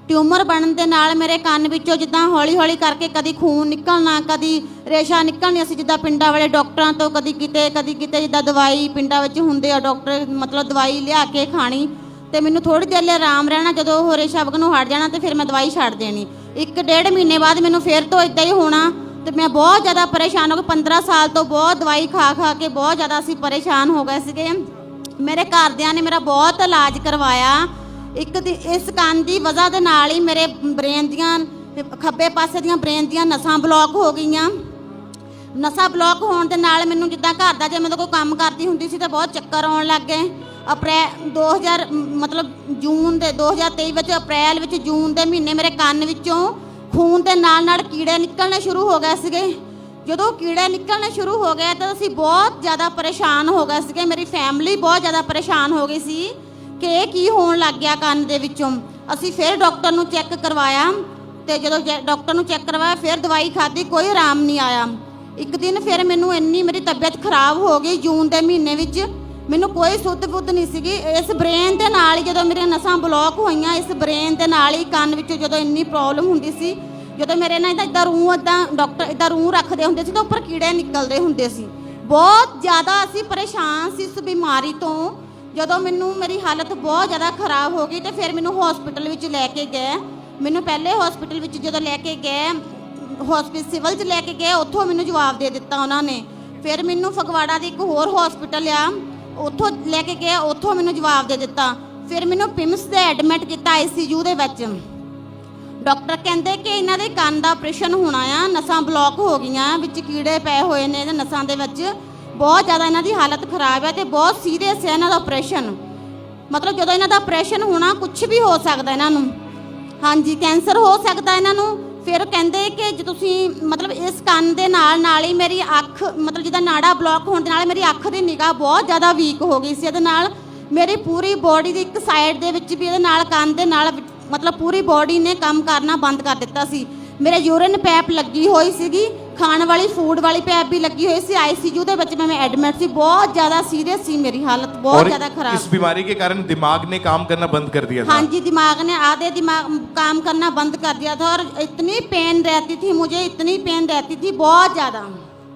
S11: ਟਿਊਮਰ ਬਣਨ ਦੇ ਨਾਲ ਮੇਰੇ ਕੰਨ ਵਿੱਚੋਂ ਜਿੱਦਾਂ ਹੌਲੀ ਹੌਲੀ ਕਰਕੇ ਕਦੀ ਖੂਨ ਨਿਕਲਣਾ ਕਦੀ ਰੇਸ਼ਾ ਨਿਕਲਣੀ। ਅਸੀਂ ਜਿੱਦਾਂ ਪਿੰਡਾਂ ਵਾਲੇ ਡਾਕਟਰਾਂ ਤੋਂ ਕਦੀ ਕਿਤੇ ਜਿੱਦਾਂ ਦਵਾਈ ਪਿੰਡਾਂ ਵਿੱਚ ਹੁੰਦੇ ਆ ਡਾਕਟਰ ਮਤਲਬ ਦਵਾਈ ਲਿਆ ਕੇ ਖਾਣੀ ਤੇ ਮੈਨੂੰ ਥੋੜੀ ਦੇਰ ਲਈ ਆਰਾਮ ਰਹਿਣਾ। ਜਦੋਂ ਉਹ ਰੇਸ਼ਾ ਵਗਣੋਂ ਹਟ ਜਾਣਾ ਤੇ ਫਿਰ ਮੈਂ ਦਵਾਈ ਛੱਡ ਦੇਣੀ। 1-1.5 ਮਹੀਨੇ ਬਾਅਦ ਮੈਨੂੰ ਫਿਰ ਤੋਂ ਇਦਾਂ ਹੀ ਹੋਣਾ ਤੇ ਮੈਂ ਬਹੁਤ ਜ਼ਿਆਦਾ ਪਰੇਸ਼ਾਨ ਹੋ ਗਈ। 15 ਸਾਲ ਤੋਂ ਬਹੁਤ ਦਵਾਈ ਖਾ ਕੇ ਬਹੁਤ ਜ਼ਿਆਦਾ ਅਸੀਂ ਪਰੇਸ਼ਾਨ ਹੋ ਗਏ ਸੀਗੇ। ਮੇਰੇ ਘਰਦਿਆਂ ਨੇ ਮੇਰਾ ਬਹੁਤ ਇਲਾਜ ਕਰਵਾਇਆ। ਇਸ ਕੰਨ ਦੀ ਵਜ੍ਹਾ ਦੇ ਨਾਲ ਹੀ ਮੇਰੇ ਬ੍ਰੇਨ ਦੀਆਂ ਖੱਬੇ ਪਾਸੇ ਦੀਆਂ ਬ੍ਰੇਨ ਦੀਆਂ ਨਸਾਂ ਬਲੌਕ ਹੋ ਗਈਆਂ। ਨਸਾਂ ਬਲੌਕ ਹੋਣ ਦੇ ਨਾਲ ਮੈਨੂੰ ਜਿੱਦਾਂ ਘਰ ਦਾ ਜੇ ਮੈਂ ਕੋਈ ਕੰਮ ਕਰਦੀ ਹੁੰਦੀ ਸੀ ਤਾਂ ਬਹੁਤ ਚੱਕਰ ਆਉਣ ਲੱਗ ਗਏ। ਜੂਨ ਦੇ 2023 ਵਿੱਚ ਅਪ੍ਰੈਲ ਵਿੱਚ ਜੂਨ ਦੇ ਮਹੀਨੇ ਮੇਰੇ ਕੰਨ ਵਿੱਚੋਂ ਖੂਨ ਦੇ ਨਾਲ ਕੀੜੇ ਨਿਕਲਣੇ ਸ਼ੁਰੂ ਹੋ ਗਏ ਸੀਗੇ। ਜਦੋਂ ਕੀੜੇ ਨਿਕਲਣੇ ਸ਼ੁਰੂ ਹੋ ਗਏ ਤਾਂ ਅਸੀਂ ਬਹੁਤ ਜ਼ਿਆਦਾ ਪਰੇਸ਼ਾਨ ਹੋ ਗਏ ਸੀਗੇ। ਮੇਰੀ ਫੈਮਿਲੀ ਬਹੁਤ ਜ਼ਿਆਦਾ ਪਰੇਸ਼ਾਨ ਹੋ ਗਈ ਸੀ ਕਿ ਇਹ ਕੀ ਹੋਣ ਲੱਗ ਗਿਆ ਕੰਨ ਦੇ ਵਿੱਚੋਂ। ਅਸੀਂ ਫਿਰ ਡਾਕਟਰ ਨੂੰ ਚੈੱਕ ਕਰਵਾਇਆ ਤੇ ਜਦੋਂ ਡਾਕਟਰ ਨੂੰ ਚੈੱਕ ਕਰਵਾਇਆ ਫਿਰ ਦਵਾਈ ਖਾਧੀ, ਕੋਈ ਆਰਾਮ ਨਹੀਂ ਆਇਆ। ਇੱਕ ਦਿਨ ਫਿਰ ਮੈਨੂੰ ਇੰਨੀ ਮੇਰੀ ਤਬੀਅਤ ਖਰਾਬ ਹੋ ਗਈ ਜੂਨ ਦੇ ਮਹੀਨੇ ਵਿੱਚ ਮੈਨੂੰ ਕੋਈ ਸੁੱਧ ਬੁੱਧ ਨਹੀਂ ਸੀਗੀ। ਇਸ ਬ੍ਰੇਨ ਦੇ ਨਾਲ ਹੀ ਜਦੋਂ ਮੇਰੀਆਂ ਨਸਾਂ ਬਲੌਕ ਹੋਈਆਂ ਇਸ ਬ੍ਰੇਨ ਦੇ ਨਾਲ ਹੀ ਕੰਨ ਵਿੱਚੋਂ ਜਦੋਂ ਇੰਨੀ ਪ੍ਰੋਬਲਮ ਹੁੰਦੀ ਸੀ ਜਦੋਂ ਮੇਰੇ ਨਾਲ ਇੱਦਾਂ ਡਾਕਟਰ ਇੱਦਾਂ ਰੂਹ ਰੱਖਦੇ ਹੁੰਦੇ ਸੀ ਤਾਂ ਉੱਪਰ ਕੀੜੇ ਨਿਕਲਦੇ ਹੁੰਦੇ ਸੀ। ਬਹੁਤ ਜ਼ਿਆਦਾ ਅਸੀਂ ਪਰੇਸ਼ਾਨ ਸੀ ਇਸ ਬਿਮਾਰੀ ਤੋਂ। ਜਦੋਂ ਮੇਰੀ ਹਾਲਤ ਬਹੁਤ ਜ਼ਿਆਦਾ ਖਰਾਬ ਹੋ ਗਈ ਤੇ ਫਿਰ ਮੈਨੂੰ ਹਸਪੀਟਲ ਵਿੱਚ ਲੈ ਕੇ ਗਏ। ਮੈਨੂੰ ਪਹਿਲੇ ਹਸਪੀਟਲ ਵਿੱਚ ਜਦੋਂ ਲੈ ਕੇ ਗਏ ਸਿਵਲ 'ਚ ਲੈ ਕੇ ਗਏ ਉੱਥੋਂ ਮੈਨੂੰ ਜਵਾਬ ਦੇ ਦਿੱਤਾ ਉਹਨਾਂ ਨੇ। ਫਿਰ ਮੈਨੂੰ ਫਗਵਾੜਾ ਦੀ ਇੱਕ ਹੋਰ ਹਸਪੀਟਲ ਆ ਉੱਥੋਂ ਲੈ ਕੇ ਗਏ, ਉੱਥੋਂ ਮੈਨੂੰ ਜਵਾਬ ਦੇ ਦਿੱਤਾ। ਫਿਰ ਮੈਨੂੰ ਪਿਮਸ ਦੇ ਐਡਮਿਟ ਕੀਤਾ ICU ਦੇ ਵਿੱਚ। ਡਾਕਟਰ ਕਹਿੰਦੇ ਕਿ ਇਹਨਾਂ ਦੇ ਕੰਨ ਦਾ ਆਪਰੇਸ਼ਨ ਹੋਣਾ ਆ, ਨਸਾਂ ਬਲੌਕ ਹੋ ਗਈਆਂ, ਵਿੱਚ ਕੀੜੇ ਪਏ ਹੋਏ ਨੇ ਇਹਦੇ ਨਸਾਂ ਦੇ ਵਿੱਚ, ਬਹੁਤ ਜ਼ਿਆਦਾ ਇਹਨਾਂ ਦੀ ਹਾਲਤ ਖਰਾਬ ਹੈ ਤੇ ਬਹੁਤ ਸੀਰੀਅਸ ਹੈ ਇਹਨਾਂ ਦਾ ਆਪਰੇਸ਼ਨ। ਮਤਲਬ ਜਦੋਂ ਇਹਨਾਂ ਦਾ ਆਪਰੇਸ਼ਨ ਹੋਣਾ ਕੁਝ ਵੀ ਹੋ ਸਕਦਾ ਇਹਨਾਂ ਨੂੰ। ਹਾਂਜੀ, ਕੈਂਸਰ ਹੋ ਸਕਦਾ ਇਹਨਾਂ ਨੂੰ। ਫਿਰ ਕਹਿੰਦੇ ਕਿ ਜੇ ਤੁਸੀਂ ਮਤਲਬ ਇਸ ਕੰਨ ਦੇ ਨਾਲ ਹੀ ਮੇਰੀ ਅੱਖ ਮਤਲਬ ਜਿੱਦਾਂ ਨਾੜਾ ਬਲੌਕ ਹੋਣ ਦੇ ਨਾਲ ਮੇਰੀ ਅੱਖ ਦੀ ਨਿਗਾਹ ਬਹੁਤ ਜ਼ਿਆਦਾ ਵੀਕ ਹੋ ਗਈ ਸੀ। ਇਹਦੇ ਨਾਲ ਮੇਰੀ ਪੂਰੀ ਬੋਡੀ ਦੀ ਇੱਕ ਸਾਈਡ ਦੇ ਵਿੱਚ ਵੀ ਇਹਦੇ ਨਾਲ ਕੰਨ ਦੇ ਨਾਲ ਮਤਲਬ ਪੂਰੀ ਬੋਡੀ ਨੇ ਕੰਮ ਕਰਨਾ ਬੰਦ ਕਰ ਦਿੱਤਾ ਸੀ। ਮੇਰੇ ਯੂਰਿਨ ਪੈਪ ਲੱਗੀ ਹੋਈ ਸੀਗੀ, ਖਾਣ ਵਾਲੀ ਫੂਡ ਵਾਲੀ ਪੈਪ भी लगी हुई सी। ICU ਦੇ ਵਿੱਚ ਮੈਂ ਐਡਮਿਟ ਸੀ। बहुत ज़्यादा सीरियस ਸੀ मेरी हालत, बहुत ज़्यादा खराब।
S1: इस बीमारी के कारण दिमाग ने काम करना बंद कर दिया था?
S11: हाँ जी, दिमाग ने आधे दिमाग काम करना बंद कर दिया था और इतनी पेन रहती थी मुझे, इतनी पेन रहती थी बहुत ज़्यादा।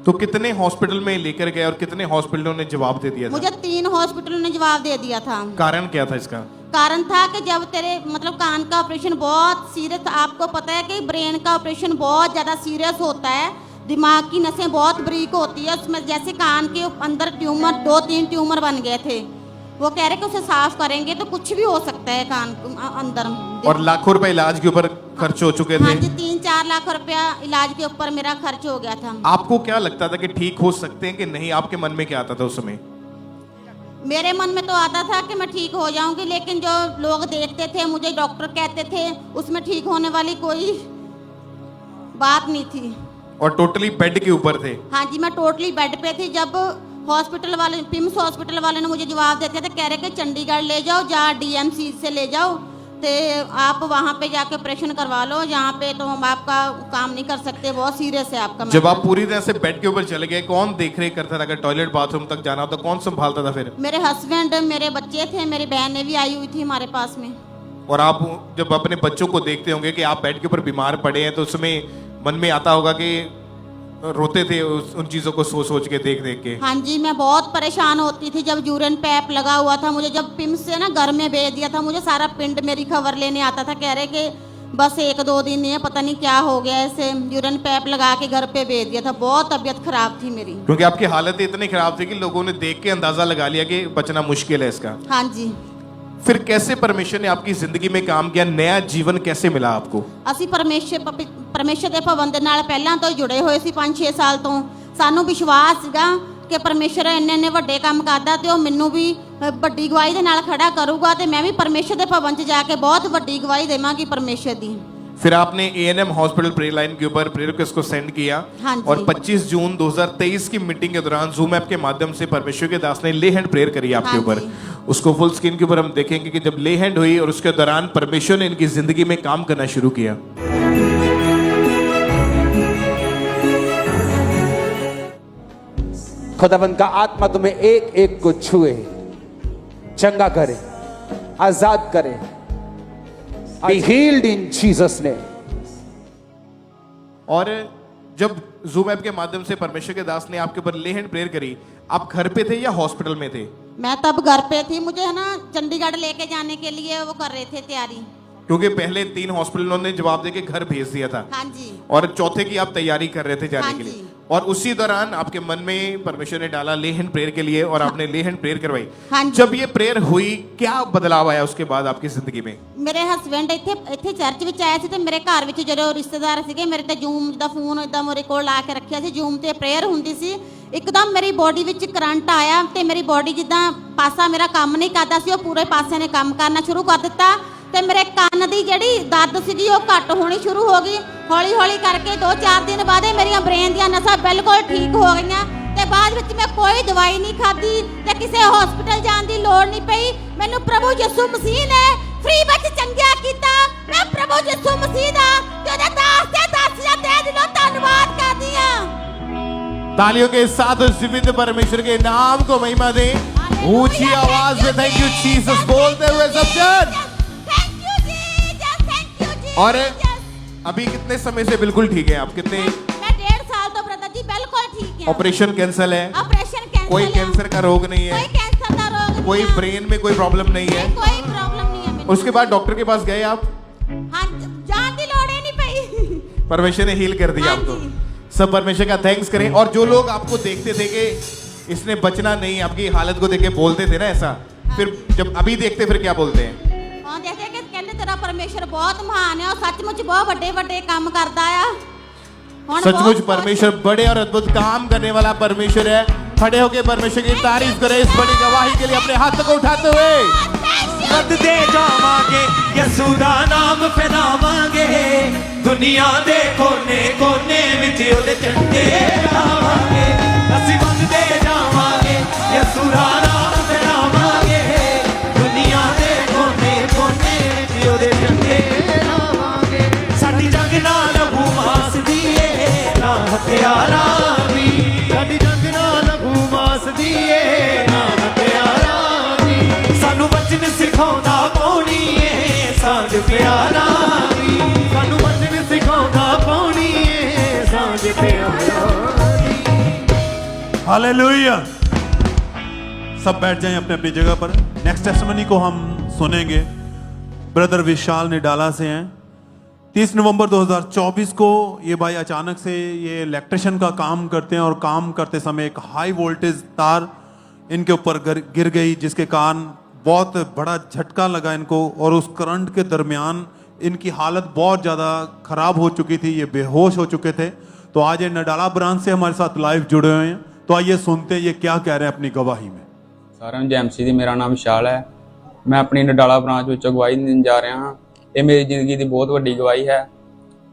S1: तो कितने हॉस्पिटल में लेकर गए और कितने हॉस्पिटलों ने जवाब दे दिया था?
S11: मुझे 3 हॉस्पिटलों ने जवाब दे दिया था।
S1: कारण क्या था इसका?
S11: कारण था कि जब तेरे मतलब कान का ऑपरेशन बहुत सीरियस, आपको पता है कि ब्रेन का ऑपरेशन बहुत ज़्यादा सीरियस होता है, दिमाग की नसें बहुत बारीक होती है उसमें। जैसे कान के अंदर ट्यूमर 2-3 ट्यूमर बन गए थे, वो कह रहे कि उसे साफ करेंगे तो कुछ भी हो सकता है कान अंदर।
S1: और लाखों रुपए इलाज के ऊपर खर्च हो चुके थे?
S11: हाँ जी, 3-4 लाख रुपया इलाज के ऊपर मेरा खर्च हो गया था।
S1: आपको क्या लगता था कि ठीक हो सकते हैं कि नहीं? आपके मन में क्या आता था उस समय?
S11: मेरे मन में तो आता था कि मैं ठीक हो जाऊंगी, लेकिन जो लोग देखते थे मुझे, डॉक्टर कहते थे, उसमें ठीक होने वाली कोई बात नहीं थी।
S1: और टोटली बेड के ऊपर थे?
S11: हाँ जी, मैं टोटली बेड पे थी। जब हॉस्पिटल वाले, पिम्स हॉस्पिटल वाले ने मुझे जवाब देते थे, कह रहे कि चंडीगढ़ ले जाओ, जहाँ DMC से ले जाओ तो आप वहाँ पे जाके ऑपरेशन करवा लो, यहाँ पे तो हम आपका काम नहीं कर सकते, बहुत सीरियस है आपका।
S1: जब आप पूरी तरह से बेड के ऊपर चले गए, कौन देख रेख करता था? अगर टॉयलेट बाथरूम तक जाना हो तो कौन संभालता था फिर?
S11: मेरे हस्बैंड, मेरे बच्चे थे, मेरी बहनें भी आई हुई थी हमारे पास में।
S1: और आप जब अपने बच्चों को देखते होंगे कि आप बेड के ऊपर बीमार पड़े हैं तो उसमें मन में आता होगा कि रोते थे उन चीज़ों को सोच के देख के?
S11: हाँ जी, मैं बहुत परेशान होती थी जब यूरिन पैप लगा हुआ था मुझे। जब पिम्स से ना घर में भेज दिया था मुझे, सारा पिंड मेरी खबर लेने आता था, कह रहे कि बस 1-2 दिन है, पता नहीं क्या हो गया, ऐसे यूरिन पैप लगा के घर पे भेज दिया था। बहुत तबीयत खराब थी मेरी,
S1: क्योंकि आपकी हालत इतनी खराब थी कि लोगों ने देख के अंदाजा लगा लिया कि बचना मुश्किल है इसका।
S11: हाँ जी।
S1: फिर कैसे परमेश्वर ने आपकी जिंदगी में काम किया? नया जीवन कैसे मिला आपको?
S11: ਅਸੀਂ ਪਰਮੇਸ਼ਰ ਦੇ ਭਵਨ ਦੇ ਨਾਲ ਪਹਿਲਾਂ ਤੋਂ ਜੁੜੇ ਹੋਏ ਸੀ 5-6 ਸਾਲ ਤੋਂ। ਸਾਨੂੰ ਵਿਸ਼ਵਾਸ ਸੀਗਾ ਕਿ ਪਰਮੇਸ਼ਰ ਇੰਨੇ ਵੱਡੇ ਕੰਮ ਕਰਦਾ ਤੇ ਉਹ ਮੈਨੂੰ ਵੀ ਵੱਡੀ ਗਵਾਹੀ ਦੇ ਨਾਲ ਖੜਾ ਕਰੂਗਾ ਤੇ ਮੈਂ ਵੀ ਪਰਮੇਸ਼ਰ ਦੇ ਭਵਨ 'ਚ ਜਾ ਕੇ ਬਹੁਤ ਵੱਡੀ ਗਵਾਹੀ ਦੇਵਾਂਗੀ ਪਰਮੇਸ਼ਰ ਦੀ।
S1: फिर आपने एएनएम हॉस्पिटल प्रेयर लाइन के ऊपर प्रेयर रिक्वेस्ट को सेंड किया
S11: हाँ जी।
S1: और 25 जून 2023 की मीटिंग के दौरान जूम ऐप के माध्यम से परमेश्वर के दास ने ले हैंड प्रेयर करी आपके
S11: हाँ
S1: ऊपर।
S11: जी।
S1: उसको फुल स्क्रीन के ऊपर हम देखेंगे कि जब ले हैंड हुई और उसके दौरान परमेश्वर ने इनकी जिंदगी में काम करना शुरू किया।
S3: खुदावंद का आत्मा तुम्हें एक एक को छुए, चंगा करे, आजाद करे। Be healed in Jesus name.
S1: और जब जूम ऐप के माध्यम से परमेश्वर के दास ने आपके ऊपर ले हैंड प्रेयर करी, आप घर पे थे या हॉस्पिटल में थे?
S11: मैं तब घर पे थी, मुझे है ना चंडीगढ़ लेके जाने के लिए वो कर रहे थे तैयारी।
S1: क्योंकि पहले 3 हॉस्पिटलों ने जवाब देके घर भेज दिया था।
S11: हाँ जी।
S1: और चौथे की आप तैयारी कर रहे थे जाने
S11: हाँ
S1: के लिए।
S11: जी।
S1: और उसी दौरान आपके मन में परमेश्वर ने डाला ले हैंड प्रेयर के लिए और आपने ले हैंड प्रेयर करवाई।
S11: हाँ जी।
S1: जब ये प्रेयर हुई, क्या बदलाव आया उसके बाद आपकी जिंदगी में?
S11: ਮੇਰੇ ਹਸਬੰਡ ਇੱਥੇ ਚਰਚ ਵਿੱਚ ਆਇਆ ਸੀ ਤੇ ਮੇਰੇ ਘਰ ਵਿੱਚ ਜਦੋਂ ਰਿਸ਼ਤੇਦਾਰ ਸੀਗੇ ਮੇਰੇ ਤੇ ਜ਼ੂਮ ਦਾ ਫੋਨ ਇਦਾਂ ਮੇਰੇ ਕੋਲ ਲਾ ਕੇ ਰੱਖਿਆ ਸੀ, ਜ਼ੂਮ ਤੇ ਪ੍ਰੇਅਰ ਹੁੰਦੀ ਸੀ। ਇੱਕਦਮ ਮੇਰੀ ਬੋਡੀ ਵਿੱਚ ਕਰੰਟ ਆਇਆ ਤੇ ਮੇਰੀ ਬੋਡੀ ਜਿੱਦਾਂ ਪਾਸਾ ਮੇਰਾ ਕੰਮ ਨਹੀਂ ਕਰਦਾ ਸੀ, ਉਹ ਪੂਰੇ ਪਾਸੇ ਨੇ ਕੰਮ ਕਰਨਾ ਸ਼ੁਰੂ ਕਰ ਦਿੱਤਾ ਤੇ ਮੇਰੇ ਕੰਨ ਦੀ ਜਿਹੜੀ ਦਰਦ ਸੀਗੀ ਉਹ ਘੱਟ ਹੋਣੀ ਸ਼ੁਰੂ ਹੋ ਗਈ। ਹੌਲੀ ਹੌਲੀ ਕਰਕੇ 2-4 ਦਿਨ ਬਾਅਦ ਇਹ ਮੇਰੀਆਂ ਬ੍ਰੇਨ ਦੀਆਂ ਨਸਾਂ ਬਿਲਕੁਲ ਠੀਕ ਹੋ ਗਈਆਂ ਤੇ ਬਾਅਦ ਵਿੱਚ ਮੈਂ ਕੋਈ ਦਵਾਈ ਨਹੀਂ ਖਾਧੀ ਤੇ ਕਿਸੇ ਹਸਪੀਟਲ ਜਾਣ ਦੀ ਲੋੜ ਨਹੀਂ ਪਈ। ਮੈਨੂੰ ਪ੍ਰਭੂ ਯਿਸੂ ਮਸੀਹ ਨੇ ਫ੍ਰੀ ਵਿੱਚ ਚੰਗਿਆ ਕੀਤਾ। ਮੈਂ ਪ੍ਰਭੂ ਯਿਸੂ ਮਸੀਹ ਦਾ ਤੇ ਉਹਦੇ ਦਾਸ ਤੇ ਦਾਸੀਆਂ ਦੇ ਦਿਲੋਂ ਧੰਨਵਾਦ ਕਰਦੀ ਹਾਂ।
S1: तालियों के साथ उस जीवित परमेश्वर के नाम को महिमा दें। ऊंची आवाज में थैंक यू जीसस बोलते हुए सब जन। और अभी कितने समय से बिल्कुल ठीक है आप? कितने?
S11: मैं 1.5 साल तो ब्रदर जी बिल्कुल ठीक है।
S1: ऑपरेशन कैंसल है?
S11: ऑपरेशन कैंसिल
S1: कोई
S11: है।
S1: कैंसर का रोग नहीं है?
S11: कोई कैंसर का रोग नहीं
S1: कोई
S11: है।
S1: ब्रेन में कोई प्रॉब्लम नहीं है?
S11: कोई प्रॉब्लम नहीं है मेरे।
S1: उसके बाद डॉक्टर के पास गए आप?
S11: हाँ, जान की लोड़ ही नहीं पई।
S1: परमेश्वर ने हील कर दिया आपको। सब परमेश्वर का थैंक्स करें। और जो लोग आपको देखते थे कि इसने बचना नहीं, आपकी हालत को देख के बोलते थे ना ऐसा, फिर जब अभी देखते फिर क्या बोलते हैं?
S11: हाँ, जैसे कि कहते तेरा परमेश्वर बहुत महान है और सचमुच बहुत बड़े बड़े काम करता है। हुण
S1: सचमुच
S11: बहुत-
S1: परमेश्वर बड़े और अद्भुत काम करने वाला परमेश्वर है। खड़े होकर परमेश्वर की तारीफ करें इस बड़ी गवाही के लिए अपने हाथ को उठाते हुए।
S4: ਵਧਦੇ ਜਾਵਾਂਗੇ ਯਿਸੂ ਦਾ ਨਾਮ ਫੈਲਾਵਾਂਗੇ ਦੁਨੀਆ ਦੇ ਕੋਨੇ ਵਿੱਚ ਉਹਦੇ ਝੰਡੇ ਲਾਵਾਂਗੇ ਅਸੀਂ ਵਧਦੇ ਜਾਵਾਂਗੇ ਯਿਸੂ ਦਾ ਨਾਮ ਫੈਲਾਵਾਂਗੇ ਦੁਨੀਆ ਦੇ ਕੋਨੇ ਵਿੱਚ ਉਹਦੇ ਝੰਡੇ ਲਾਵਾਂਗੇ ਸਾਡੀ ਜੰਗ ਨਾ ਲਹੂ ਮਾਸ ਦੀ ਏ ਨਾ ਹਥਿਆਰਾਂ ਦੀ ਸਾਡੀ ਜੰਗ ਨਾ ਲਹੂ ਮਾਸ ਦੀ ਏ ਨਾ ਹਥਿਆਰਾਂ ਦੀ ਸਾਨੂੰ ਵਚਨ ਸਿਖਾਉਂਦਾ ਪਾਉਣੀ ਏ ਸਾਂਝ ਪਿਆਰਾਂ ਦੀ ਸਾਨੂੰ ਵਚਨ ਸਿਖਾਉਂਦਾ ਪਾਉਣੀ ਏ ਸਾਂਝ ਪਿਆਰਾਂ ਦੀ।
S13: हालेलुया। सब बैठ जाएं अपने अपनी जगह पर। नेक्स्ट टेस्टिमनी को हम सुनेंगे। ब्रदर विशाल निडाला से हैं। 30 नवंबर 2024 को ये भाई अचानक से ये इलेक्ट्रिशियन का काम करते हैं और काम करते समय एक हाई वोल्टेज तार इनके ऊपर गिर गई, जिसके कारण बहुत बड़ा झटका लगा इनको और उस करंट के दरमियान इनकी हालत बहुत ज़्यादा ख़राब हो चुकी थी, ये बेहोश हो चुके थे। तो आज ये नडाला ब्रांच से हमारे साथ लाइव जुड़े हुए हैं। तो आइए सुनते हैं ये क्या कह रहे हैं अपनी गवाही में।
S14: ਸਾਰਿਆਂ ਨੂੰ ਜੈਮਸੀ ਦੀ ਮੇਰਾ ਨਾਮ ਵਿਸ਼ਾਲ ਹੈ। ਮੈਂ ਆਪਣੀ ਨਡਾਲਾ ਬ੍ਰਾਂਚ ਵਿੱਚ ਅਗਵਾਈ ਦੇਣ ਜਾ ਰਿਹਾ ਹਾਂ। ਇਹ ਮੇਰੀ ਜ਼ਿੰਦਗੀ ਦੀ ਬਹੁਤ ਵੱਡੀ ਗਵਾਹੀ ਹੈ।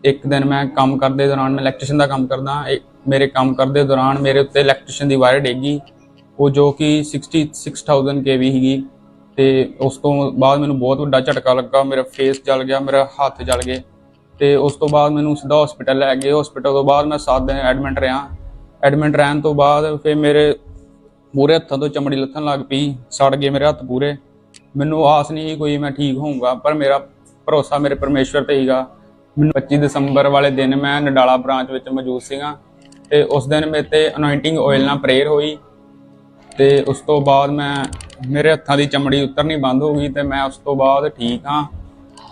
S14: ਇੱਕ ਦਿਨ ਮੈਂ ਕੰਮ ਕਰਦੇ ਦੌਰਾਨ, ਮੈਂ ਇਲੈਕਟ੍ਰੀਸ਼ੀਅਨ ਦਾ ਕੰਮ ਕਰਦਾ, ਮੇਰੇ ਕੰਮ ਕਰਦੇ ਦੌਰਾਨ ਮੇਰੇ ਉੱਤੇ ਇਲੈਕਟ੍ਰੀਸ਼ੀਅਨ ਦੀ ਵਾਇਰ ਡਿੱਗੀ, ਉਹ ਜੋ ਕਿ 66,000 kV ਸੀਗੀ। ਤੇ ਉਸ ਤੋਂ ਬਾਅਦ ਮੈਨੂੰ ਬਹੁਤ ਵੱਡਾ ਝਟਕਾ ਲੱਗਾ, ਮੇਰਾ ਫੇਸ ਜਲ ਗਿਆ, ਮੇਰਾ ਹੱਥ ਜਲ ਗਏ। ਤੇ ਉਸ ਤੋਂ ਬਾਅਦ ਮੈਨੂੰ ਸਿੱਧਾ ਹਸਪੀਟਲ ਲੈ ਗਏ। ਹਸਪੀਟਲ ਤੋਂ ਬਾਅਦ ਮੈਂ 7 ਦਿਨ ਐਡਮਿਟ ਰਿਹਾ। ਐਡਮਿਟ ਰਹਿਣ ਤੋਂ ਬਾਅਦ ਫਿਰ ਮੇਰੇ ਪੂਰੇ ਹੱਥਾਂ ਤੋਂ ਚਮੜੀ ਲੱਥਣ ਲੱਗ ਪਈ, ਸੜ ਗਏ ਮੇਰੇ ਹੱਥ ਪੂਰੇ। ਮੈਨੂੰ ਆਸ ਨਹੀਂ ਕੋਈ ਮੈਂ ਠੀਕ ਹੋਊਂਗਾ, ਪਰ ਮੇਰਾ ਭਰੋਸਾ ਮੇਰੇ ਪਰਮੇਸ਼ਵਰ ਤੇ ਹੀਗਾ। ਮੈਨੂੰ 25 ਦਸੰਬਰ ਵਾਲੇ ਦਿਨ ਮੈਂ ਨਡਾਲਾ ਬ੍ਰਾਂਚ ਵਿੱਚ ਮੌਜੂਦ ਸੀਗਾ ਤੇ ਉਸ ਦਿਨ ਮੇਰੇ ਤੇ ਅਨੋਇੰਟਿੰਗ ਆਇਲ ਨਾਲ ਪ੍ਰੇਅਰ ਹੋਈ ਤੇ ਉਸ ਤੋਂ ਬਾਅਦ ਮੇਰੇ ਹੱਥਾਂ ਦੀ ਚਮੜੀ ਉਤਰਨੀ ਬੰਦ ਹੋ ਗਈ ਤੇ ਮੈਂ ਉਸ ਤੋਂ ਬਾਅਦ ਠੀਕ ਹਾਂ।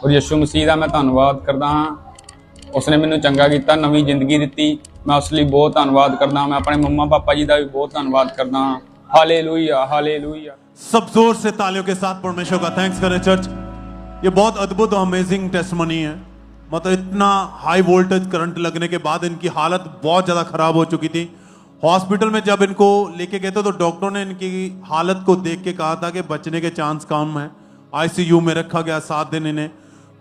S14: ਔਰ ਯਿਸੂ ਮਸੀਹ ਦਾ ਮੈਂ ਧੰਨਵਾਦ ਕਰਦਾ ਹਾਂ। ਉਸਨੇ ਮੈਨੂੰ ਚੰਗਾ ਕੀਤਾ, ਨਵੀਂ ਜ਼ਿੰਦਗੀ ਦਿੱਤੀ। मैं उस लिए बहुत धन्यवाद करता हूँ। मैं अपने मम्मा पापा जी का भी बहुत धन्यवाद करता हूँ। Hallelujah hallelujah.
S13: सब जोर से तालियों के साथ परमेश्वर का थैंक्स करें चर्च। ये बहुत अद्भुत और अमेजिंग टेस्टिमनी है। मतलब इतना हाई वोल्टेज करंट लगने के बाद इनकी हालत बहुत ज़्यादा खराब हो चुकी थी। हॉस्पिटल में जब इनको लेके गए थे तो डॉक्टरों ने इनकी हालत को देख के कहा था कि बचने के चांस कम है। ICU में रखा गया 7 दिन, इन्हें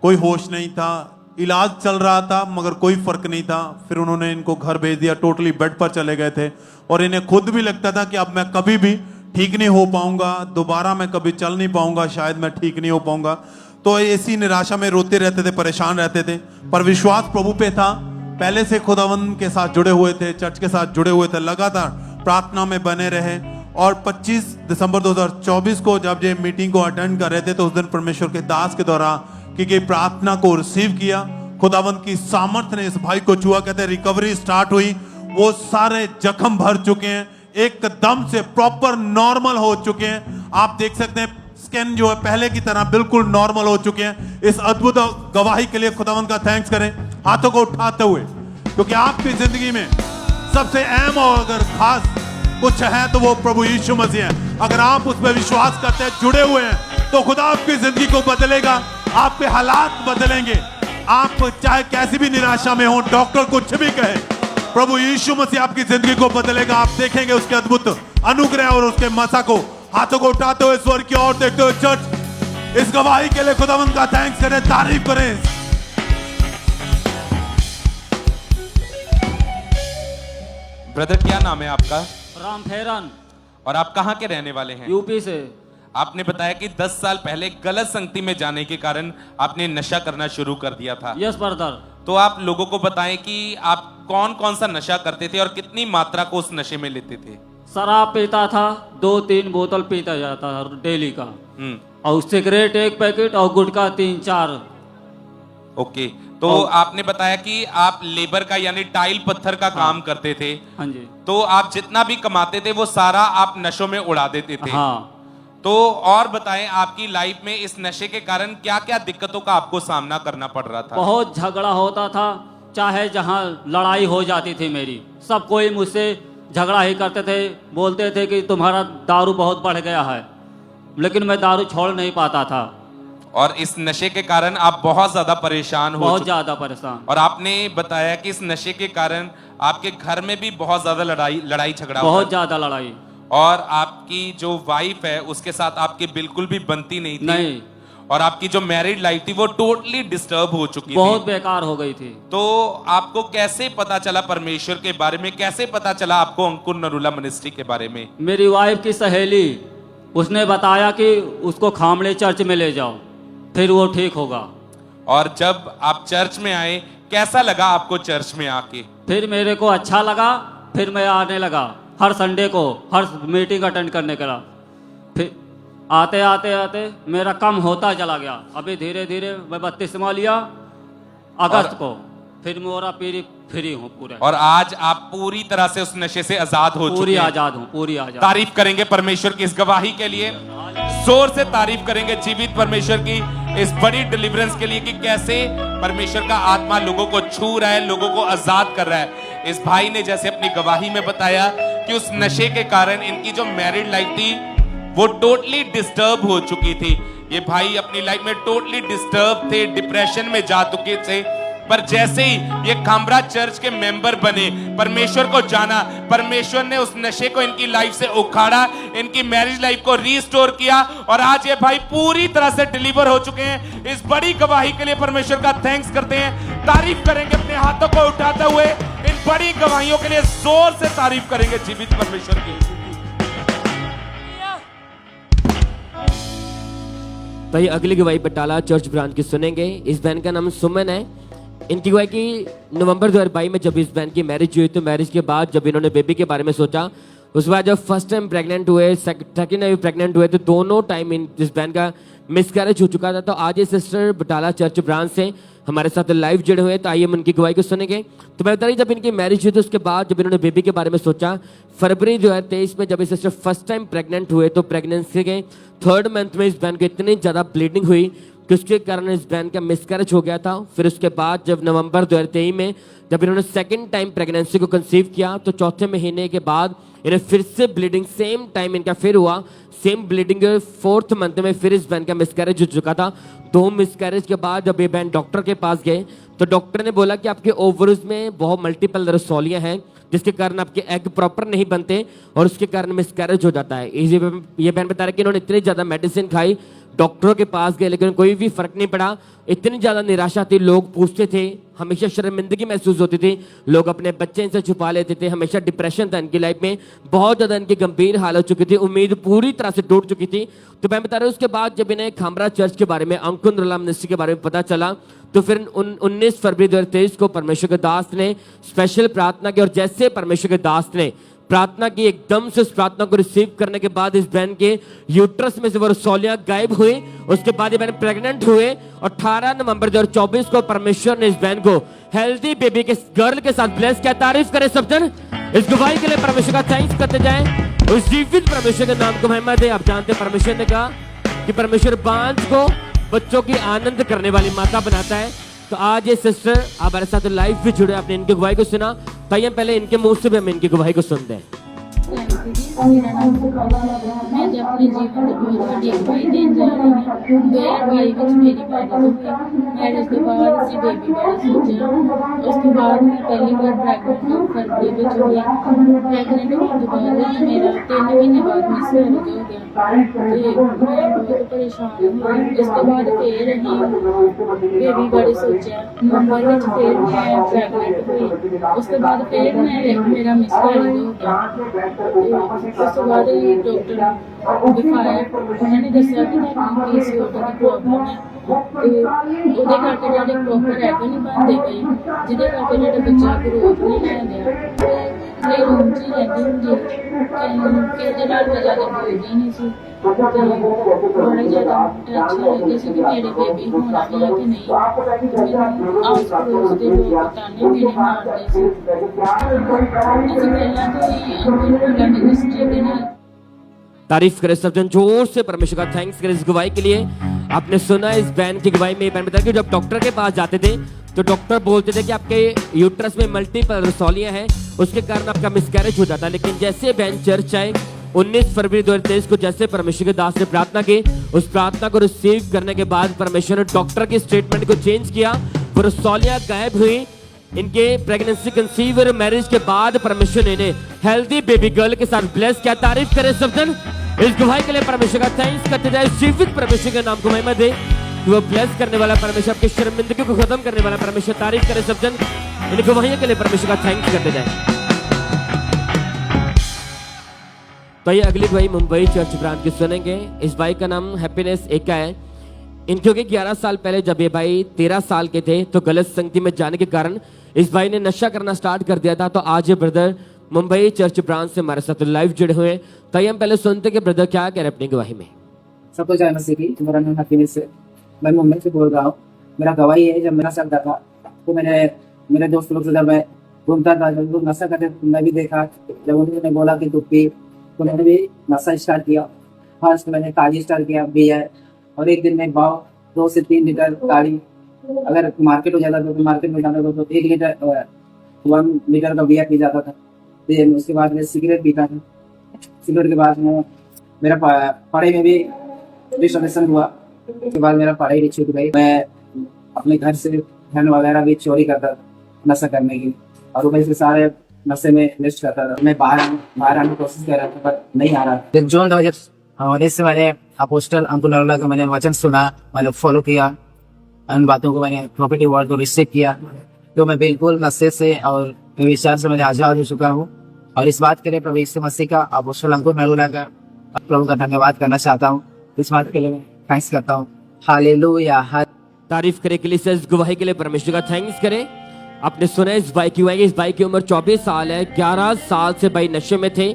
S13: कोई होश नहीं था। इलाज चल रहा था मगर कोई फर्क नहीं था। फिर उन्होंने इनको घर भेज दिया, टोटली बेड पर चले गए थे और इन्हें खुद भी लगता था कि अब मैं कभी भी ठीक नहीं हो पाऊंगा, दोबारा मैं कभी चल नहीं पाऊंगा, शायद मैं ठीक नहीं हो पाऊंगा। तो ऐसी निराशा में रोते रहते थे, परेशान रहते थे। पर विश्वास प्रभु पे था, पहले से खुदावंद के साथ जुड़े हुए थे, चर्च के साथ जुड़े हुए थे, लगातार प्रार्थना में बने रहे। और 25 दिसंबर 2024 को जब ये मीटिंग को अटेंड कर रहे थे तो उस दिन परमेश्वर के दास के द्वारा की गई प्रार्थना को रिसीव किया। खुदावंद की सामर्थ्य ने इस भाई को छुआ। कहते हैं रिकवरी स्टार्ट हुई, वो सारे जख्म भर चुके हैं, एकदम से प्रॉपर नॉर्मल हो चुके हैं। आप देख सकते हैं स्किन जो है पहले की तरह बिल्कुल नॉर्मल हो चुके हैं। इस अद्भुत गवाही के लिए खुदावंद का थैंक्स करें हाथों को उठाते हुए, क्योंकि आपकी जिंदगी में सबसे अहम और अगर खास कुछ है तो वो प्रभु यीशु मसीह है। अगर आप उस पर विश्वास करते हैं, जुड़े हुए हैं, तो खुदा आपकी जिंदगी को बदलेगा, आपके हालात बदलेंगे। आप चाहे कैसी भी निराशा में हो, डॉक्टर कुछ भी कहे, प्रभु यीशु मसीह आपकी जिंदगी को बदलेगा। आप देखेंगे उसके अद्भुत अनुग्रह और उसके मसा को। हाथों को उठाते हुए स्वर्ग की ओर देखते हुए चर्च इस गवाही के लिए खुदावंद का थैंक्स करें, तारीफ करें।
S5: ब्रदर क्या नाम है आपका?
S16: राम फेरन।
S5: और आप कहाँ के रहने वाले हैं?
S16: यूपी से।
S5: आपने बताया कि 10 साल पहले गलत संगति में जाने के कारण आपने नशा करना शुरू कर दिया था।
S16: Yes brother.
S5: तो आप लोगों को बताएं कि आप कौन कौन सा नशा करते थे और कितनी मात्रा को उस नशे में लेते थे?
S16: शराब पीता था, 2-3 बोतल पीता जाता था डेली का, और सिगरेट 1 पैकेट और गुटखा 3-4।
S5: ओके, तो आपने बताया कि आप लेबर का यानी टाइल पत्थर का काम करते थे।
S16: हाँ जी।
S5: तो आप जितना भी कमाते थे वो सारा आप नशों में उड़ा देते थे।
S16: हाँ।
S5: तो और बताएं आपकी लाइफ में इस नशे के कारण क्या क्या दिक्कतों का आपको सामना करना पड़ रहा था?
S16: बहुत झगड़ा होता था, चाहे जहाँ लड़ाई हो जाती थी मेरी, सब कोई मुझसे झगड़ा ही करते थे, बोलते थे कि तुम्हारा दारू बहुत बढ़ गया है, लेकिन मैं दारू छोड़ नहीं पाता था।
S5: और इस नशे के कारण आप बहुत ज्यादा परेशान हो,
S16: बहुत ज्यादा परेशान।
S5: और आपने बताया कि इस नशे के कारण आपके घर में भी बहुत ज्यादा लड़ाई झगड़ा,
S16: बहुत ज्यादा लड़ाई,
S5: और आपकी जो वाइफ है उसके साथ आपकी बिल्कुल भी बनती नहीं थी।
S16: नहीं।
S5: और आपकी जो मैरिड लाइफ थी वो टोटली डिस्टर्ब हो चुकी थी,
S16: बहुत बेकार हो गई थी।
S5: तो आपको कैसे पता चला परमेश्वर के बारे में? कैसे पता चला आपको अंकुर नरूला मिनिस्ट्री के बारे में?
S16: मेरी वाइफ की सहेली, उसने बताया कि उसको खामड़े चर्च में ले जाओ, फिर वो ठीक होगा।
S5: और जब आप चर्च में आए, कैसा लगा आपको चर्च में आके?
S16: फिर मेरे को अच्छा लगा, फिर मैं आने लगा हर संडे को, हर मीटिंग अटेंड करने के लिए। फिर आते आते आते मेरा कम होता चला गया। अभी धीरे धीरे मैं 32वां लिया अगस्त को, फिर मेरा फ्री हूँ पूरा।
S5: और आज आप पूरी तरह से उस नशे से आजाद हो चुके हैं।
S16: पूरी आजाद हूँ, पूरी आजाद।
S5: तारीफ करेंगे परमेश्वर की इस गवाही के लिए, जोर से तारीफ करेंगे जीवित परमेश्वर की इस बड़ी डिलीवरेंस के लिए कि कैसे परमेश्वर का आत्मा लोगों को छू रहा है, लोगों को आजाद कर रहा है। इस भाई ने जैसे अपनी गवाही में बताया कि उस नशे के कारण इनकी जो मैरिड लाइफ थी वो टोटली डिस्टर्ब हो चुकी थी। ये भाई अपनी लाइफ में टोटली डिस्टर्ब थे, डिप्रेशन में जा चुके थे, पर जैसे ही ये खामरा चर्च के मेंबर बने, परमेश्वर को जाना, परमेश्वर ने उस नशे को इनकी लाइफ से उखाड़ा, इनकी मैरिज लाइफ को रीस्टोर किया, और आज ये भाई पूरी तरह से डिलीवर हो चुके हैं। इस बड़ी गवाही के लिए परमेश्वर का थैंक्स करते हैं, तारीफ करेंगे अपने हाथों को उठाते हुए। इन बड़ी गवाहियों के लिए जोर से तारीफ करेंगे जीवित परमेश्वर की।
S15: तो ये अगली गवाही बटाला चर्च ब्रांच की सुनेंगे। इस बहन का नाम सुमन है। इनकी गवाही की नवंबर 2022 में जब इस बहन की मैरिज हुई, तो मैरिज के बाद जब इन्होंने बेबी के बारे में सोचा, उसके बाद जब फर्स्ट टाइम प्रेग्नेंट हुए, सेकंड टाइम प्रेग्नेंट हुए, तो दोनों टाइम इस बहन का मिसकैरेज हो चुका था। तो आज ये सिस्टर बटाला चर्च ब्रांच से हमारे साथ लाइव जुड़े हुए हैं, तो आइए हम उनकी गवाही को सुनेंगे। तो मैं बता रही, जब इनकी मैरिज हुई तो उसके बाद जब इन्होंने बेबी के बारे में सोचा, फरवरी 2023 में जब ये सिस्टर फर्स्ट टाइम प्रेग्नेंट हुए, तो प्रेगनेंसी के 3rd मंथ में इस बहन को इतनी ज़्यादा ब्लीडिंग हुई कि उसके कारण इस बहन का मिसकैरेज हो गया था। फिर उसके बाद जब नवंबर 2023 में जब इन्होंने सेकंड टाइम प्रेगनेंसी को कंसीव किया, तो 4थे महीने के बाद इन्हें फिर से ब्लीडिंग सेम टाइम इनका फिर हुआ। सेम ब्लीडिंग 4th मंथ में फिर इस बहन का मिसकैरेज हो चुका था। 2 मिसकैरेज के बाद जब ये बहन डॉक्टर के पास गए, तो डॉक्टर ने बोला कि आपके ओवरीज में बहुत मल्टीपल रसौलियां हैं, जिसके कारण आपके एग प्रॉपर नहीं बनते और उसके कारण मिसकैरेज हो जाता है। ये बहन बता रही कि इन्होंने इतनी ज़्यादा मेडिसिन खाई, डॉक्टरों के पास गए लेकिन कोई भी फर्क नहीं पड़ा। इतनी ज्यादा निराशा थी, लोग पूछते थे, हमेशा शर्मिंदगी महसूस होती थी, लोग अपने बच्चे इनसे छुपा लेते थे, हमेशा डिप्रेशन था इनकी लाइफ में, बहुत ज्यादा इनकी गंभीर हालत हो चुकी थी, उम्मीद पूरी तरह से टूट चुकी थी। तो मैं बता रहा हूँ उसके बाद जब इन्हें खामरा चर्च के बारे में, अंकुर रला मिनिस्ट्री के बारे में पता चला तो फिर 19 फरवरी 2023 को परमेश्वर के दास ने स्पेशल प्रार्थना की और जैसे परमेश्वर के दास ने प्रार्थना की, एकदम से उस प्रार्थना को रिसीव करने के बाद इस बहन के यूट्रस में से वो रसौलियां गायब हुई। उसके बाद ये बहन प्रेग्नेंट हुए और 18 नवंबर 2024 को परमेश्वर ने इस बहन को हेल्दी बेबी के गर्ल के साथ ब्लेस किया। तारीफ करें सब जन, इस गवाही के लिए परमेश्वर का थैंक्स करते जाएं, उस जीवित परमेश्वर के नाम को महिमा दे। आप जानते हैं परमेश्वर ने कहा कि परमेश्वर बांझ को बच्चों की आनंद करने वाली माता बनाता है। तो आज ये सिस्टर हमारे साथ लाइव भी जुड़े, आपने इनकी गवाही को सुना, तो आइए पहले इनके मुंह से भी हम इनकी गवाही को सुनते हैं।
S17: मेरा नाम मैं जब अपने जीवन में बहुत बड़ी गवाही देने जा रही हूँ। 2022 में मेरी मैरिज हुई, मैरिज के बाद से बेबी बड़ा सोचा, उसके बाद मैं पहली बार प्रेगनेंट फरवरी में हुई। प्रेगनेंट होने के बाद मेरा 3 महीने बाद मिसकैरेज हो गया, तो मैं बहुत परेशान हुई। उसके बाद फिर अभी बेबी बड़ी सोचा, नवंबर में फिर मैं प्रेगनेंट हुई। उसके बाद फिर मेरा मिसकैरेज हो गया। ਉਸ ਤੋਂ ਬਾਅਦ ਡਾਕਟਰ ਦਿਖਾਇਆ, ਉਹਨਾਂ ਨੇ ਦੱਸਿਆ ਕਿ ਤੁਹਾਨੂੰ PCOD ਦੀ ਪ੍ਰੋਬਲਮ ਹੈ ਤੇ ਉਹਦੇ ਕਰਕੇ ਜਿਹੜੇ ਪ੍ਰੋਪਰ ਐਗ ਨਹੀਂ ਬਣਦੇ ਪਏ, ਜਿਹਦੇ ਕਰਕੇ ਜਿਹੜਾ ਬੱਚਾ ਗਰੋਥ ਨਹੀਂ ਲੈਂਦਾ ਤੇ ਰੂਮ 'ਚ ਹੀ ਰਹਿੰਦੀ ਹੁੰਦੀ ਕਿਸੇ ਨਾਲ ਮੈਂ ਜ਼ਿਆਦਾ ਬੋਲਦੀ ਨਹੀਂ ਸੀ ਤੇ ਬੜਾ ਜ਼ਿਆਦਾ ਟੈਨਸ਼ਨ ਰਹਿੰਦੀ ਸੀ ਕਿ ਮੇਰੇ ਬੇਬੀ ਹੋਣਾ ਵੀ ਹੈ ਕਿ ਨਹੀਂ। ਮੈਨੂੰ ਆਸ ਪੜੋਸ ਦੇ ਲੋਕ ਤਾਨੇ ਮੇਰੇ ਮਾਰਦੇ ਸੀ। ਅਸੀਂ ਪਹਿਲਾਂ ਤੋਂ ਹੀ ਅੰਕਲ मिनिस्ट्री के नाम
S15: तारीफ करें सब जन, जोर से परमेश्वर का थैंक्स करें इस गवाही के लिए। आपने सुना इस बहन की गवाही में, बहन बताया कि जब डॉक्टर के पास जाते थे तो डॉक्टर बोलते थे कि आपके यूट्रस में मल्टीपल रसौलियां हैं, उसके कारण आपका मिसकैरेज हो जाता। लेकिन जैसे बहन चर्च आए 19 फरवरी 2023 को, जैसे परमेश्वर के दास ने प्रार्थना की, उस प्रार्थना को रिसीव करने के बाद परमेश्वर ने डॉक्टर की स्टेटमेंट को चेंज किया, वो रसौलियां गायब हुई। इनके प्रेगनेंसी कंसीव और मैरिज के बाद परमेश्वर ने हेल्दी बेबी गर्ल के साथ ब्लेस किया। तारीफ करें सब जन, इस गवाही के लिए परमेश्वर का थैंक्स करते जाए। जीवित परमेश्वर के नाम को महिमा दे कि वो ब्लेस करने वाला परमेश्वर, आपकी शर्मिंदगी को खत्म करने वाला परमेश्वर। तारीफ करें सब जन, इन गवाहियों के लिए परमेश्वर का थैंक्स करते जाए। तो ये अगली गवाही मुंबई चर्च ब्रांच की सुनेंगे। इस भाई का नाम हैप्पीनेस एका है। इनके 11 साल पहले जब ये भाई 13 साल के थे तो गलत संगति में जाने के कारण इस भाई ने नशा करना स्टार्ट कर दिया था। तो आज ये ब्रदर मुंबई चर्च ब्रांच से हमारे साथ लाइव जुड़े हुए हैं। तो हम पहले सुनते कि ब्रदर क्या कह रहे हैं अपनी गवाही में।
S18: सबको जय मसीह की। मेरा नाम हैप्पीनेस है, मैं मुंबई से बोल रहा हूँ। मेरा गवाही है, जब मेरा चलता था तो मैंने मेरे दोस्त लोग से जब मैं घूमता था, जब लोग नशा करते मैं भी देखा। जब उन्होंने बोला कि तू पी, तो मैंने भी नशा स्टार्ट किया। फर्स्ट मैंने ताड़ी स्टार्ट किया बियर, और एक दिन में भाव 2 से 3 लीटर ताड़ी, अगर मार्केट हो जाता था तो मार्केट में जाता था तो 1 लीटर का बियर पी जाता था। फिर उसके बाद मैं सिगरेट पीता था। सिगरेट के बाद में मेरा पढ़ाई में भी डिस्ट्रैक्शन हुआ। उसके बाद मेरा पढ़ाई छूट गई। मैं अपने घर से धन वगैरह भी चोरी करता था नशा करने की, और ऊपर से सारे नशे में इन्वेस्ट करता था। मैं बाहर आने की कोशिश कर रहा था पर नहीं आ रहा। जून 2019 से मैंने अपोस्टल अंकुर नरोला का मैंने वचन सुना, मैंने फॉलो किया, उन बातों को मैंने प्रॉपर्टी वर्ड को रिसीव किया। तो मैं बिल्कुल नशे से और विचार से मैंने आजाद हो चुका हूँ। और इस बात के लिए प्रभु यीशु मसीह का, अपोस्टल अंकुर नरोला का, प्रभु का धन्यवाद करना चाहता हूँ। इस बात के लिए मैं थैंक्स करता हूँ। हालेलुया।
S15: तारीफ करे के लिए, इस गवाही के लिए परमेश्वर का थैंक्स करें। आपने सुना इस भाई की गवाही। इस भाई की उम्र 24 साल है। 11 साल से भाई नशे में थे,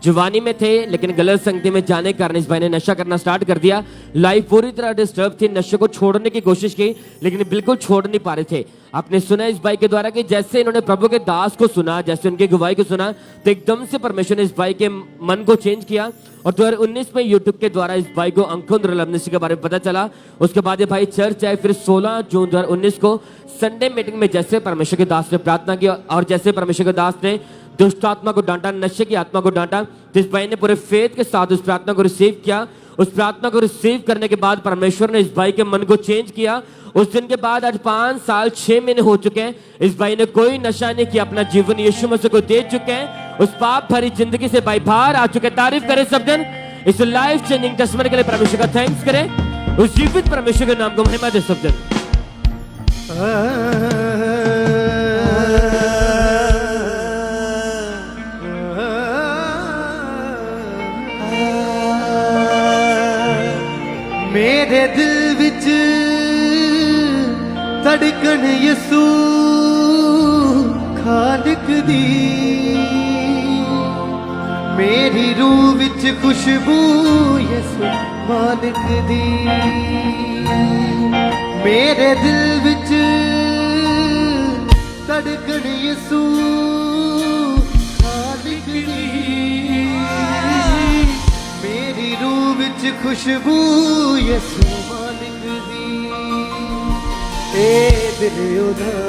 S15: जवानी में थे, लेकिन गलत संगति में जाने के कारण इस भाई ने नशा करना स्टार्ट कर दिया। लाइफ पूरी तरह डिस्टर्ब थी, नशे को छोड़ने की कोशिश की लेकिन बिल्कुल छोड़ नहीं पा रहे थे। आपने सुना इस भाई के द्वारा कि जैसे इन्होंने प्रभु के दास को सुना, जैसे उनकी गवाही को सुना, तो एकदम से परमेश्वर ने इस भाई के मन को चेंज किया। और 2019 में यूट्यूब के द्वारा इस भाई को अंकुर मिनिस्ट्री के बारे में पता चला। उसके बाद ये भाई चर्च आए। फिर 16 जून 2019 को संडे मीटिंग में जैसे परमेश्वर के दास ने प्रार्थना की और जैसे परमेश्वर के दास ने दुष्ट आत्मा को डांटा, नशे की आत्मा को डांटा, तो इस भाई ने पूरे फेथ के साथ उस प्रार्थना को रिसीव किया। उस प्रार्थना को रिसीव करने के बाद परमेश्वर ने इस भाई के मन को चेंज किया। उस दिन के बाद आज 5 साल 6 महीने हो चुके हैं। इस भाई ने कोई नशा नहीं किया, अपना जीवन यीशु मसीह को दे चुके हैं। उस पाप भरी जिंदगी से भाई बाहर आ चुके। तारीफ करें सब जन, इस लाइफ चेंजिंग टेस्टिमनी के लिए परमेश्वर का थैंक्स करें। उस जीवित परमेश्वर के नाम को महिमा दे सब जन।
S20: मेरे दिल विच धड़कन यसू खालिक दी, मेरी रूह विच खुशबू यसू मालिक दी, मेरे दिल विच धड़कन यसू खालिक दी, मेरी रूह विच खुशबू यसू मालिक दी। ए दिल उदा